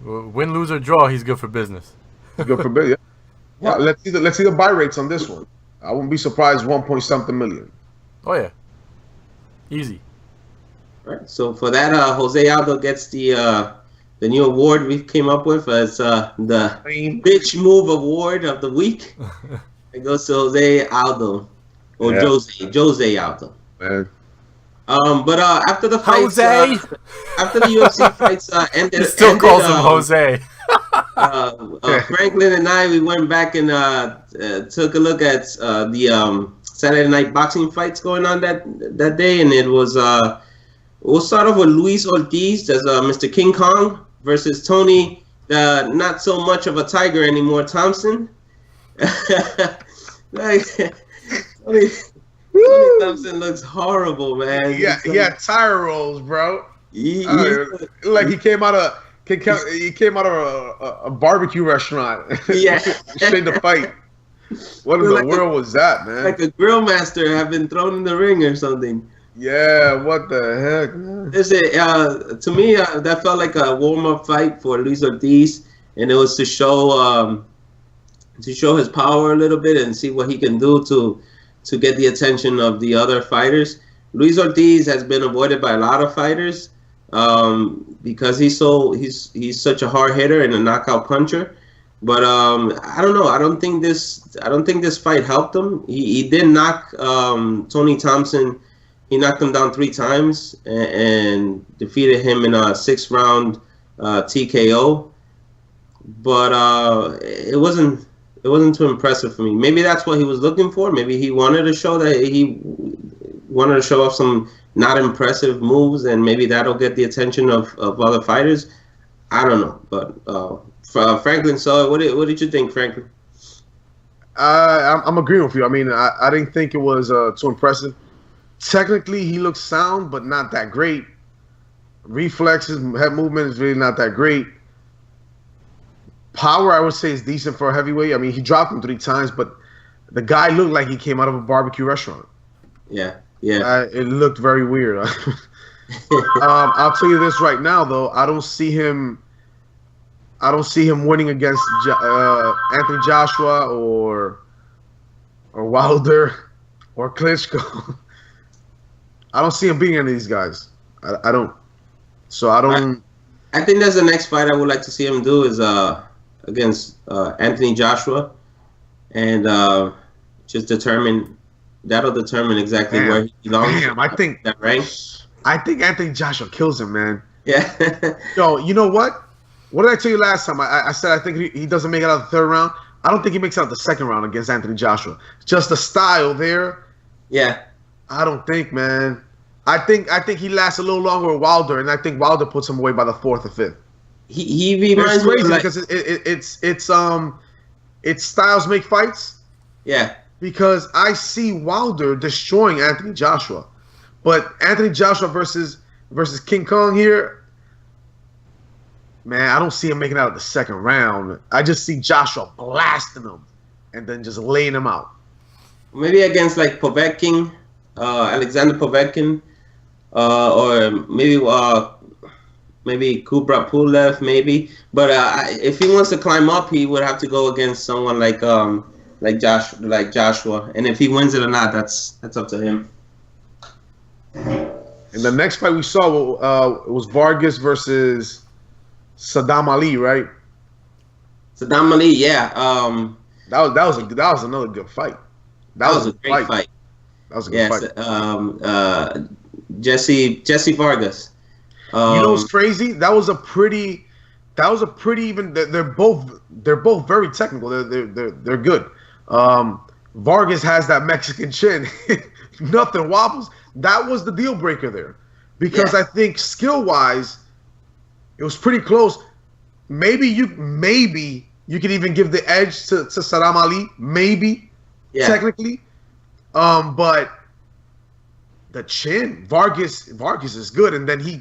Win, lose, or draw, he's good for business. He's good for business. Yeah. Let's see the buy rates on this one. I wouldn't be surprised 1.something million. Oh yeah, easy. All right. So for that, Jose Aldo gets the new award we came up with as the bitch move award of the week. It goes to Jose Aldo or Jose Aldo. Man. But after the fights, after the UFC fights ended, he still calls him Jose. Franklin and I, we went back and took a look at the Saturday night boxing fights going on that day, and it was we'll start off with Luis Ortiz as Mr. King Kong versus Tony, not so much of a tiger anymore, Thompson. Tony Thompson looks horrible, man. He had tire rolls, bro. Like he came out of a barbecue restaurant. Yeah, straight to fight. What in the world was that, man? Like a grill master have been thrown in the ring or something. Yeah, what the heck, man? To me, that felt like a warm-up fight for Luis Ortiz, and it was to show his power a little bit and see what he can do to get the attention of the other fighters. Luis Ortiz has been avoided by a lot of fighters because he's such a hard hitter and a knockout puncher. But I don't know. I don't think this fight helped him. He did knock Tony Thompson. He knocked him down 3 times and defeated him in a 6-round TKO. it wasn't too impressive for me. Maybe that's what he was looking for. Maybe he wanted to show that he wanted to show off some not impressive moves, and maybe that'll get the attention of other fighters. I don't know, but Franklin saw it. What did you think, Franklin? I'm agreeing with you. I mean, I didn't think it was too impressive. Technically, he looks sound, but not that great. Reflexes, head movement is really not that great. Power, I would say, is decent for a heavyweight. I mean, he dropped him 3 times, but the guy looked like he came out of a barbecue restaurant. Yeah. It looked very weird. I'll tell you this right now, though. I don't see him winning against Anthony Joshua or Wilder or Klitschko. I don't see him beating any of these guys. I don't. So I don't. I think that's the next fight I would like to see him do is against Anthony Joshua, and that'll determine exactly where he belongs. Damn, I think that rank. I think Anthony Joshua kills him, man. Yeah. Yo, you know what? What did I tell you last time? I said I think he doesn't make it out of the 3rd round. I don't think he makes it out the 2nd round against Anthony Joshua. Just the style there. Yeah. I don't think, man. I think he lasts a little longer with Wilder, and I think Wilder puts him away by the 4th or 5th. He reminds me of because it's styles make fights. Yeah. Because I see Wilder destroying Anthony Joshua, but Anthony Joshua versus King Kong here, man, I don't see him making it out of the 2nd round. I just see Joshua blasting him and then just laying him out. Maybe against like Povetkin, Alexander Povetkin, or maybe Kubrat Pulev, maybe. But if he wants to climb up, he would have to go against someone like Joshua. And if he wins it or not, that's up to him. And the next fight we saw it was Vargas versus Sadam Ali, right? Sadam Ali, yeah. That was another good fight. That was a great fight. That was a good fight. Jessie Vargas. You know what's crazy? That was a pretty even. They're both very technical. They're good. Vargas has that Mexican chin. Nothing wobbles. That was the deal breaker there, because I think skill wise, it was pretty close. Maybe you could even give the edge to Sadam Ali. Maybe technically, but the chin, Vargas is good, and then he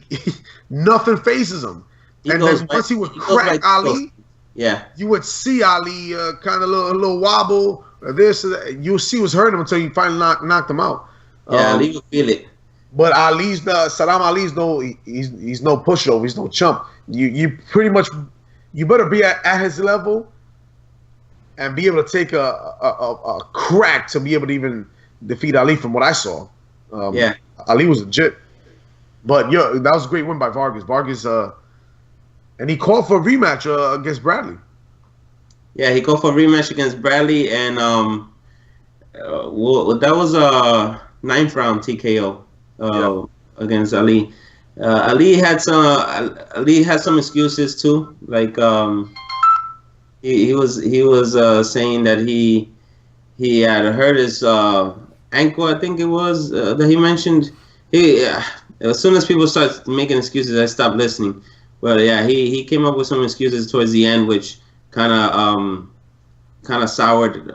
nothing phases him. And then once he would crack Ali, you would see Ali kind of a little wobble. This, you'll see what's hurting him until you finally knocked him out. Ali will feel it. But Sadam Ali's he's no pushover. He's no chump. You pretty much, you better be at his level and be able to take a crack to be able to even defeat Ali. From what I saw, Ali was legit. But that was a great win by Vargas. And he called for a rematch against Bradley. Yeah, he called for a rematch against Bradley, and that was a 9th round TKO against Ali. Ali had some excuses too. Like he was saying that he had hurt his ankle. I think it was that he mentioned. As soon as people start making excuses, I stopped listening. But yeah, he came up with some excuses towards the end, which kind of soured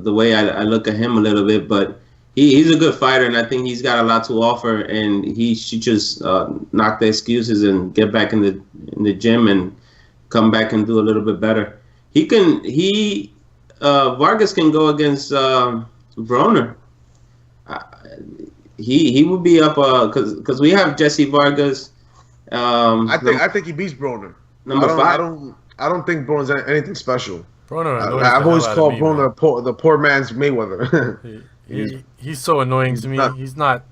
the way I look at him a little bit. But he's a good fighter, and I think he's got a lot to offer. And he should just knock the excuses and get back in the gym and come back and do a little bit better. Vargas can go against Broner. He would be up because we have Jessie Vargas. I think he beats Broner. Number 5. I don't think Broner's anything special. Broner, I've always called Broner the poor man's Mayweather. He's so annoying to me. He's not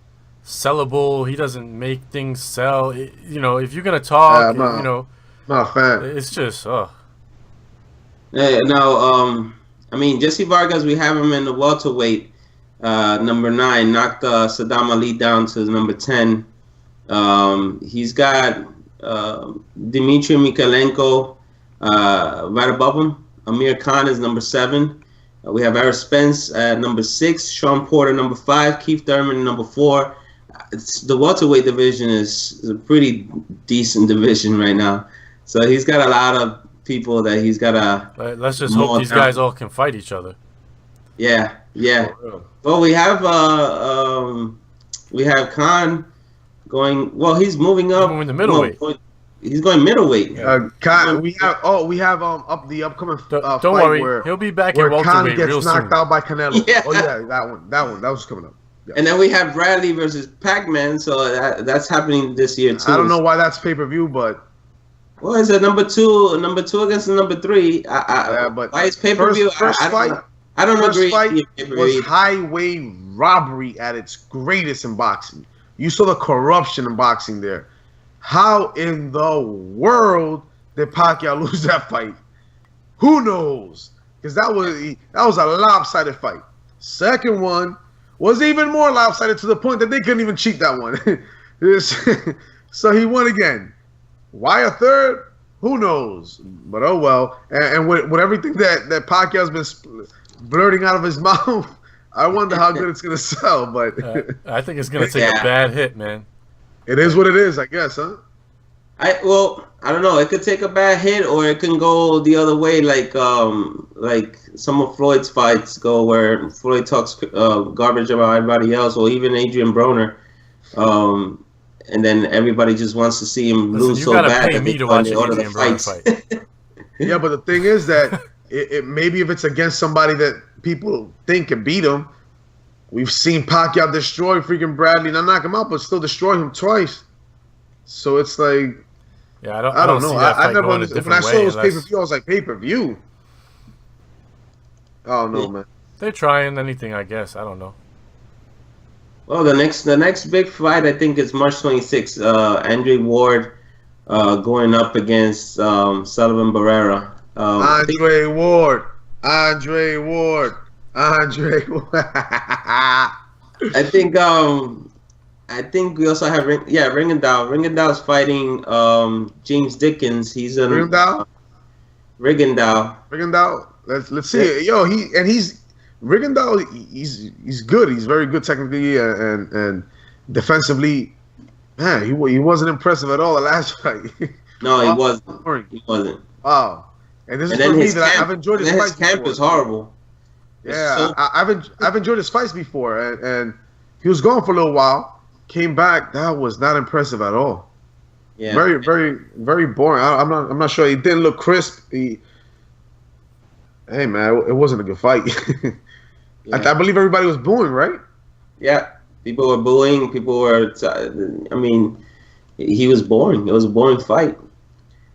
sellable. He doesn't make things sell. If you're gonna talk, not a fan. It's just I mean, Jessie Vargas, we have him in the welterweight, number 9, knocked Sadam Ali down to number 10. He's got Dmitry Mikhalenko Right above him, Amir Khan is number 7. We have Errol Spence at number 6, Sean Porter number 5, Keith Thurman number 4. The welterweight division is a pretty decent division right now. So he's got a lot of people that he's got to. Let's just hope these guys all can fight each other. Yeah. Well, we have Khan going. Well, he's moving up. He's moving to middleweight. He's going middleweight. Khan, we have up the upcoming don't fight worry, where he'll be back where in welterweight Khan real gets knocked soon. out by Canelo. Yeah. Oh yeah, that was coming up. Yeah. And then we have Bradley versus Pac-Man, so that's happening this year too. I don't know why that's pay-per-view, but well, it's a number two against the number 3. but why is pay-per-view? First fight was highway robbery at its greatest in boxing. You saw the corruption in boxing there. How in the world did Pacquiao lose that fight? Who knows? Because that was a lopsided fight. Second one was even more lopsided to the point that they couldn't even cheat that one. So he won again. Why a third? Who knows? But oh well. And with everything that Pacquiao's been blurting out of his mouth, I wonder how good it's going to sell. But I think it's going to take a bad hit, man. It is what it is, I guess, huh? I don't know. It could take a bad hit, or it can go the other way, like some of Floyd's fights go, where Floyd talks garbage about everybody else, or even Adrian Broner, and then everybody just wants to see him lose so bad that they order the fights. Yeah, but the thing is that it maybe if it's against somebody that people think can beat him. We've seen Pacquiao destroy freaking Bradley, not knock him out, but still destroy him twice. So it's like, yeah, I don't know. I never understood. When I saw it was pay-per-view, I was like, pay-per-view? Oh no, man. They're trying anything, I guess. I don't know. Well, the next big fight, I think, is March 26th. Andre Ward going up against Sullivan Barrera. Andre Ward. I think we also have Rigondeaux. Rigondeaux's fighting James Dickens. He's in Rigondeaux. Let's see it. Yo, Rigondeaux. He's good. He's very good technically and defensively. Man, he wasn't impressive at all the last fight. No, he wasn't. He wasn't. Wow. And this is for me that I've enjoyed his fights. His camp is horrible. Yeah, I've enjoyed his fights before, and he was gone for a little while. Came back. That was not impressive at all. Yeah, very, very, very boring. I'm not sure. He didn't look crisp. Hey man, it wasn't a good fight. Yeah. I believe everybody was booing, right? Yeah, people were booing. People were. I mean, he was boring. It was a boring fight.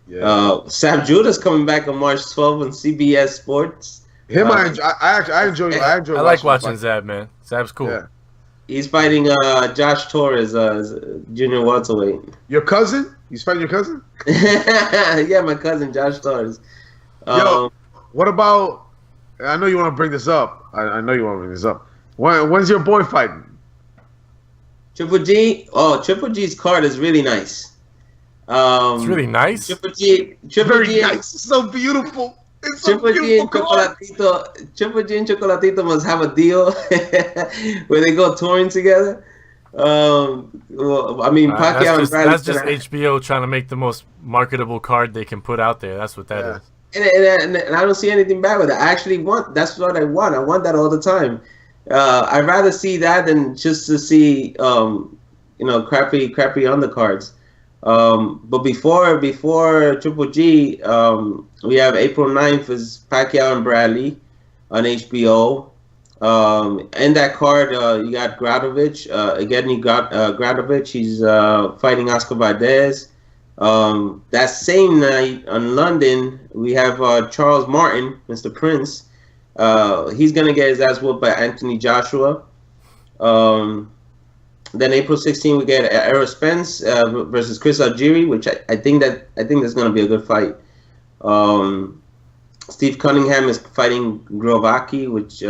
Yeah. Sam Judah's coming back on March 12th on CBS Sports. Him, I enjoy. I like watching Zab, man. Zab's cool. Yeah. He's fighting Josh Torres, junior welterweight. Your cousin? He's fighting your cousin? Yeah, my cousin Josh Torres. Yo, what about? I know you want to bring this up. I know you want to bring this up. When's your boy fighting? Triple G. Oh, Triple G's card is really nice. It's really nice. Triple G. Nice. It's so beautiful. It's so Triple G and Chocolatito must have a deal where they go touring together. Well, I mean, Pacquiao and Bradley. That's just HBO trying to make the most marketable card they can put out there. That's what that is. And I don't see anything bad with it. I actually want. That's what I want. I want that all the time. I'd rather see that than just to see, crappy undercards. But before Triple G, we have April 9th is Pacquiao and Bradley on HBO. In that card, you got Gradovich, Gradovich. He's fighting Oscar Valdez. That same night in London, we have Charles Martin, Mr. Prince. He's gonna get his ass whooped by Anthony Joshua. Then April 16th, we get Errol Spence versus Chris Algieri, which I think that's going to be a good fight. Steve Cunningham is fighting Grovaki, which it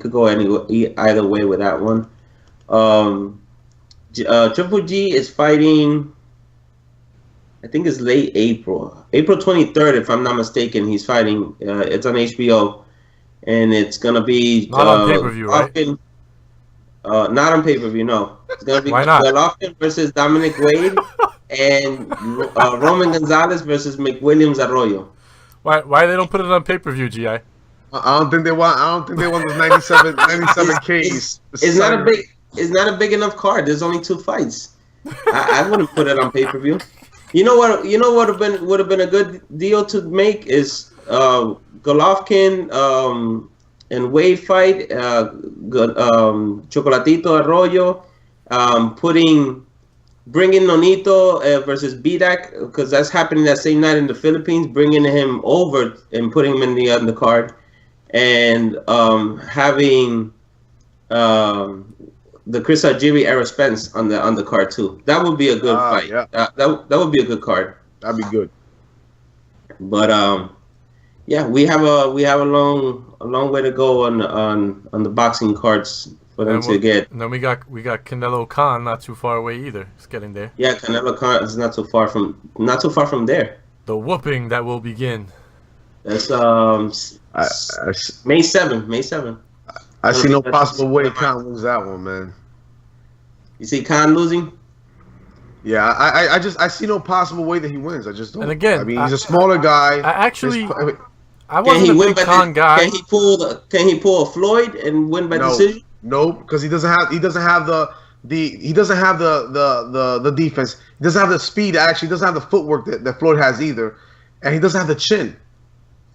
could go either way with that one. Triple G is fighting. I think it's late April. April 23rd, if I'm not mistaken, he's fighting. It's on HBO. And it's going to be... Not on pay-per-view, right? Not on pay-per-view, no. It's going to be Why not? Golovkin versus Dominic Wade and Roman Gonzalez versus McWilliams Arroyo. Why they don't put it on pay-per-view, G.I.? I don't think they want those 97 Ks. It's not a big enough card. There's only 2 fights. I wouldn't put it on pay-per-view. You know what would have been a good deal to make is Golovkin and Wade fight, Chocolatito Arroyo, bringing Nonito versus Bidak, because that's happening that same night in the Philippines, bringing him over and putting him in the undercard, and having the Chris Algieri Errol Spence on the undercard too. That would be a good fight. Yeah. That would be a good card. That'd be good. But yeah, we have a long way to go on the boxing cards for them to get. And then we got Canelo Khan not too far away either. It's getting there. Yeah, Canelo Khan is not too far from there. The whooping that will begin. That's May 7th. May 7th. I see no possible way Khan loses that one, man. You see Khan losing? Yeah, I see no possible way that he wins. I just don't. And again, I mean, he's a smaller guy. I wasn't a big Khan guy. Can he pull a Floyd and win by decision? No, because he doesn't have the defense. He doesn't have the speed. Actually, he doesn't have the footwork that Floyd has either, and he doesn't have the chin.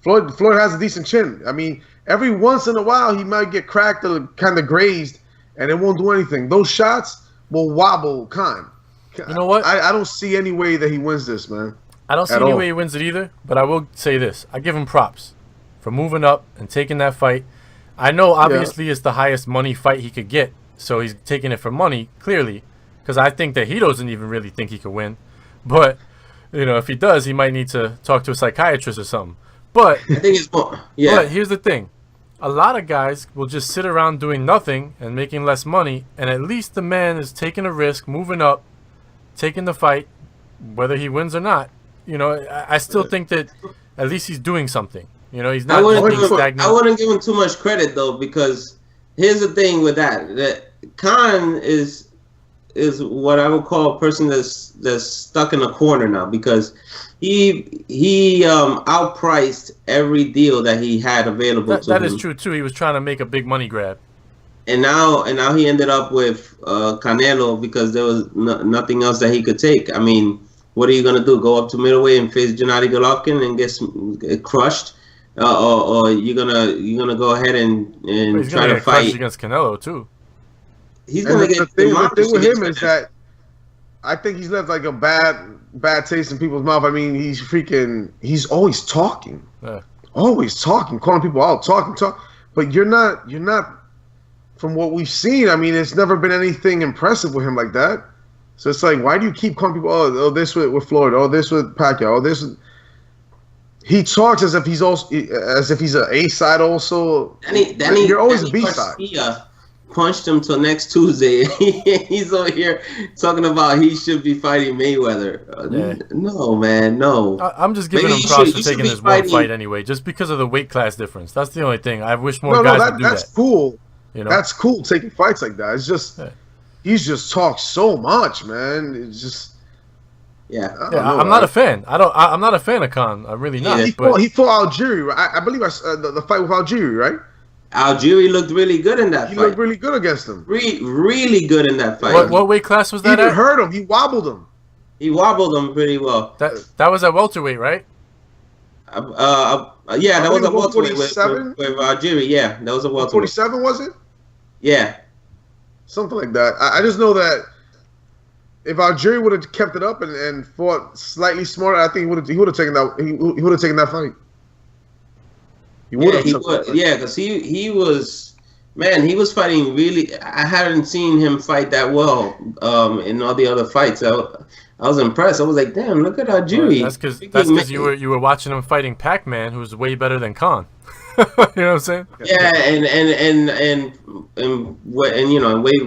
Floyd has a decent chin. I mean, every once in a while he might get cracked or kind of grazed, and it won't do anything. Those shots will wobble Khan. You know what? I don't see any way that he wins this, man. I don't see any way he wins it either, but I will say this. I give him props for moving up and taking that fight. I know, obviously, it's the highest money fight he could get, so he's taking it for money, clearly, because I think that he doesn't even really think he could win. But, if he does, he might need to talk to a psychiatrist or something. But I think it's more. Yeah. But here's the thing. A lot of guys will just sit around doing nothing and making less money, and at least the man is taking a risk, moving up, taking the fight, whether he wins or not. I still think that at least he's doing something. He's not being stagnant. I wouldn't give him too much credit though, because here's the thing with that Khan is what I would call a person that's stuck in a corner now, because he outpriced every deal that he had available to him. That is true too. He was trying to make a big money grab. And now he ended up with Canelo because there was nothing else that he could take. I mean, what are you gonna do? Go up to middleweight and face Gennady Golovkin and get crushed, or you're gonna go ahead and try to fight against Canelo too? He's gonna get. The thing with him is that I think he's left like a bad taste in people's mouth. I mean, he's always talking, calling people out, talking. But you're not. From what we've seen, I mean, it's never been anything impressive with him like that. So it's like, why do you keep calling people, oh this with Floyd, oh, this with Pacquiao, oh, this with... He talks as if he's an A side also. You're always a B side. Punched him till next Tuesday. He's over here talking about he should be fighting Mayweather. No, man, no. I'm just giving him props for taking his one fight anyway, just because of the weight class difference. That's the only thing. I wish more guys would do that. That's cool. That's cool taking fights like that. It's just he's just talked so much, man. It's just I'm not a fan. I'm not a fan of Khan. I'm really not. He fought Algieri, right? I believe the fight with Algieri, right? Algieri looked really good in that fight. He looked really good against him. Really good in that fight. What weight class was that at? He at? hurt him. He wobbled him. He wobbled him pretty well. That was at welterweight, right? Yeah, that was a welterweight with Algieri. Yeah, that was a welterweight. 47 was it? Yeah, something like that. I just know that if Algieri would have kept it up and fought slightly smarter, I think he would have taken that. He would have taken that fight. He would have. Yeah, because he was fighting really. I hadn't seen him fight that well in all the other fights. I was impressed. I was like, damn, look at Algieri. That's because you were watching him fighting Pac-Man, who's way better than Khan. You know what I'm saying? Yeah, and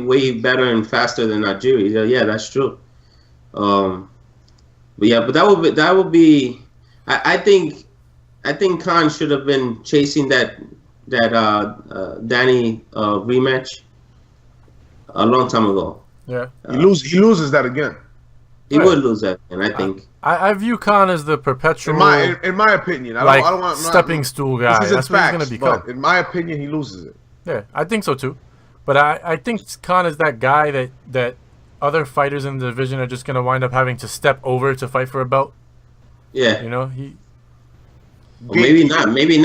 way better and faster than Algieri. Yeah, that's true. But yeah, but that would be. I think Khan should have been chasing that Danny rematch a long time ago. Yeah, he loses that again. He would lose that, and I think I view Khan as the perpetual, in my opinion, I don't want stepping stool guy. That's what he's gonna become. In my opinion, he loses it. Yeah, I think so too. But I think Khan is that guy that other fighters in the division are just gonna wind up having to step over to fight for a belt. Yeah, you know he. Well, maybe not. Maybe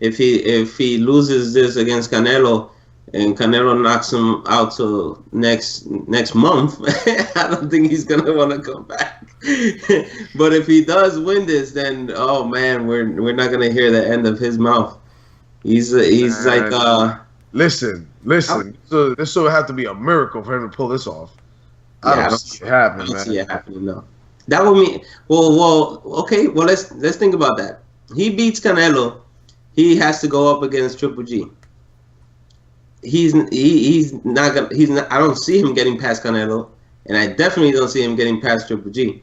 if he loses this against Canelo. And Canelo knocks him out to next month. I don't think he's gonna want to come back. But if he does win this, then oh man, we're not gonna hear the end of his mouth. He's like listen. So this will have to be a miracle for him to pull this off. I don't see it happening, man. I don't see it happening. No, that would mean well. Okay, well let's think about that. He beats Canelo. He has to go up against Triple G. He's not gonna. I don't see him getting past Canelo, and I definitely don't see him getting past Triple G.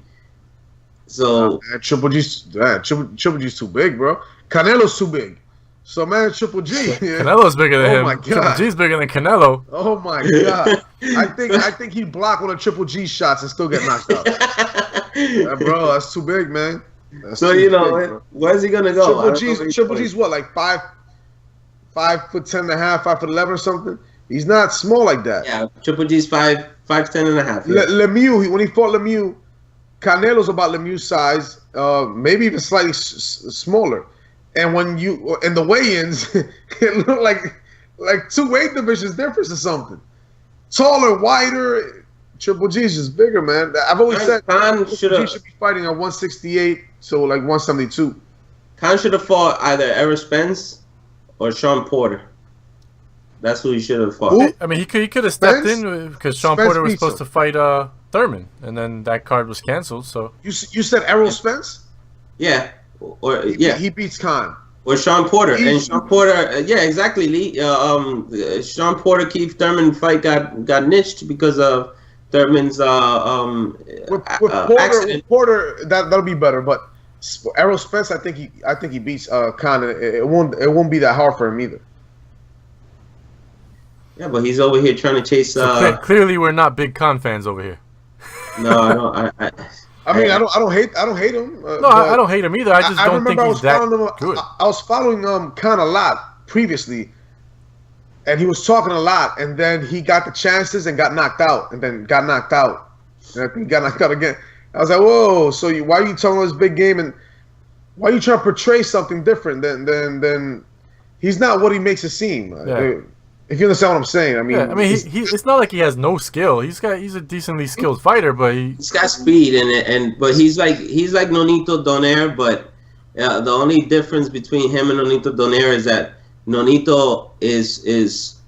So Triple G's too big, bro. Canelo's too big. So man, Triple G. Canelo's bigger than him. My God. Triple G's bigger than Canelo. Oh my God. I think he'd block one of Triple G's shots and still get knocked out. Bro, that's too big, man. So you know, big, where's he gonna go? Triple G's what, like 5'10.5", 5'11" or something. He's not small like that. Yeah, Triple G's 5'10.5". Yeah. Lemieux, when he fought Lemieux, Canelo's about Lemieux's size, maybe even slightly smaller. And when you in the weigh-ins, it looked like two weight divisions difference or something. Taller, wider. Triple G's just bigger, man. I've always said Triple G should be fighting at 168, so like 172. Khan should have fought either Errol Spence or Sean Porter. That's who he should have fought. Who? I mean, he could have stepped in because Sean Porter was supposed to fight Thurman, and then that card was canceled. So you said Errol Spence? Yeah, he beats Khan. Or Sean Porter, and Sean Porter, yeah, exactly. Lee, Sean Porter Keith Thurman fight got niched because of Thurman's with Porter, that'll be better, but Errol Spence, I think he beats Khan. It won't be that hard for him either. Yeah, but he's over here trying to chase. So clearly, we're not big Khan fans over here. No, I don't. I mean, I don't hate him. No, I don't hate him either. I just don't think he's that good. I was following Khan a lot previously, and he was talking a lot, and then he got the chances and got knocked out, and then got knocked out, and I think he got knocked out again. I was like, whoa, so why are you telling us big game, and why are you trying to portray something different than he's not what he makes it seem. Yeah. If you understand what I'm saying. I mean, yeah, I mean, it's not like he has no skill. He's a decently skilled fighter, but he's got speed but he's like Nonito Donaire, but the only difference between him and Nonito Donaire is that Nonito is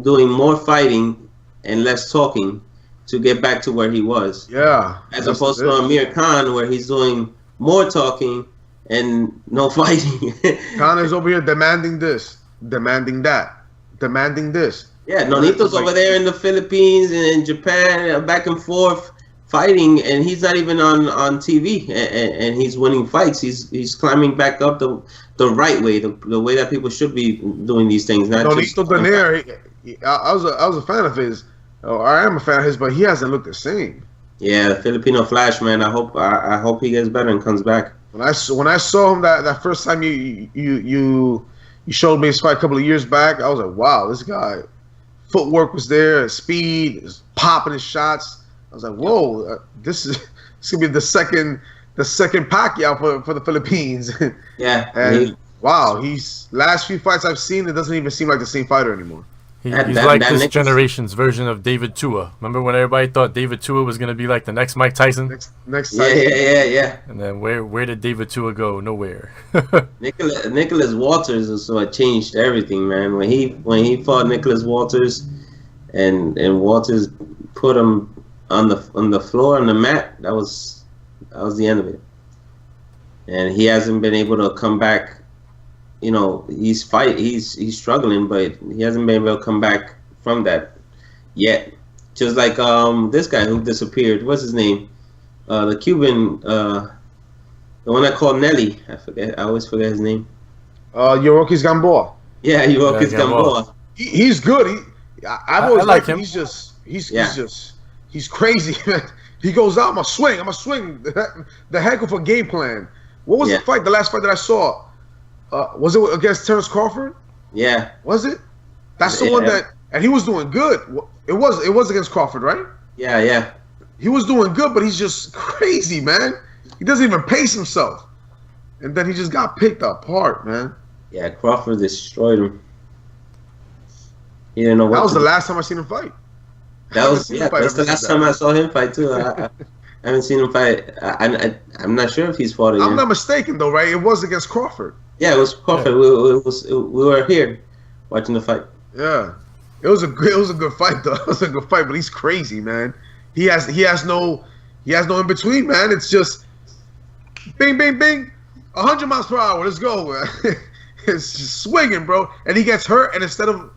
doing more fighting and less talking to get back to where he was. Yeah. As opposed to Amir Khan, where he's doing more talking and no fighting. Khan is over here demanding this, demanding that, demanding this. Yeah, Nonito's over there in the Philippines and in Japan, back and forth fighting, and he's not even on TV, and he's winning fights. He's climbing back up the right way, the way that people should be doing these things. Not Nonito Donaire, I was a fan of his. Oh, I am a fan of his, but he hasn't looked the same. Yeah, the Filipino Flash, man. I hope he gets better and comes back. When I saw him that first time you showed me his fight a couple of years back, I was like, wow, this guy, footwork was there, speed, popping his shots. I was like, whoa, this gonna be the second Pacquiao for the Philippines. Yeah, and he's last few fights I've seen, it doesn't even seem like the same fighter anymore. He's like this generation's version of David Tua. Remember when everybody thought David Tua was going to be like the next Mike Tyson? Next Tyson. Yeah. And then where did David Tua go? Nowhere. Nicholas Walters is what changed everything, man. When he fought Nicholas Walters, and Walters put him on the floor on the mat, that was the end of it. And he hasn't been able to come back. You know, he's struggling, but he hasn't been able to come back from that yet. Just like this guy who disappeared. What's his name? The Cuban, the one I called Nelly. I always forget his name. Yorokis Gamboa. Yeah, Yorokis Gamboa. He's good. I've always liked him. He's crazy, man. He goes out, I'm a swing. The heck of a game plan. What was the fight? The last fight that I saw, was it against Terrence Crawford? Yeah. Was it? That's the one that, and he was doing good. It was against Crawford, right? Yeah. He was doing good, but he's just crazy, man. He doesn't even pace himself, and then he just got picked apart, man. Yeah, Crawford destroyed him. He didn't know what. That was the last time I seen him fight. That's the last time I saw him fight too. I haven't seen him fight. I'm not sure if he's fought again. I'm not mistaken though, right? It was against Crawford. Yeah, it was Crawford. Yeah. We were here watching the fight. Yeah, it was a good fight though. It was a good fight, but he's crazy, man. He has no in between, man. It's just bing, bing, bing, 100 miles per hour. Let's go. It's just swinging, bro. And he gets hurt, and instead of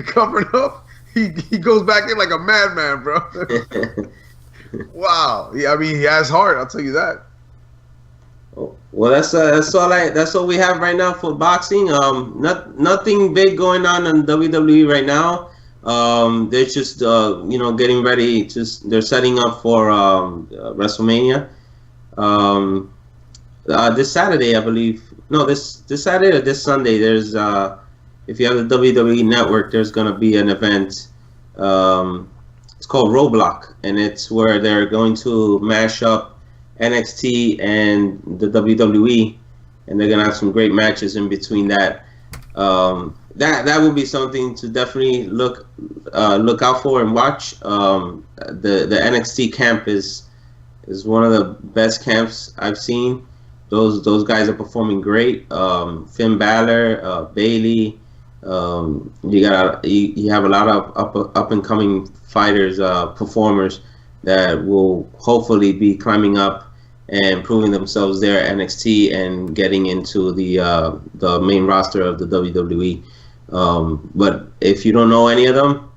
covering up, he goes back in like a madman, bro. Wow. Yeah, I mean, he has heart. I'll tell you that. Well, that's all we have right now for boxing. Nothing big going on in WWE right now. They're just getting ready. They're setting up for WrestleMania. This Saturday, I believe. No, this Saturday or this Sunday. There's if you have the WWE Network, there's gonna be an event. It's called Roadblock, and it's where they're going to mash up NXT and the WWE, and they're gonna have some great matches in between that. That will be something to definitely look out for and watch. The NXT camp is one of the best camps I've seen. Those guys are performing great. Finn Balor, Bayley. You have a lot of up and coming fighters, performers that will hopefully be climbing up and proving themselves there at NXT and getting into the main roster of the WWE. But if you don't know any of them,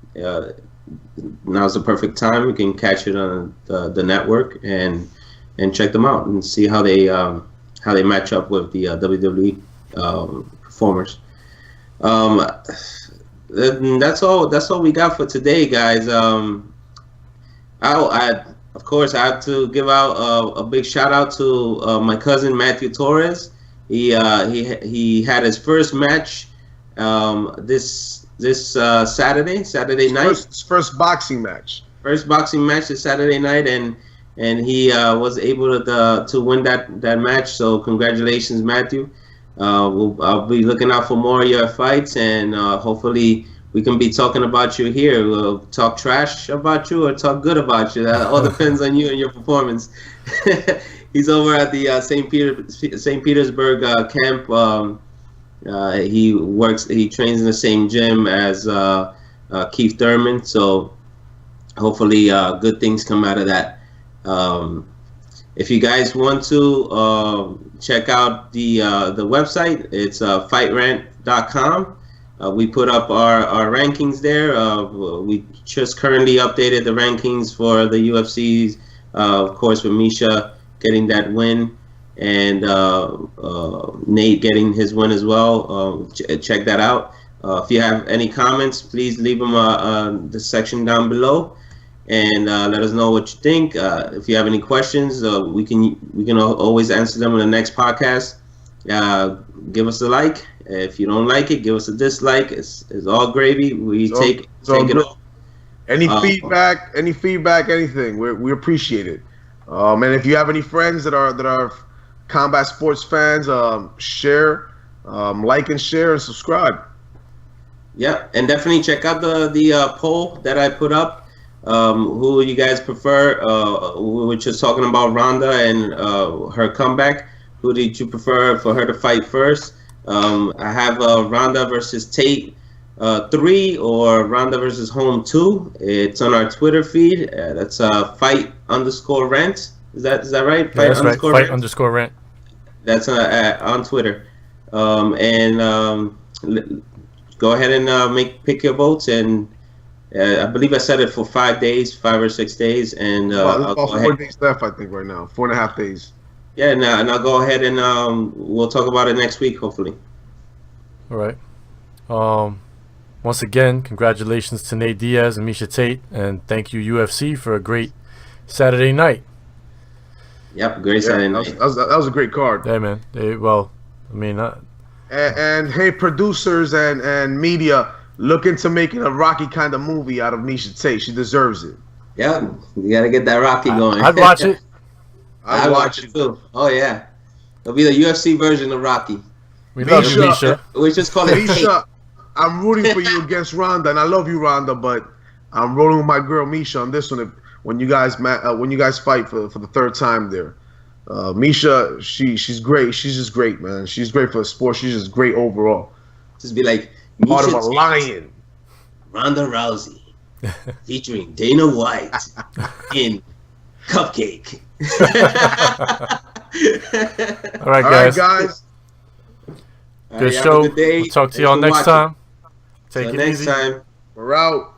now's the perfect time. You can catch it on the network and check them out and see how they match up with the WWE performers. That's all we got for today, guys. Of course, I have to give out a big shout out to my cousin Matthew Torres. He had his first match this Saturday night. His first boxing match. First boxing match this Saturday night, and he was able to win that match. So congratulations, Matthew. I'll be looking out for more of your fights, and hopefully we can be talking about you here. We'll talk trash about you or talk good about you. That all depends on you and your performance. He's over at the St. Petersburg camp. He trains in the same gym as Keith Thurman. So hopefully good things come out of that. If you guys want to check out the website, it's fightrant.com. We put up our rankings there. We just currently updated the rankings for the UFCs, of course, with Miesha getting that win and Nate getting his win as well. Check that out. If you have any comments, please leave them in the section down below, and let us know what you think. If you have any questions, we can always answer them in the next podcast. Give us a like. If you don't like it, give us a dislike. It's all gravy. We take it all. Any feedback, anything, we appreciate it. And if you have any friends that are combat sports fans, share, like and share and subscribe. Yeah, and definitely check out the poll that I put up. Who you guys prefer? We were just talking about Ronda and her comeback. Who did you prefer for her to fight first? I have Ronda versus Tate 3 or Ronda versus Holm 2. It's on our Twitter feed. That's fight_rant. Is that right? Yeah, that's right. Fight_rant. That's on Twitter. And go ahead and pick your votes and I believe I set it for 5 days, 5 or 6 days, and about 4 days left, I think, right now. 4.5 days. Yeah, and I'll go ahead and we'll talk about it next week, hopefully. All right. Once again, congratulations to Nate Diaz and Miesha Tate, and thank you UFC for a great Saturday night. Yep, great Saturday night. That was a great card. Yeah, man. And hey, producers and media, look into making a Rocky kind of movie out of Miesha Tate. She deserves it. Yeah, you gotta get that Rocky going. I'd watch it. I'd watch it too. Oh yeah, it'll be the UFC version of Rocky. We love you, Miesha. We just call it Miesha. I'm rooting for you against Ronda, and I love you, Ronda, but I'm rolling with my girl Miesha on this one. When you guys fight for the third time there, Miesha, she's great. She's just great, man. She's great for the sport. She's just great overall. Just be like Part of a lion. Ronda Rousey featuring Dana White in Cupcake. All right, guys. All Good right, show. We'll talk to y'all next time. Take it easy. Next time. We're out.